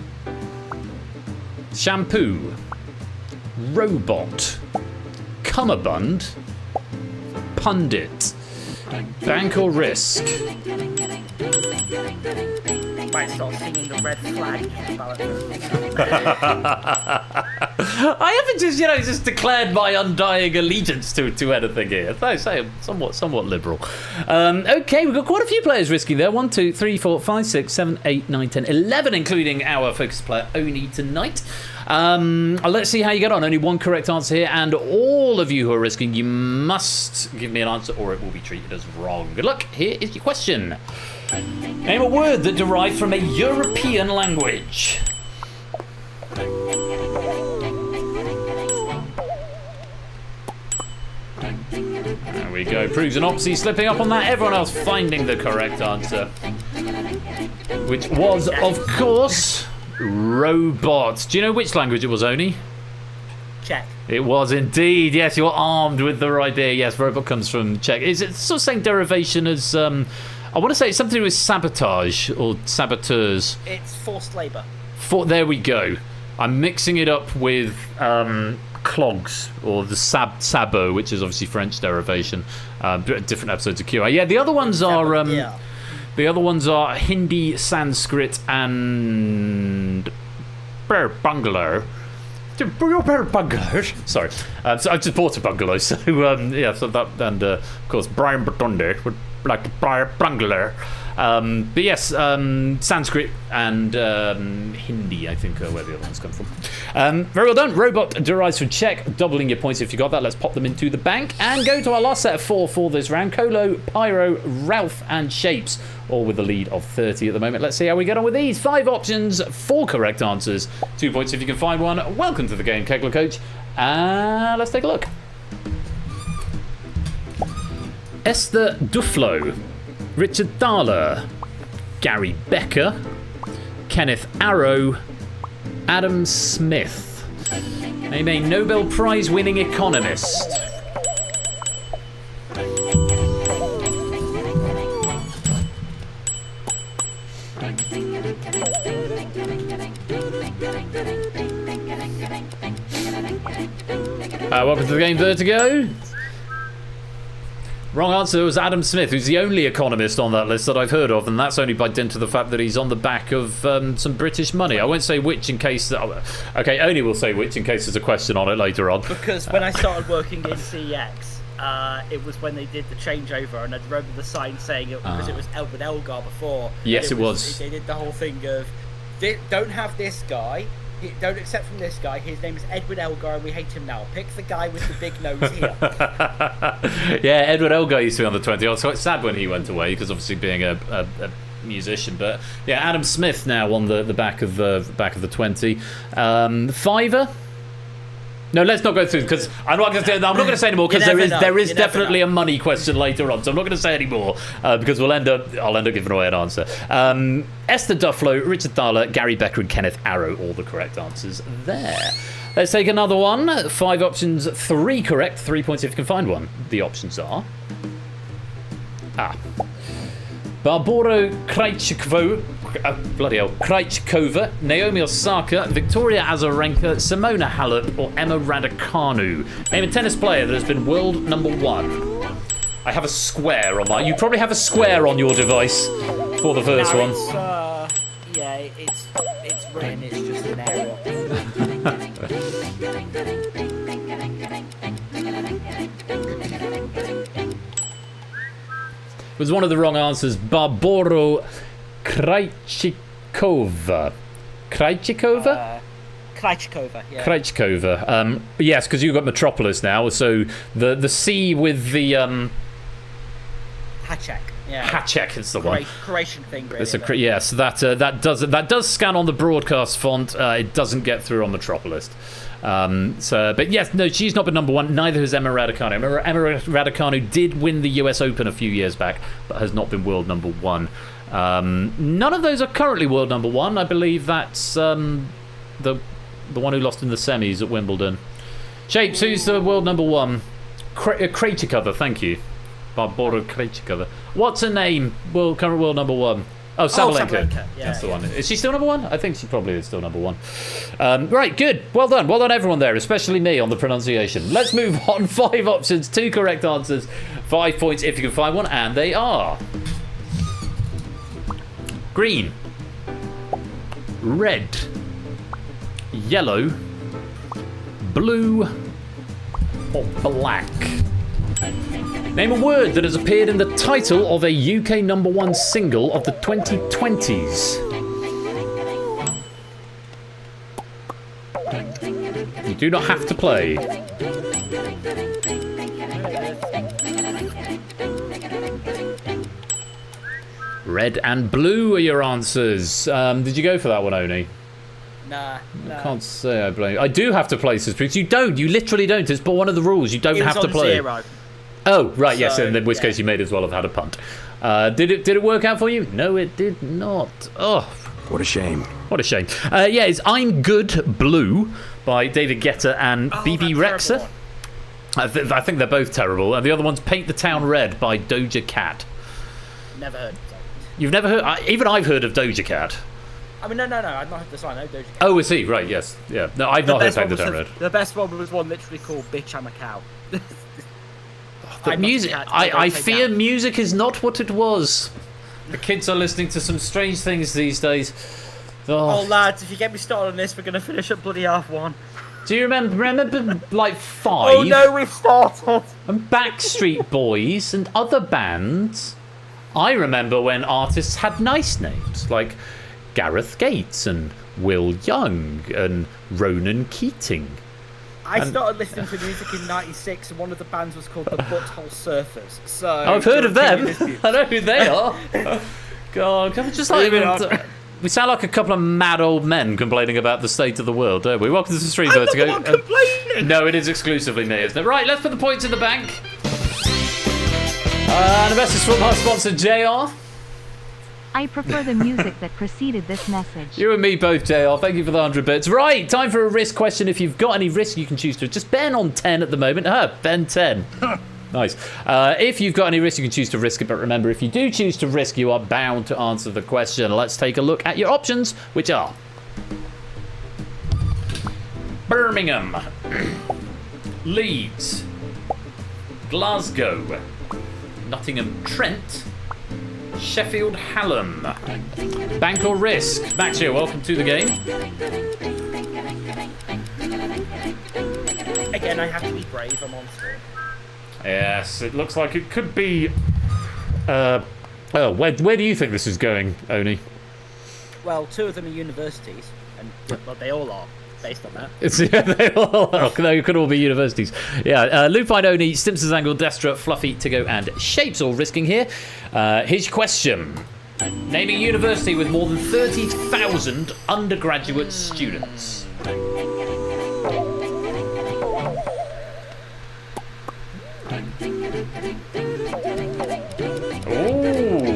shampoo, robot, cummerbund, pundit, bank or risk. Might start singing the red flag. I haven't just declared my undying allegiance to anything here. I say I'm somewhat liberal. Okay, we've got quite a few players risking there. 1, 2, 3, 4, 5, 6, 7, 8, 9, 10, 11, including our focus player Oni tonight. Let's see how you get on. Only one correct answer here, and all of you who are risking, you must give me an answer or it will be treated as wrong. Good luck. Here is your question. Name a word that derived from a European language. There we go. Proves an Opsy slipping up on that. Everyone else finding the correct answer. Which was, of course, robot. Do you know which language it was, Oni? Czech. It was indeed. Yes, you're armed with the right idea. Yes, robot comes from Czech. Is it sort of same derivation as... I want to say it's something to do with sabotage or saboteurs. It's forced labour. There we go. I'm mixing it up with clogs or the sabo, which is obviously French derivation. Different episodes of QI. Yeah, the other ones are the other ones are Hindi, Sanskrit, and bungalow. Bungalows. Sorry, so I just bought a bungalow. So yeah, so that and of course Brian Batonde would like to buy a bungalow. But yes, Sanskrit and Hindi, I think, are where the other ones come from. Very well done. Robot derives from Czech, doubling your points if you got that. Let's pop them into the bank and go to our last set of 4 for this round. Colo, Pyro, Ralph, and Shapes, all with a lead of 30 at the moment. Let's see how we get on with these. 5 options, 4 correct answers, 2 points if you can find one. Welcome to the game, Kegler Coach. Let's take a look. Esther Duflo, Richard Thaler, Gary Becker, Kenneth Arrow, Adam Smith. Name a Nobel Prize winning economist. Welcome to the game, Vertigo. Wrong answer was Adam Smith, who's the only economist on that list that I've heard of, and that's only by dint of the fact that he's on the back of some British money. I won't say which in case... okay, only will say which in case there's a question on it later on. Because when I started working in CEX, it was when they did the changeover, and I remember the sign saying it because it was Edward Elgar before. Yes, it was. They did the whole thing of, don't have this guy, don't accept from this guy, his name is Edward Elgar and we hate him now. Pick the guy with the big nose here. Yeah, Edward Elgar used to be on the 20. I was quite sad when he went away because obviously being a musician. But yeah, Adam Smith now on the back of the 20. Fiver. No, let's not go through because I'm not going to say anymore because there is definitely a money question later on, so I'm not going to say anymore because I'll end up giving away an answer. Esther Duflo, Richard Thaler, Gary Becker, and Kenneth Arrow, all the correct answers there. Let's take another one. 5 options, 3 correct, 3 points if you can find one. The options are Barbora Krejcikova, Naomi Osaka, Victoria Azarenka, Simona Halep, or Emma Raducanu. Name a tennis player that has been world #1. I have a square on mine. You probably have a square on your device for the first one. It's written, it's just an error. It was one of the wrong answers. Barbora Krejcikova. Krejcikova, yeah. Krejcikova. Yes, because you've got Metropolis now, so the C with the Hacek. Yeah. Hacek is the one. Croatian thing, really. Yes, that does scan on the broadcast font. It doesn't get through on Metropolis. But yes, no, she's not been #1. Neither has Emma Raducanu. Emma Raducanu did win the US Open a few years back, but has not been world #1. None of those are currently world #1. I believe that's the one who lost in the semis at Wimbledon. Shapes, who's the world #1? Krejcikova, thank you. Barbora Krejcikova. What's her name? Current world #1. Oh, Sabalenka. Sabalenka. Yeah, That's the one. Is she still number one? I think she probably is still number one. Right, good. Well done everyone there, especially me on the pronunciation. Let's move on. 5 options, 2 correct answers, 5 points if you can find one, and they are green, red, yellow, blue, or black. Name a word that has appeared in the title of a UK #1 single of the 2020s. You do not have to play. Red and blue are your answers. Did you go for that one, Oni? Nah. I can't say I blame you. I do have to play Suspicious. You don't. You literally don't. It's one of the rules. You don't have to play. 0. Oh, right, yes, So, in which case you may as well have had a punt. Did it work out for you? No, it did not. Oh, What a shame. what a shame. Yeah, it's I'm Good Blue by David Guetta and BB Rexha. I think they're both terrible. And the other one's Paint the Town Red by Doja Cat. Never heard. You've never heard? Even I've heard of Doja Cat. I mean, no, I've not heard the song. I know Doja Cat. Oh, is he? Right, yes. Yeah. No, I've not heard Paint the Town Red. The best one was one literally called Bitch, I'm a Cow. The music, I fear music is not what it was. The kids are listening to some strange things these days. Oh, lads, if you get me started on this, we're going to finish at bloody half 1. Do you remember like 5? Oh, no, we've started. And Backstreet Boys and other bands. I remember when artists had nice names, like Gareth Gates and Will Young and Ronan Keating. I started listening to music in '96, and one of the bands was called the Butthole Surfers. So I've heard of them. I know who they are. God, just like we sound like a couple of mad old men complaining about the state of the world, don't we? Welcome to the Stream Vertigo. I'm the one complaining. No, it is exclusively me, isn't it? Right, let's put the points in the bank. And the message from our sponsor, JR. I prefer the music that preceded this message. You and me both, JR. Thank you for the 100 bits. Right, time for a risk question. If you've got any risk, you can choose to. Just Ben on 10 at the moment. Ben 10. Nice. If you've got any risk, you can choose to risk it. But remember, if you do choose to risk, you are bound to answer the question. Let's take a look at your options, which are Birmingham, Leeds, Glasgow, Nottingham Trent, Sheffield Hallam. Bank or risk? Maxio, welcome to the game. Again, I have to be brave. I'm on screen. Yes, it looks like it could be. Where do you think this is going, Oni? Well, 2 of them are universities, and well, they all are. Based on that. They could all be universities. Yeah, Lupine, Oni, Stimson's Angle, Destra, Fluffy, Tigo, and Shapes all risking here. Here's your question. Name a university with more than 30,000 undergraduate students. Ooh.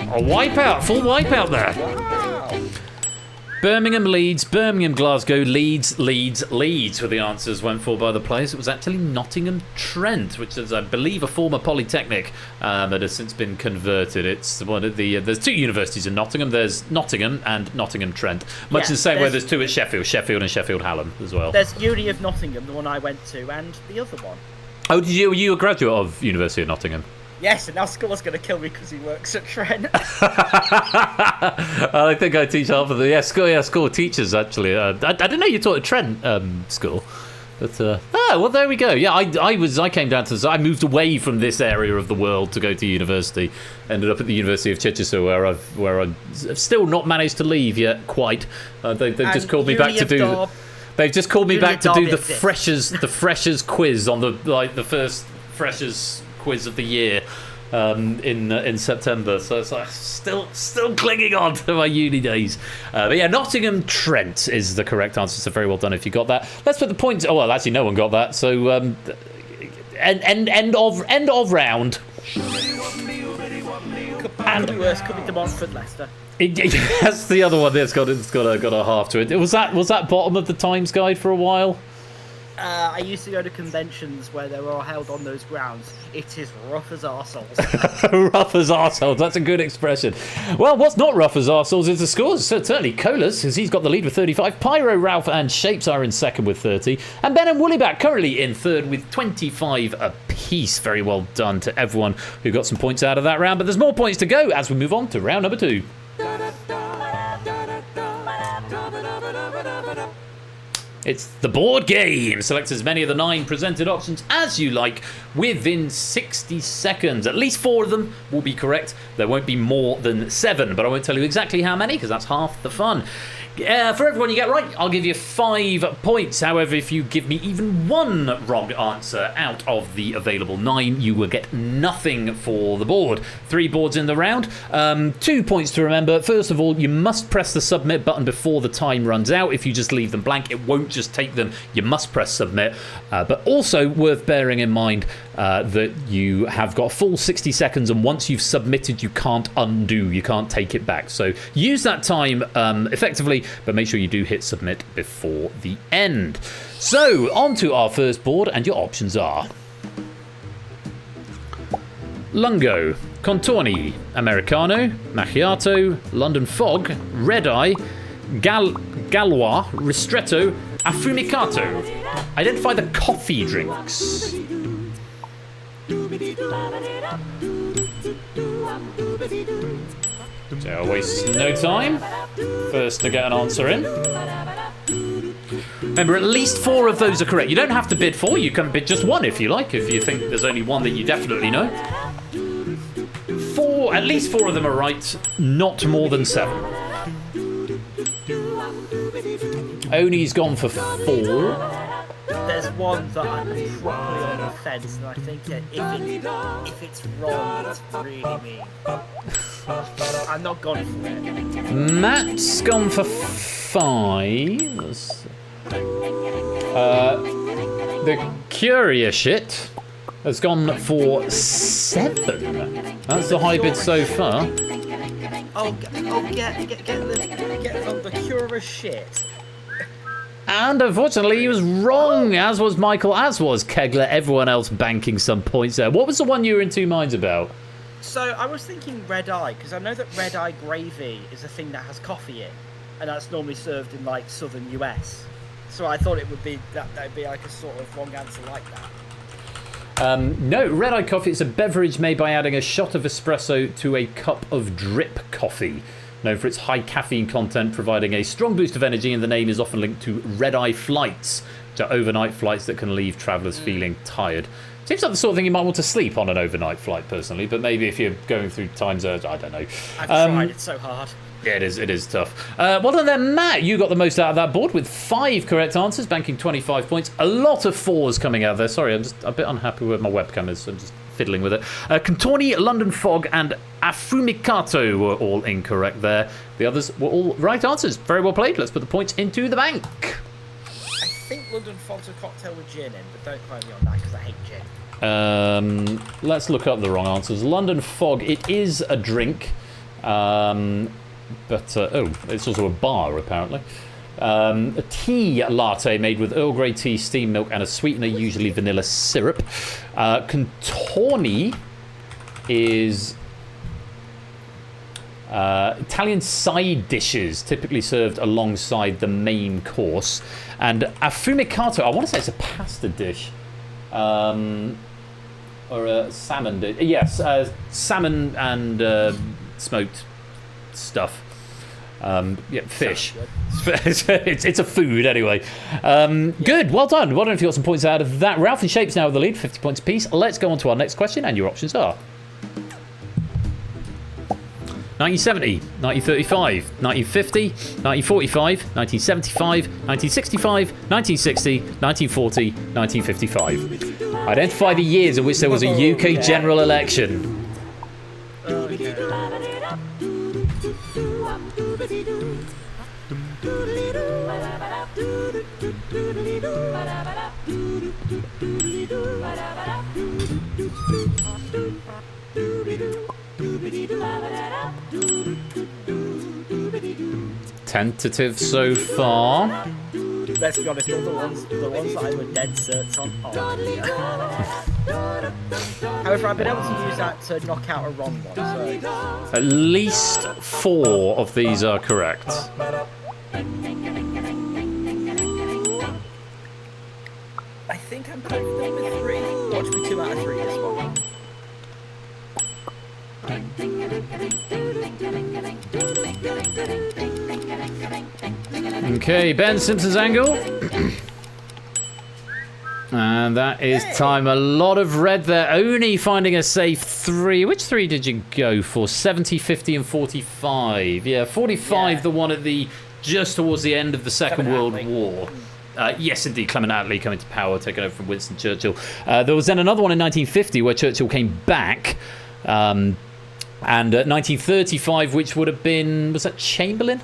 A wipeout, full wipeout there. Birmingham, Leeds, Birmingham, Glasgow, Leeds were the answers went for by the players. It was actually Nottingham Trent, which is, I believe, a former polytechnic that has since been converted. It's one of the there's 2 universities in Nottingham. There's Nottingham and Nottingham Trent, much the same way there's 2 at Sheffield and Sheffield Hallam as well. There's Uni of Nottingham, the one I went to, and the other one. Oh, were you a graduate of University of Nottingham? Yes, and now school's going to kill me because he works at Trent. I think I teach half of the school teachers actually. I didn't know you taught at Trent school, but well, there we go. Yeah, I came down to. I moved away from this area of the world to go to university. Ended up at the University of Chichester, where I've still not managed to leave yet. Quite. They've just called me back to do. They've just called me back to do the freshers quiz on the first freshers quiz of the year in September, so it's like still clinging on to my uni days. But yeah, Nottingham Trent is the correct answer, so very well done if you got that. Let's put the points. Oh well, actually no one got that, so end of round. And be worse, could be Montfort, Leicester. That's the other one that's got a half to it. Was that bottom of the Times guide for a while? I used to go to conventions where they were all held on those grounds. It is rough as arseholes. Rough as arseholes, that's a good expression. Well, what's not rough as arseholes is the scores. So certainly Colas, because he's got the lead with 35. Pyro, Ralph and Shapes are in second with 30. And Ben and Woollyback currently in third with 25 apiece. Very well done to everyone who got some points out of that round. But there's more points to go as we move on to round number 2. It's the board game. Select as many of the 9 presented options as you like within 60 seconds. At least 4 of them will be correct. There won't be more than 7, but I won't tell you exactly how many because that's half the fun. For everyone you get right, I'll give you 5 points. However, if you give me even 1 wrong answer out of the available 9, you will get nothing for the board. 3 boards in the round. 2 points to remember. First of all, you must press the submit button before the time runs out. If you just leave them blank, it won't just take them. You must press submit. But also worth bearing in mind that you have got a full 60 seconds, and once you've submitted, you can't undo. You can't take it back. So use that time effectively, but make sure you do hit submit before the end. So, on to our first board, and your options are Lungo, Contorni, Americano, Macchiato, London Fog, Red Eye, Galois, Ristretto, Affumicato. Identify the coffee drinks. So waste no time. First to get an answer in. Remember, at least 4 of those are correct. You don't have to bid 4. You can bid just 1 if you like, if you think there's only 1 that you definitely know. 4, at least 4 of them are right. Not more than 7. Oni's gone for 4. There's one that I'm properly on the fence, and I think that if it's wrong, it's really mean. I'm not gone for it. Matt's gone for 5. The Curious Shit has gone for 7. That's the high bid so far. Get on the Curious Shit. And unfortunately, he was wrong, as was Michael, as was Kegler, everyone else banking some points there. What was the one you were in 2 minds about? So I was thinking Red Eye, because I know that Red Eye gravy is a thing that has coffee in, and that's normally served in like southern US. So I thought it would be that'd be like a sort of wrong answer like that. No, Red Eye coffee is a beverage made by adding a shot of espresso to a cup of drip coffee. Known for its high caffeine content, providing a strong boost of energy, and the name is often linked to red-eye flights, which are overnight flights that can leave travellers feeling tired. Seems like the sort of thing you might want to sleep on an overnight flight, personally, but maybe if you're going through time zones, I don't know. I've tried, it's so hard. Yeah, it is tough. Well done there, Matt. You got the most out of that board with 5 correct answers, banking 25 points. A lot of 4s coming out there. Sorry, I'm just a bit unhappy with my webcam, so I'm just fiddling with it. Contorni, London Fog, and Affumicato were all incorrect there. The others were all right answers. Very well played. Let's put the points into the bank. I think London Fog's a cocktail with gin in, but don't quote me on that because I hate gin. Let's look up the wrong answers. London Fog, it is a drink. But it's also a bar, apparently. A tea latte made with Earl Grey tea, steamed milk, and a sweetener, usually vanilla syrup. Contorni is Italian side dishes, typically served alongside the main course. And affumicato, I want to say it's a pasta dish. Or a salmon dish. Yes, salmon and smoked stuff. Fish. It's a food anyway. Good, well done. Well done if you got some points out of that. Ralph and Shapes now with the lead, 50 points apiece. Let's go on to our next question, and your options are 1970, 1935, 1950, 1945, 1975, 1965, 1960, 1940, 1955. Identify the years in which there was a UK general election. Tentative so far. let's be honest, all the ones that I were dead certs on are here. However, I've been able to use that to knock out a wrong one, so... At least 4 of these are correct. I think I'm confident with 3. Watch me 2 out of 3 this one. Okay, Ben Simpson's angle. And that is time. A lot of red there. Only finding a safe 3. Which 3 did you go for? 70, 50, and 45. Yeah, 45, the one at the just towards the end of the Second World War. Yes, indeed, Clement Attlee coming to power, taken over from Winston Churchill. There was then another one in 1950 where Churchill came back. And 1935, which would have been, was that Chamberlain?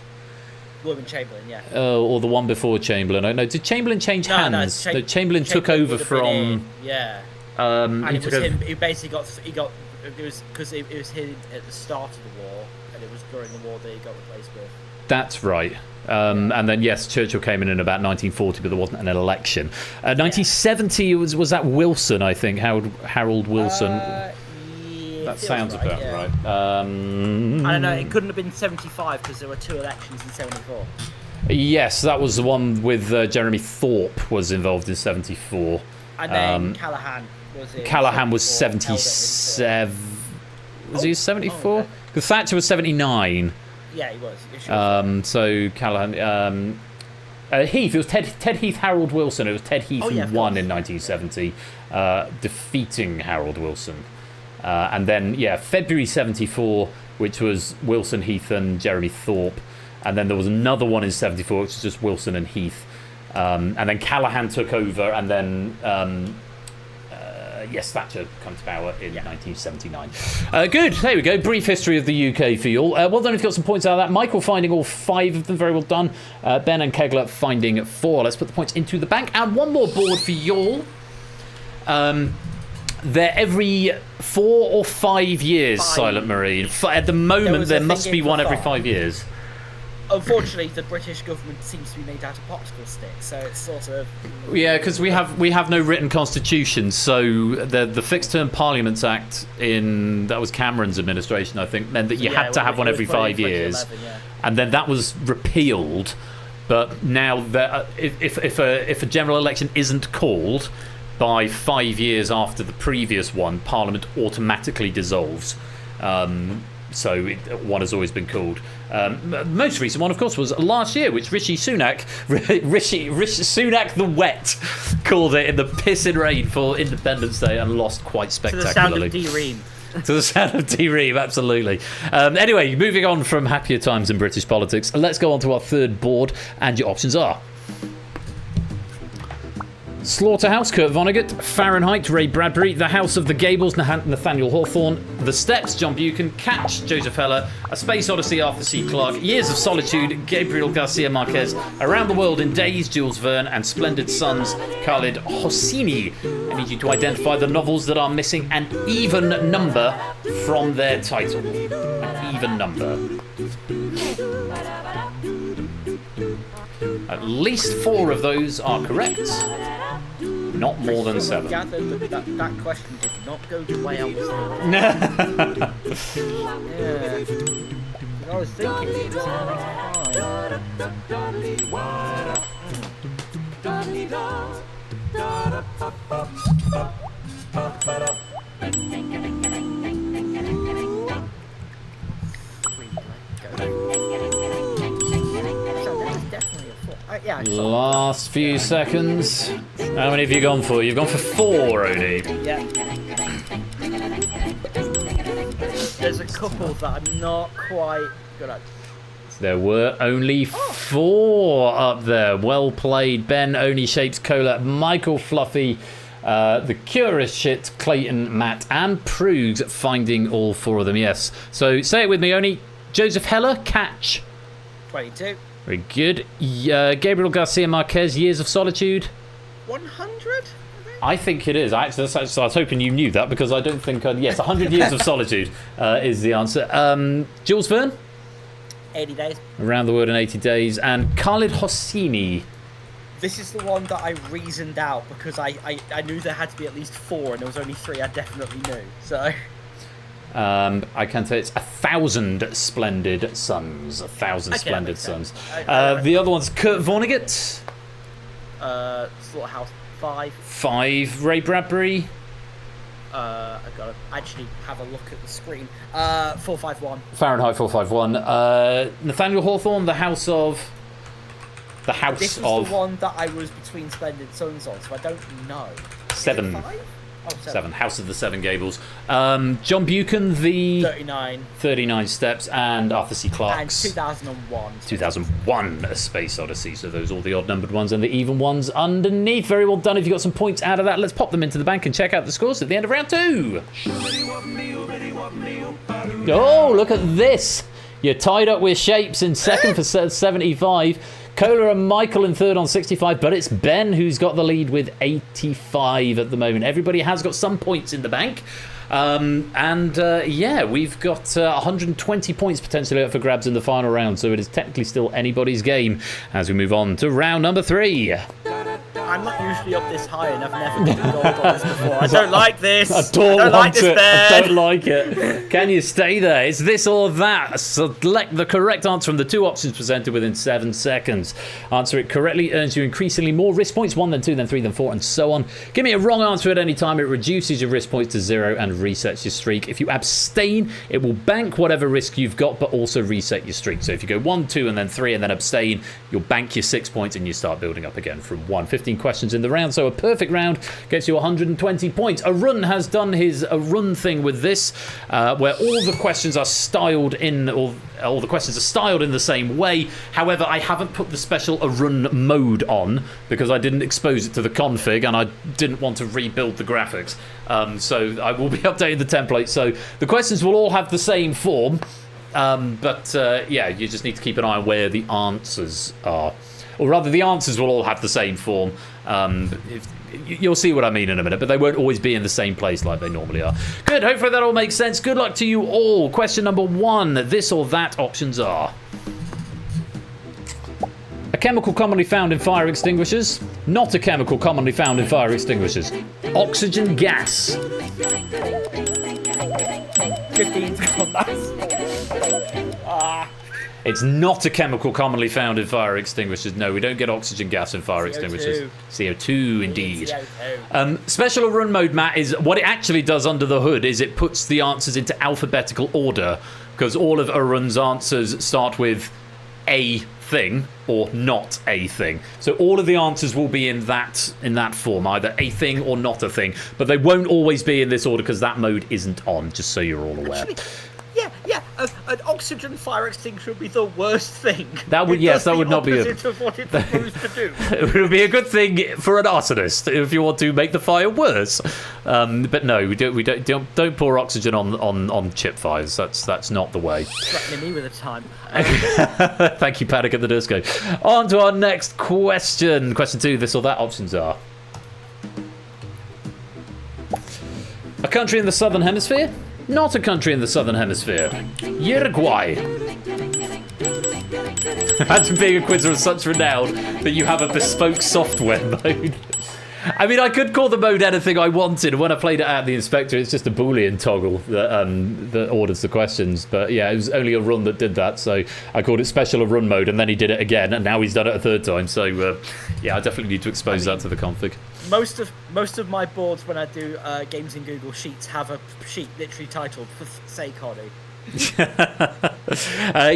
William Chamberlain, yeah. Or the one before Chamberlain. I know. Did Chamberlain change hands? No, Chamberlain took over from. Yeah. And it was him who basically got. It was because it was him at the start of the war, and it was during the war that he got replaced with. That's right. And then yes, Churchill came in about 1940, but there wasn't an election. 1970 was that Wilson, I think, Harold Wilson. That sounds right, about right. I don't know. It couldn't have been 75 because there were 2 elections in 74. Yes, that was the one with Jeremy Thorpe was involved in 74. And then Callaghan was in. Callaghan was 77. Was he 74? Because Thatcher was 79. Yeah, he was. So Callaghan. Heath. It was Ted Heath, Harold Wilson. It was Ted Heath who won in 1970, defeating Harold Wilson. And then, February 74, which was Wilson, Heath, and Jeremy Thorpe. And then there was another one in 74, which was just Wilson and Heath. And then Callaghan took over, and then, Thatcher comes to power in 1979. Good, there we go. Brief history of the UK for you all. Well done if you got some points out of that. Michael finding all 5 of them, very well done. Ben and Kegler finding 4. Let's put the points into the bank. And one more board for you all. They're every 4 or 5 years, Silent Marine. At the moment, there must be one every 5 years. Unfortunately, the British government seems to be made out of popsicle sticks, so it's sort of... Yeah, because we have no written constitution, so the Fixed Term Parliaments Act that was Cameron's administration, I think, meant that you had to have one every 5 years. And then that was repealed, but now if a general election isn't called by 5 years after the previous one, Parliament automatically dissolves. So one has always been called. Most recent one, of course, was last year, which Rishi Sunak the Wet, called it in the pissing rain for Independence Day and lost quite spectacularly. To the sound of D-Ream. To the sound of D-Ream, absolutely. Anyway, moving on from happier times in British politics, let's go on to our third board, and your options are... Slaughterhouse, Kurt Vonnegut. Fahrenheit, Ray Bradbury. The House of the Gables, Nathaniel Hawthorne. The Steps, John Buchan. Catch, Joseph Heller. A Space Odyssey, Arthur C. Clarke. Years of Solitude, Gabriel Garcia Marquez. Around the World in Days, Jules Verne. And Splendid Sons, Khalid Hosseini. I need you to identify the novels that are missing an even number from their title. An even number. At least 4 of those are correct. Not more than 7. That question did not go the way I was thinking. I was thinking it was Last few seconds. How many have you gone for? You've gone for 4, only. Yeah. There's a couple that I'm not quite good at. There were only 4 up there. Well played, Ben, Oni Shapes, Cola, Michael Fluffy, the Curious Shit, Clayton, Matt, and Prugs finding all 4 of them. Yes. So say it with me, Oni. Joseph Heller, catch. 22. Very good. Gabriel Garcia Marquez, Years of Solitude. 100? I think it is. I was hoping you knew that because I don't think... yes, 100 Years of Solitude is the answer. Jules Verne? 80 Days. Around the World in 80 Days. And Khalid Hosseini. This is the one that I reasoned out because I knew there had to be at least 4, and there was only 3 I definitely knew. So. I can say it's 1,000 Splendid Suns. 1,000 Splendid Suns. The other one's Kurt Vonnegut. Slaughterhouse 5. 5. Ray Bradbury. I've got to actually have a look at the screen. 451. Fahrenheit 451. Nathaniel Hawthorne, The House of. This was the one that I was between Splendid Suns on, so I don't know. 7. 5? Oh, 7. House of the Seven Gables. John Buchan, the 39 Steps, and Arthur C. Clarke's. And 2001. 2001, A Space Odyssey. So those are all the odd-numbered ones and the even ones underneath. Very well done. If you got some points out of that, let's pop them into the bank and check out the scores at the end of round 2. Oh, look at this. You're tied up with Shapes in second for 75. Kohler and Michael in third on 65, but it's Ben who's got the lead with 85 at the moment. Everybody has got some points in the bank. Yeah, we've got 120 points potentially up for grabs in the final round, so it is technically still anybody's game as we move on to round number 3. I'm not usually up this high, and I've never been gold on this before. I don't like this. I don't like this, Ben. I don't like it. Can you stay there? It's this or that. Select the correct answer from the 2 options presented within 7 seconds. Answer it correctly earns you increasingly more risk points, 1, then 2, then 3, then 4, and so on. Give me a wrong answer at any time. It reduces your risk points to 0 and resets your streak. If you abstain, it will bank whatever risk you've got, but also reset your streak. So if you go 1, 2, and then 3, and then abstain, you'll bank your 6 points, and you start building up again from 1. 15 questions in the round, so a perfect round gets you 120 points. Arun has done his Arun thing with this, where all the questions are styled in, or all the questions are styled in the same way. However, I haven't put the special Arun mode on because I didn't expose it to the config and I didn't want to rebuild the graphics. So I will be updating the template. So the questions will all have the same form, but yeah, you just need to keep an eye on where the answers are. Or rather, the answers will all have the same form. You'll see what I mean in a minute, but they won't always be in the same place like they normally are. Good, hopefully that all makes sense. Good luck to you all. Question number 1, this or that options are: a chemical commonly found in fire extinguishers, not a chemical commonly found in fire extinguishers, oxygen gas. 15's gone, nice. It's not a chemical commonly found in fire extinguishers. No, we don't get oxygen gas in fire extinguishers. CO2, indeed. CO2. Special Arun mode, Matt, is what it actually does under the hood is it puts the answers into alphabetical order, because all of Arun's answers start with a thing or not a thing. So all of the answers will be in that form, either a thing or not a thing. But they won't always be in this order because that mode isn't on, just so you're all aware. Actually, yeah. An oxygen fire extinguisher would be the worst thing. That would, yes, that would not be of what it's supposed to do. It would be a good thing for an arsonist if you want to make the fire worse. But no, we don't pour oxygen on chip fires. That's not the way. Threatening me with a time. Thank you, Panic at the Disco. On to our next question. Question 2, this or that options are: a country in the southern hemisphere, not a country in the southern hemisphere, Uruguay. Imagine being a quizzer of such renown that you have a bespoke software mode. I mean, I could call the mode anything I wanted. When I played it out the inspector, it's just a Boolean toggle that orders the questions. But yeah, it was only a run that did that, so I called it special Arun mode, and then he did it again, and now he's done it a third time. So yeah, I definitely need to expose that to the config. Most of my boards when I do games in Google Sheets have a sheet literally titled "For sake, Hoddy."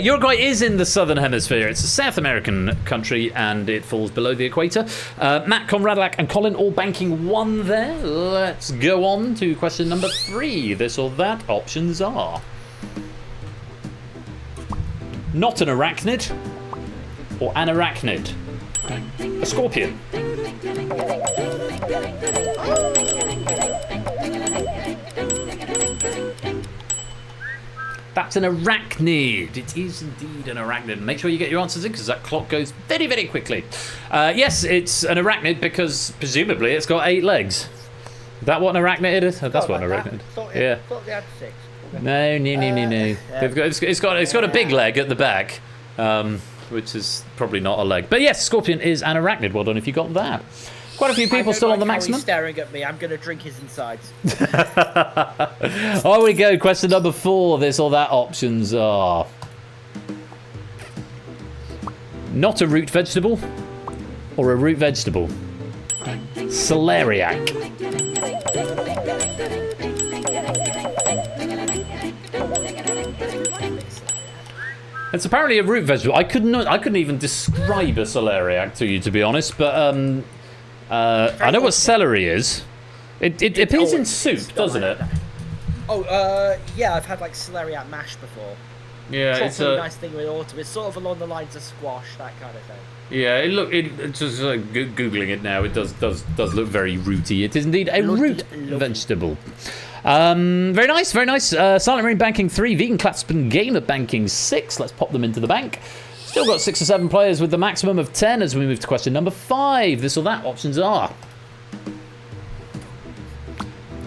Uruguay is in the southern hemisphere. It's a South American country and it falls below the equator. Matt, Conradlac and Colin all banking 1 there. Let's go on to question number 3. This or that options are: not an arachnid or an arachnid, a scorpion. That's an arachnid. It is indeed an arachnid. Make sure you get your answers in because that clock goes very, very quickly. Yes, it's an arachnid because presumably it's got 8 legs. Is that what an arachnid is? That's what an arachnid. Yeah. Thought they had 6. No. It's got a big leg at the back. which is probably not a leg. But yes, Scorpion is an arachnid. Well done if you got that. Quite a few people still on the maximum. He's staring at me. I'm going to drink his insides. On we go. Question number 4. This or that options are... Not a root vegetable or a root vegetable? Celeriac. It's apparently a root vegetable. I couldn't even describe a celeriac to you, to be honest. But I know what celery is. It appears in soup, doesn't it? Oh, yeah. I've had like celeriac mash before. Yeah, it's a nice thing with autumn. It's sort of along the lines of squash, that kind of thing. Yeah, it's just like googling it now. It does look very rooty. It is indeed a root vegetable. Very nice, very nice. Silent Marine banking 3, Vegan Clatspan Gamer banking 6. Let's pop them into the bank. Still got 6 or 7 players with the maximum of 10 as we move to question number 5. This or that options are: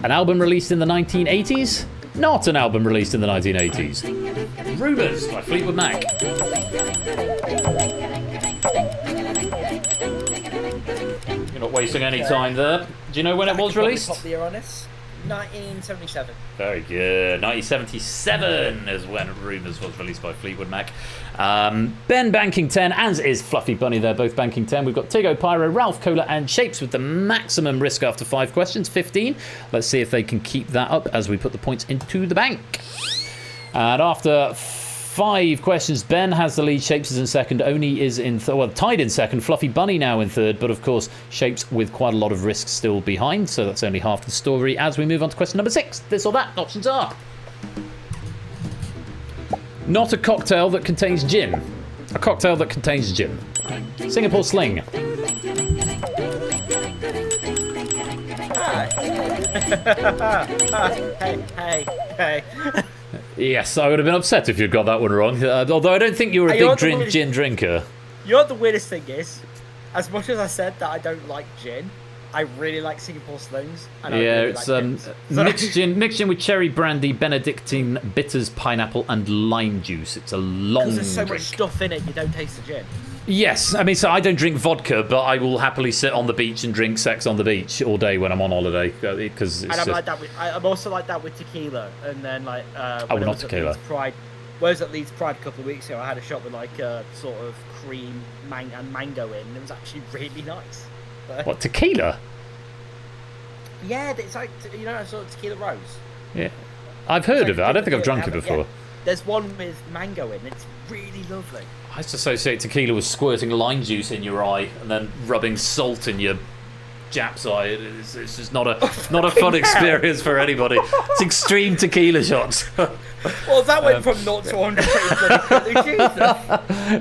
an album released in the 1980s, not an album released in the 1980s. Rumours by Fleetwood Mac. You're not wasting any time there. Do you know when it was released? Pop the year on this. 1977. Very good. 1977 is when Rumours was released by Fleetwood Mac. Ben banking 10, as is Fluffy Bunny. They're both banking 10. We've got Tigo, Pyro, Ralph, Cola, and Shapes with the maximum risk after 5 questions, 15. Let's see if they can keep that up as we put the points into the bank. And after 5 questions, Ben has the lead. Shapes is in second. Oni is in tied in second. Fluffy Bunny now in third. But of course, Shapes with quite a lot of risk still behind. So that's only half the story. As we move on to question number 6, this or that options are: not a cocktail that contains gin. A cocktail that contains gin. Singapore Sling. Hey. Yes, I would have been upset if you'd got that one wrong. Although I don't think you were a big gin drinker. You know what the weirdest thing is? As much as I said that I don't like gin, I really like Singapore Slings. And I really it's like mixed gin with cherry brandy, Benedictine, bitters, pineapple, and lime juice. It's a long Because there's so drink. much stuff in it, you don't taste the gin. Yes, I mean, so I don't drink vodka, but I will happily sit on the beach and drink Sex on the Beach all day when I'm on holiday, because it's like that. I'm also like that with tequila, and then like when not tequila. Pride. Whereas at Leeds Pride a couple of weeks ago, I had a shot with like sort of cream and mango in, and it was actually really nice. But, What, tequila? yeah, it's like sort of tequila rose. Yeah, I've heard of it. I don't think I've drunk it before. Yeah. There's one with mango in. It's really lovely. I just associate tequila with squirting lime juice in your eye and then rubbing salt in your Jap's eye. It's just not a fun experience for anybody. It's extreme tequila shots. Well, that went from 0 to 100 pretty quickly. Jesus.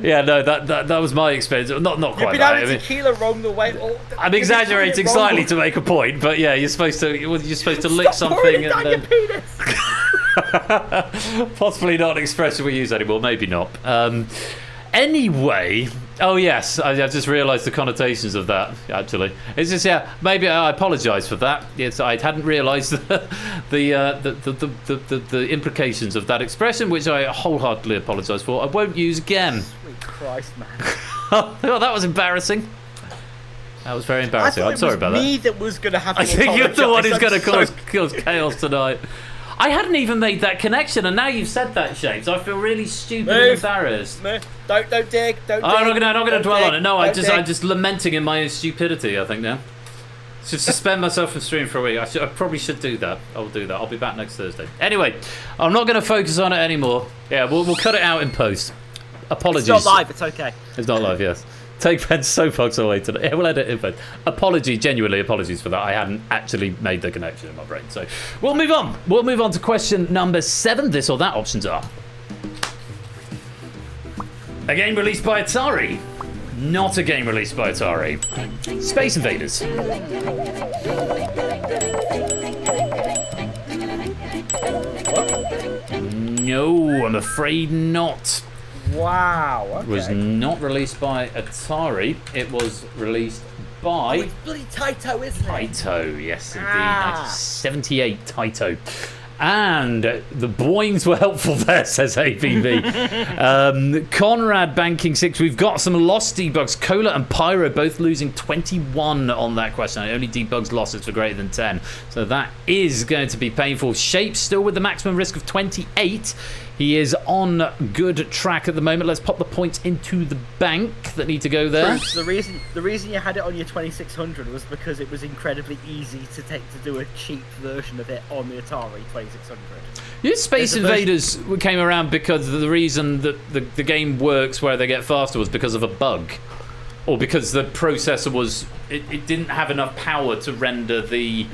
Yeah, no, that was my experience. Not You've quite been that. having tequila wrong the way. I'm exaggerating slightly to make a point, but yeah, you're supposed to lick something and then. Possibly not an expression we use anymore. Maybe not. Anyway, oh yes, I've just realised the connotations of that. Actually, it's just maybe I apologise for that. Yes, I hadn't realised the implications of that expression, which I wholeheartedly apologise for. I won't use again. Sweet Christ, man! Oh, that was embarrassing. That was very embarrassing. I'm sorry about that. Me that was going to have to. I think you're the one who's going to cause chaos tonight. I hadn't even made that connection, and now you've said that, Shapes. I feel really stupid and embarrassed. Don't dig. Don't. I'm not going to dwell on it. No, I'm dig. just lamenting in my own stupidity. I think now. Should suspend myself from stream for a week. I probably should do that. I'll do that. I'll be back next Thursday. Anyway, I'm not going to focus on it anymore. Yeah, we'll cut it out in post. Apologies. It's not live. It's okay. It's not live. Yes. Take Ben's soapbox away today. We'll edit it, but genuinely apologies for that. I hadn't actually made the connection in my brain. So we'll move on. We'll move on to question number 7. This or that options are: a game released by Atari. Not a game released by Atari. Space Invaders. No, I'm afraid not. Wow. Okay. It was not released by Atari. It was released by... it's bloody Taito, isn't it? Taito, yes indeed. 1978 Taito. And the boings were helpful there, says ABV. Conrad banking 6. We've got some lost debugs. Cola and Pyro both losing 21 on that question. Only debugs losses for greater than 10. So that is going to be painful. Shape still with the maximum risk of 28. He is on good track at the moment. Let's pop the points into the bank that need to go there. The reason you had it on your 2600 was because it was incredibly easy to do a cheap version of it on the Atari 2600. Yeah, Space Invaders came around because the reason that the game works where they get faster was because of a bug. Or because the processor it didn't have enough power to render the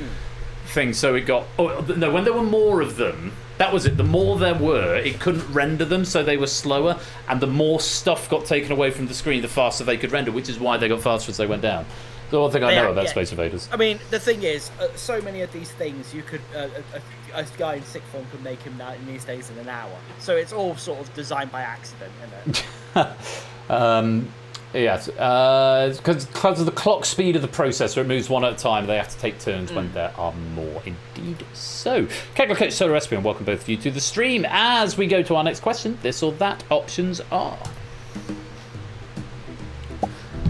thing, so it got... Oh, no, when there were more of them... That was it. The more there were, it couldn't render them, so they were slower, and the more stuff got taken away from the screen, the faster they could render, which is why they got faster as they went down. The one thing I know about Space Invaders. I mean, the thing is, so many of these things, you could a guy in sixth form could make him in these days in an hour. So it's all sort of designed by accident, isn't it? Yes, because of the clock speed of the processor, it moves one at a time. They have to take turns when there are more. Indeed so. Kegler Coach, Solar Recipe, and welcome both of you to the stream. As we go to our next question, this or that options are...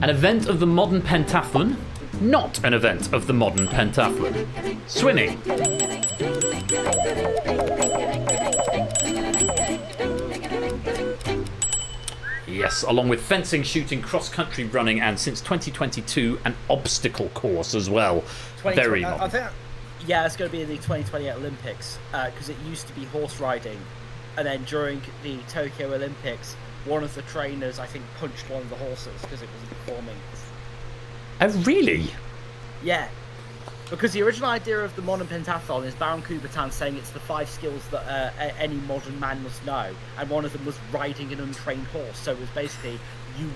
An event of the modern pentathlon, not an event of the modern pentathlon. Swimming. Yes, along with fencing, shooting, cross-country running, and since 2022, an obstacle course as well. Very modern. I think, yeah, it's going to be in the 2028 Olympics, because it used to be horse riding, and then during the Tokyo Olympics, one of the trainers, I think, punched one of the horses because it wasn't performing. Oh, really? Yeah. Because the original idea of the modern pentathlon is Baron Kubertan saying it's the 5 skills that any modern man must know, and one of them was riding an untrained horse. So it was basically you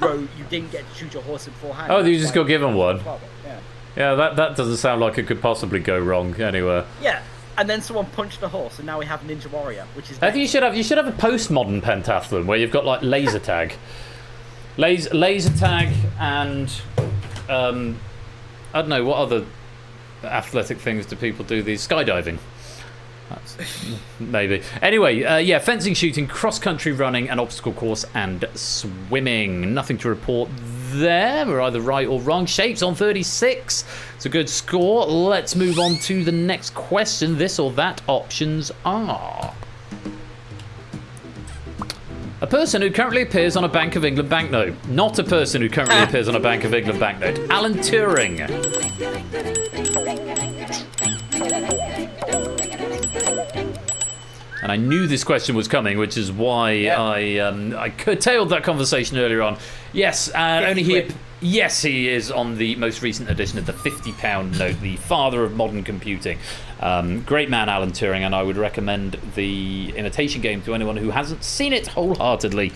didn't get to choose your horse beforehand. Oh, you just got given one. Yeah. Yeah, that doesn't sound like it could possibly go wrong anywhere. Yeah, and then someone punched the horse, and now we have Ninja Warrior, which is. I think you should have a postmodern pentathlon where you've got like laser tag, laser tag, and I don't know what other athletic things do people do these. Skydiving. That's maybe. Anyway, yeah, fencing, shooting, cross-country running, an obstacle course, and swimming. Nothing to report there. We're either right or wrong. Shapes on 36. It's a good score. Let's move on to the next question. This or that options are... A person who currently appears on a Bank of England banknote. Not a person who currently appears on a Bank of England banknote. Alan Turing. And I knew this question was coming, which is why I curtailed that conversation earlier on. Yes, only he... Yes, he is on the most recent edition of the £50 note, the father of modern computing. Great man, Alan Turing, and I would recommend the Imitation Game to anyone who hasn't seen it wholeheartedly.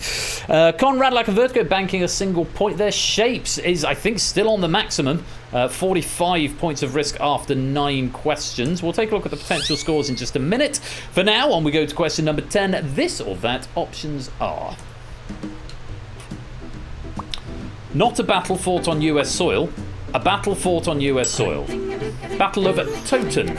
Conrad, like a Vertigo, banking a single point there. Shapes is, I think, still on the maximum. 45 points of risk after 9 questions. We'll take a look at the potential scores in just a minute. For now, on we go to question number 10. This or that options are... Not a battle fought on US soil, a battle fought on US soil. Battle of Toten.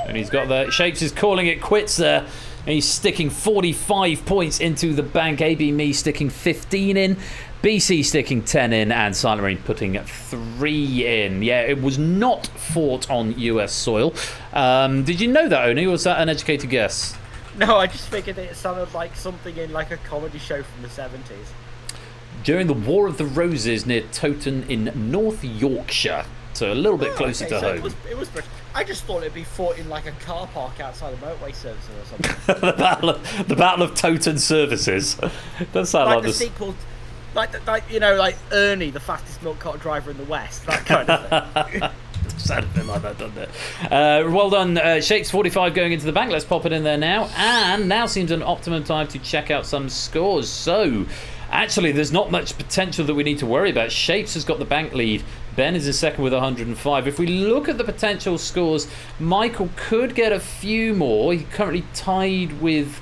And he's got the... Shapes is calling it quits there. And he's sticking 45 points into the bank. AB Me sticking 15 in. BC sticking 10 in, and Silent Marine putting 3 in. Yeah, it was not fought on US soil. Did you know that, Oni, or was that an educated guess? No, I just figured it sounded like something in like a comedy show from the 70s. During the War of the Roses near Toten in North Yorkshire. So a little bit closer to home. It was I just thought it'd be fought in like a car park outside the motorway services or something. the Battle of Toten Services. That sounds like the sequel, like Ernie, the fastest milk cart driver in the West, that kind of thing. Sound a bit like that, doesn't it? Well done, Shakes 45 going into the bank. Let's pop it in there now. And now seems an optimum time to check out some scores. So, actually, there's not much potential that we need to worry about. Shapes has got the bank lead. Ben is in second with 105. If we look at the potential scores, Michael could get a few more. He's currently tied with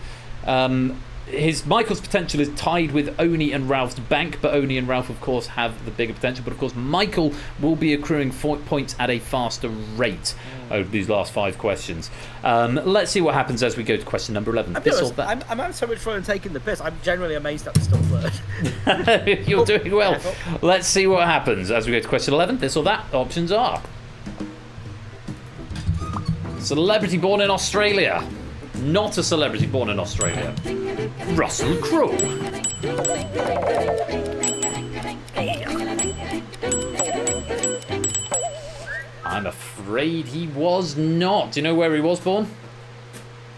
Michael's potential is tied with Oni and Ralph's bank, but Oni and Ralph, of course, have the bigger potential. But of course, Michael will be accruing points at a faster rate over these last 5 questions. Let's see what happens as we go to question number 11. I'm having so much fun taking the piss. I'm generally amazed at the stuff word. You're doing well. Let's see what happens as we go to question 11. This or that. Options are: celebrity born in Australia. Not a celebrity born in Australia. Russell Crowe. I'm afraid he was not. Do you know where he was born?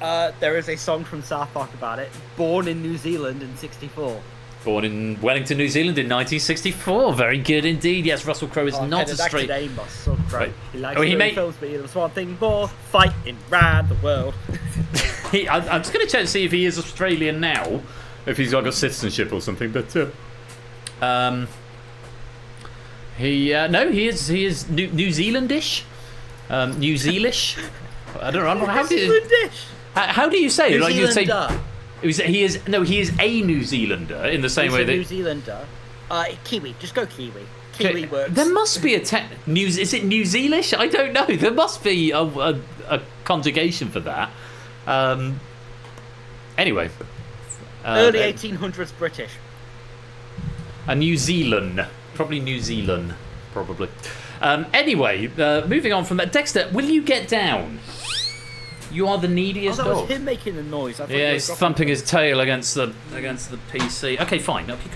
There is a song from South Park about it. Born in New Zealand in '64. Born in Wellington, New Zealand in 1964. Very good indeed. Yes, Russell Crowe is not a straight... Right. He likes films, but he loves one thing more: fighting round the world. I'm just going to check and see if he is Australian now, if he's got citizenship or something. But no, he is New Zealandish, New Zealish. I don't know. How do you say it? Like you say, he is a New Zealander in the same way that New Zealander. Kiwi. Just go Kiwi. Kiwi works. There must be is it New Zealish? I don't know. There must be a conjugation for that. Anyway, early 1800s British. A New Zealand, probably New Zealand, probably. Anyway, moving on from that, Dexter, will you get down? You are the neediest dog. That was him making the noise. Yeah, he's thumping his tail against the PC. Okay, fine. Up you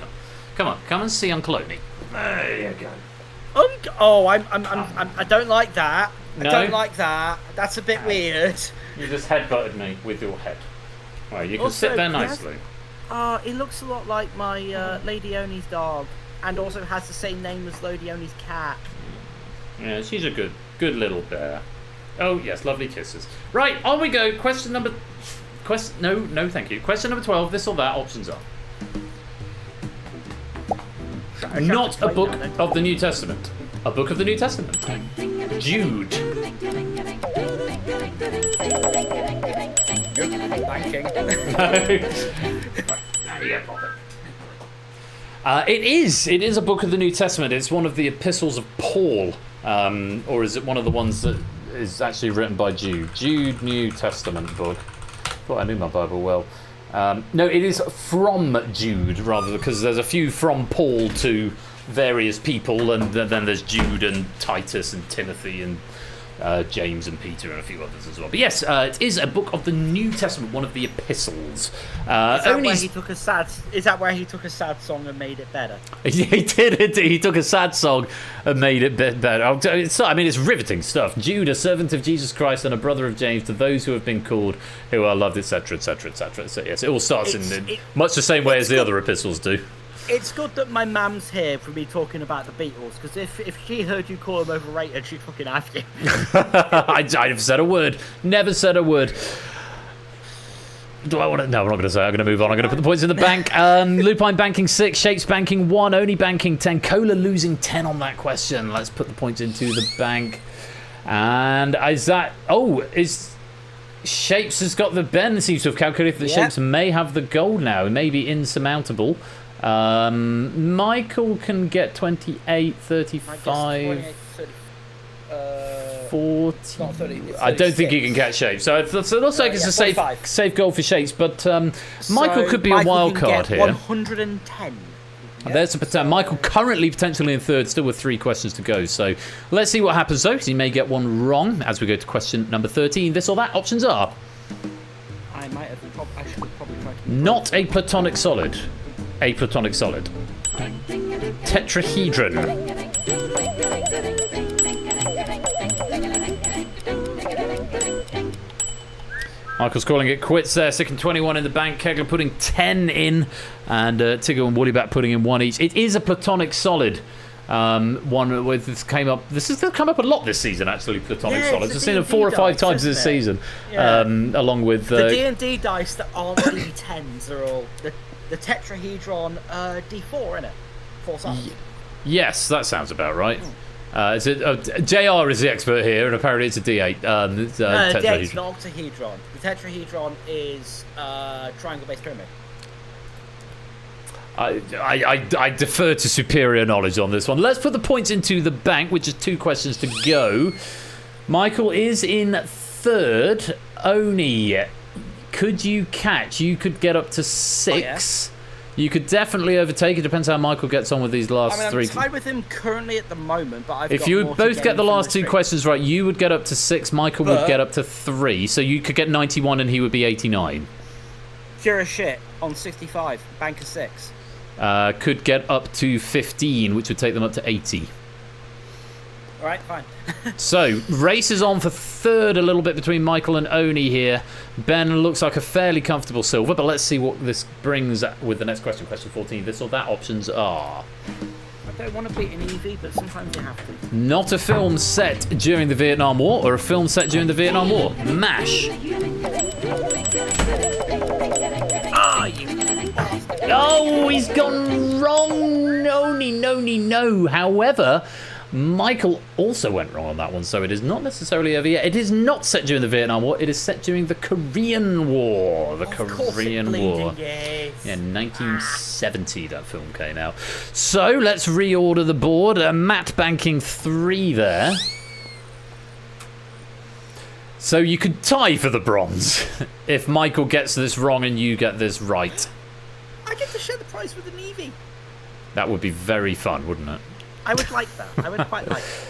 come. Come and see Uncle Oni. There you go. I don't like that. No? I don't like that. That's a bit weird. You just headbutted me with your head. Right, you can Also, sit there nicely. He looks a lot like my Lady Oni's dog, and also has the same name as Lady Oni's cat. Yeah, she's a good little bear. Oh yes, lovely kisses. Right, on we go. Question number. No, thank you. Question number 12. This or that. Options are: not a book of the New Testament. A book of the New Testament. Jude. Banking. It is a book of the New Testament. It's one of the epistles of Paul, or is it one of the ones that is actually written by Jude? Jude, New Testament book. Thought I knew my Bible well. No, it is from Jude, rather, because there's a few from Paul to various people, and then there's Jude and Titus and Timothy and James and Peter and a few others as well. But yes, it is a book of the New Testament, one of the epistles. Is that where he took a sad song and made it better? He did. He took a sad song and made it better. It's riveting stuff. Jude, a servant of Jesus Christ and a brother of James, to those who have been called, who are loved, etc., etc., etc. So yes, it all starts in much the same way as the other epistles do. It's good that my mum's here for me talking about the Beatles, because if she heard you call them overrated, she'd fucking have you. I'd have said a word. Never said a word. Do I want to? No, I'm not going to say. I'm going to move on. I'm going to put the points in the bank. Lupine banking 6, Shapes banking 1, Oni banking 10, Cola losing 10 on that question. Let's put the points into the bank. And is Shapes has got the Ben seems to have calculated that Shapes may have the gold now. It may be insurmountable. Michael can get 28, 35, 40. I don't think he can get Shapes. So it looks like it's a safe goal for Shapes. But Michael could be a wild card here. 110. There's a potential. Michael currently potentially in third, still with 3 questions to go. So let's see what happens though, because he may get one wrong as we go to question number 13. This or that. Options are: I should probably try to. Not a platonic solid. A platonic solid. Tetrahedron. Michael's calling it quits there, sticking 21 in the bank. Kegler putting 10 in, and Tigger and Woollybat putting in 1 each. It is a platonic solid. One with this came up. This has come up a lot this season, actually. Platonic solids. I've seen it 4 or 5 times this season, along with the D&D dice that aren't D10s are all the tetrahedron D4, isn't it? 4 sides. Yes, that sounds about right. Is it, JR is the expert here, and apparently it's a D8. D8's not octahedron. The tetrahedron is triangle-based pyramid. I defer to superior knowledge on this one. Let's put the points into the bank, which is 2 questions to go. Michael is in 3rd. Oni, could you catch? You could get up to 6. You could definitely overtake. It depends how Michael gets on with these last 3. I'm tied with him currently at the moment, but if you both get the last 2 questions right, you would get up to 6. Michael would get up to 3. So you could get 91 and he would be 89. Pure as shit on 65. Bank of 6. Could get up to 15, which would take them up to 80. All right, fine. So, race is on for 3rd, a little bit between Michael and Oni here. Ben looks like a fairly comfortable silver, but let's see what this brings with the next question, question 14. This or that options are... I don't want to beat an EV, but sometimes you have to. Not a film set during the Vietnam War, or a film set during the Vietnam War. MASH. Oh, he's gone wrong. No. However... Michael also went wrong on that one, so it is not necessarily over yet. It is not set during the Vietnam War. It is set during the Korean War. The Korean War. Yeah, 1970 that film came out. So let's reorder the board. Matt banking 3 there. So you could tie for the bronze if Michael gets this wrong and you get this right. I get to share the prize with an EV. That would be very fun, wouldn't it? I would like that. I would quite like it.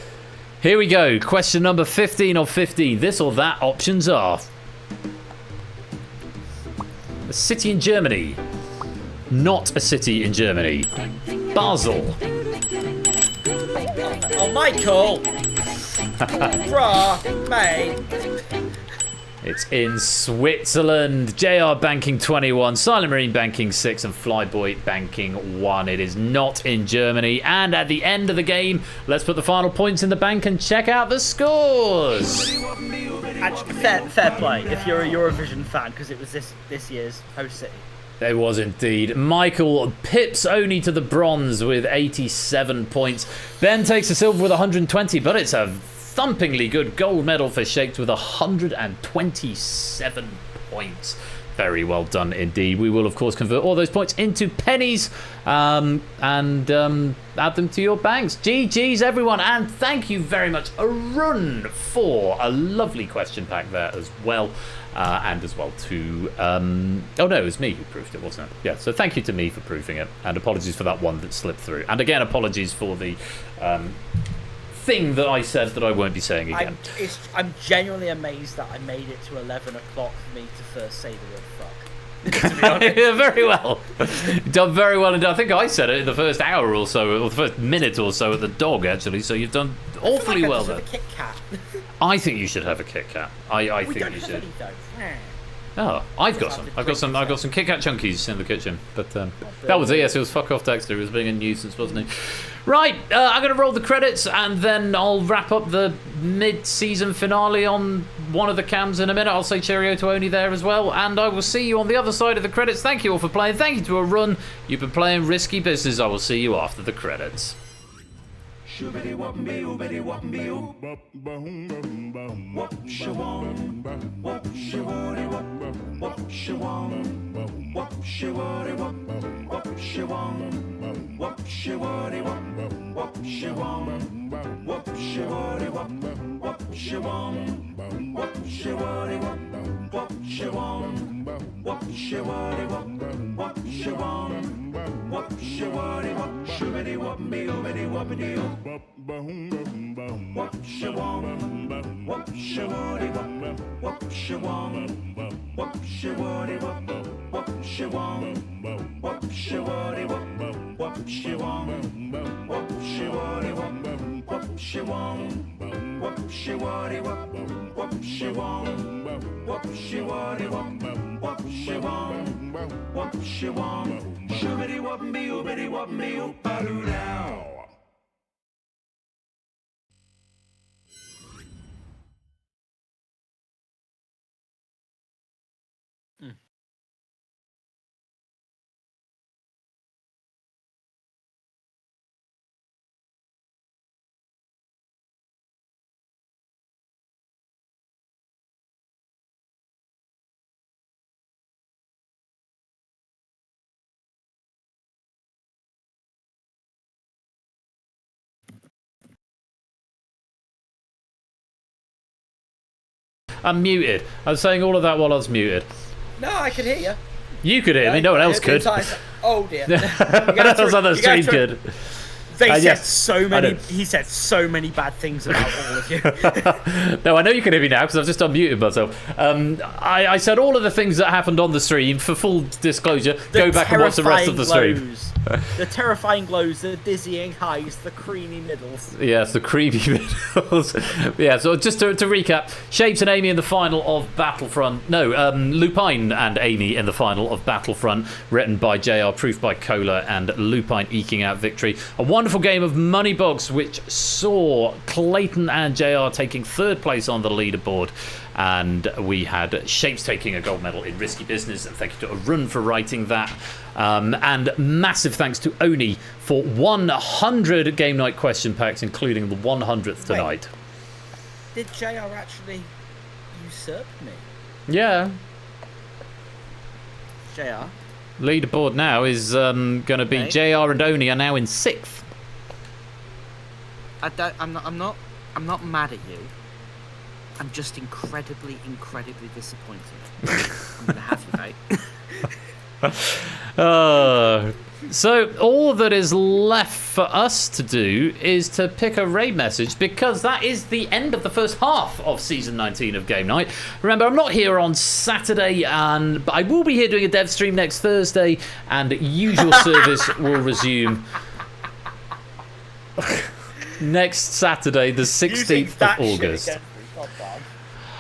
Here we go. Question number 15 of 15. This or that options are... A city in Germany. Not a city in Germany. Basel. Oh, Michael! Bruh, mate. It's in Switzerland. JR banking 21, Silent Marine banking 6, and Flyboy banking 1. It is not in Germany. And at the end of the game, let's put the final points in the bank and check out the scores. Actually, fair play if you're a Eurovision fan, because it was this year's host city. There was indeed. Michael pips Oni to the bronze with 87 points. Ben takes the silver with 120, but it's a thumpingly good gold medal for Shaked with 127 points. Very well done indeed. We will, of course, convert all those points into pennies and add them to your banks. GG's, everyone, and thank you very much, Arun, for a lovely question pack there as well. And as well to... oh, no, it was me who proofed it, wasn't it? Yeah, so thank you to me for proofing it. And apologies for that one that slipped through. And again, apologies for the... thing that I said that I won't be saying again. I'm genuinely amazed that I made it to 11 o'clock for me to first say the word fuck. Yeah, very well. You've done very well. And I think I said it in the first hour or so, or the first minute or so at the dog, actually. So you've done awfully well there. A Kit Kat. I think you should have a Kit Kat. I think you should. Oh, I've got some. I've got some Kit Kat chunkies in the kitchen. But that was it. Yes, it was fuck off Dexter. He was being a nuisance, wasn't he? Right, I'm going to roll the credits and then I'll wrap up the mid-season finale on one of the cams in a minute. I'll say cheerio to Oni there as well, and I will see you on the other side of the credits. Thank you all for playing. Thank you to Arun. You've been playing Risky Business. I will see you after the credits. Shoobity whoopity whoopity whoopity whoop. Whoop shawam. Whoop shawari whoop. Whoop shawam. Whoop shawari whoop. Whoop shawam. Whoop shawari whoop. Whoop shawam. Whoop shawari whoop. Whoop shawam. Whoop shawari whoop. Whoop shawam. Whoop shawari whoop. Whoop shawam. Whoop shawari whoop. Shoobity whoopity whoopity whoopity whoop. Whoop shawam. Whoop shawari whoop. Whoop shawam. Whoop shawari whoop. Whoop shawam. Whoop shawari whoop. Whoop shawam. Whoop shawari whoop. Whoop shawam. Whoop shawari whoop. Whoop shawam. Whoop shawari whoop. Whoop shawam. Whoop shawam. Shoobity whoopity whoopity whoopity whoop. Now. I'm muted. I was saying all of that while I was muted. No, I could hear you. You could hear me. No one else could. Oh dear. That was on the stream good. They said yes, so many. He said so many bad things about all of you. No, I know you can hear me now because I've just unmuted myself. I said all of the things that happened on the stream. For full disclosure, go back and watch the rest of the stream. The terrifying glows, the dizzying highs, the creamy middles. Yes, the creamy middles. Yeah, so just to recap, Shapes and Amy in the final of Battlefront. No, Lupine and Amy in the final of Battlefront, written by JR, proof by Cola, and Lupine eking out victory. A wonderful game of Moneybox, which saw Clayton and JR taking third place on the leaderboard. And we had Shapes taking a gold medal in Risky Business, and thank you to Arun for writing that. And massive thanks to Oni for 100 game night question packs, including the 100th tonight. Did JR actually usurp me? Yeah. JR? Leaderboard now is going to be Okay. JR and Oni are now in 6th. I'm not mad at you. I'm just incredibly disappointed. I'm gonna have you, mate. So all that is left for us to do is to pick a raid message, because that is the end of the first half of season 19 of Game Night. Remember, I'm not here on Saturday, but I will be here doing a dev stream next Thursday, and usual service will resume next Saturday, the 16th of August.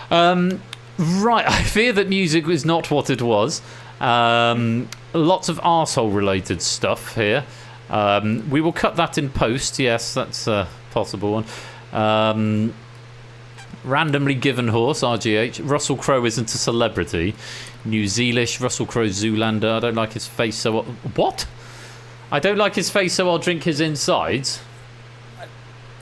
Right, I fear that music is not what it was. Lots of arsehole related stuff here. We will cut that in post. Yes, that's a possible one. Randomly given horse, RGH. Russell Crowe isn't a celebrity. New Zealish. Russell Crowe Zoolander. I don't like his face, so... What? I don't like his face, so I'll drink his insides.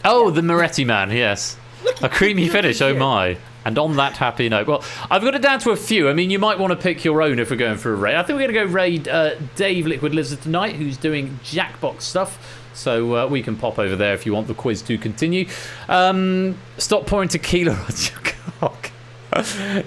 Oh, the Moretti man, yes. A creamy finish, oh my. And on that happy note, well, I've got it down to a few. I mean, you might want to pick your own if we're going for a raid. I think we're going to go raid Dave Liquid Lizard tonight, who's doing Jackbox stuff. So we can pop over there if you want the quiz to continue. Stop pouring tequila on your cock.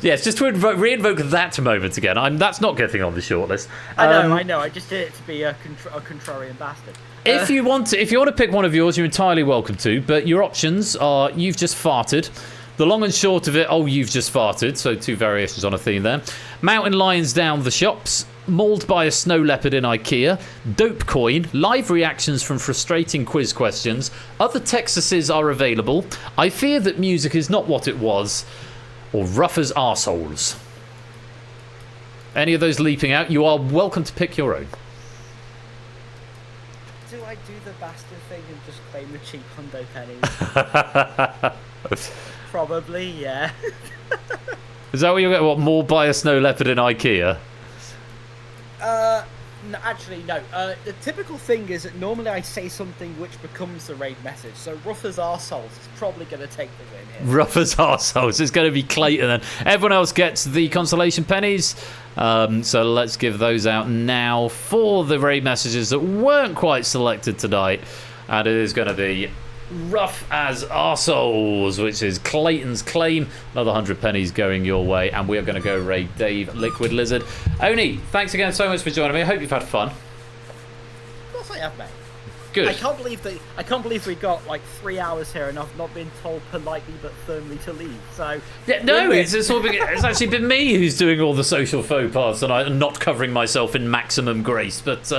Yes, just to re-invoke that moment again. That's not getting on the shortlist. I know. I just did it to be a contrarian bastard. If you want to pick one of yours, you're entirely welcome to. But your options are: you've just farted. The long and short of it, you've just farted. So 2 variations on a theme there. Mountain lions down the shops. Mauled by a snow leopard in IKEA. Dope coin. Live reactions from frustrating quiz questions. Other Texases are available. I fear that music is not what it was. Or rough as arseholes. Any of those leaping out, you are welcome to pick your own. Do I do the bastard thing and just claim the cheap hundo pennies? Probably, yeah. Is that what you get? What, more by a snow leopard in IKEA? No, actually, no. The typical thing is that normally I say something which becomes the raid message. So rough as arseholes is probably going to take the win here. Rough as arseholes. It's going to be Clayton then. Everyone else gets the consolation pennies. So let's give those out now for the raid messages that weren't quite selected tonight. And it is going to be rough as arseholes, which is Clayton's claim. Another 100 pennies going your way, and we are going to go raid Dave Liquid Lizard. Oni, thanks again so much for joining me. I hope you've had fun. Of course I have, mate. Good. I can't believe we got like 3 hours here and I've not been told politely but firmly to leave. So yeah, no, it's actually been me who's doing all the social faux pas and I'm not covering myself in maximum grace. But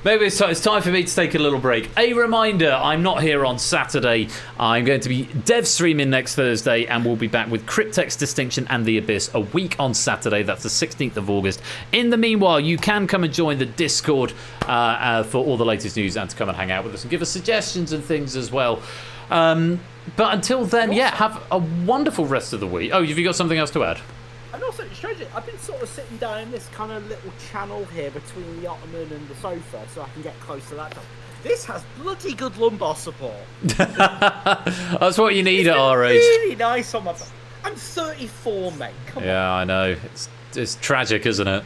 maybe it's time for me to take a little break. A reminder, I'm not here on Saturday. I'm going to be dev streaming next Thursday, and we'll be back with Cryptex Distinction and The Abyss a week on Saturday. That's the 16th of August. In the meanwhile, you can come and join the Discord for all the latest news and to come and hang out with us and give us suggestions and things as well. But until then, have a wonderful rest of the week. Oh, have you got something else to add? And also, strangely, I've been sort of sitting down in this kind of little channel here between the ottoman and the sofa so I can get close to that. This has bloody good lumbar support. That's what you need at our age. Really nice on my back. I'm 34, mate. Come on. Yeah, I know. It's tragic, isn't it?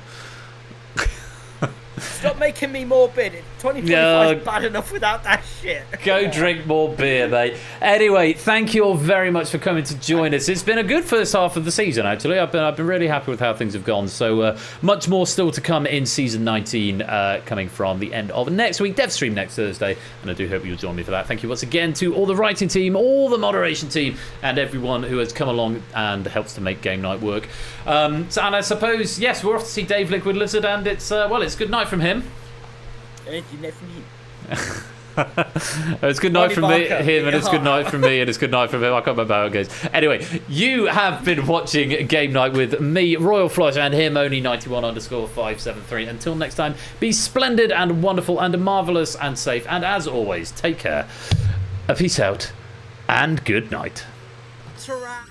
Stop making me morbid. 2045 is bad enough without that shit. Go drink more beer, mate. Anyway, thank you all very much for coming to join us. It's been a good first half of the season, actually. I've been really happy with how things have gone. So much more still to come in season 19, coming from the end of next week. Dev stream next Thursday, and I do hope you'll join me for that. Thank you once again to all the writing team, all the moderation team, and everyone who has come along and helps to make game night work. And I suppose, yes, we're off to see Dave Liquid Lizard, and it's good night from him. Good night from him. It's good night from him, and it's good night from me, and it's good night from him. I can't remember how it goes. Anyway, you have been watching Game Night with me, Royal Flush, and him, Only91_573. Until next time, be splendid and wonderful and marvellous and safe, and as always, take care. A peace out, and good night. Ta-ra.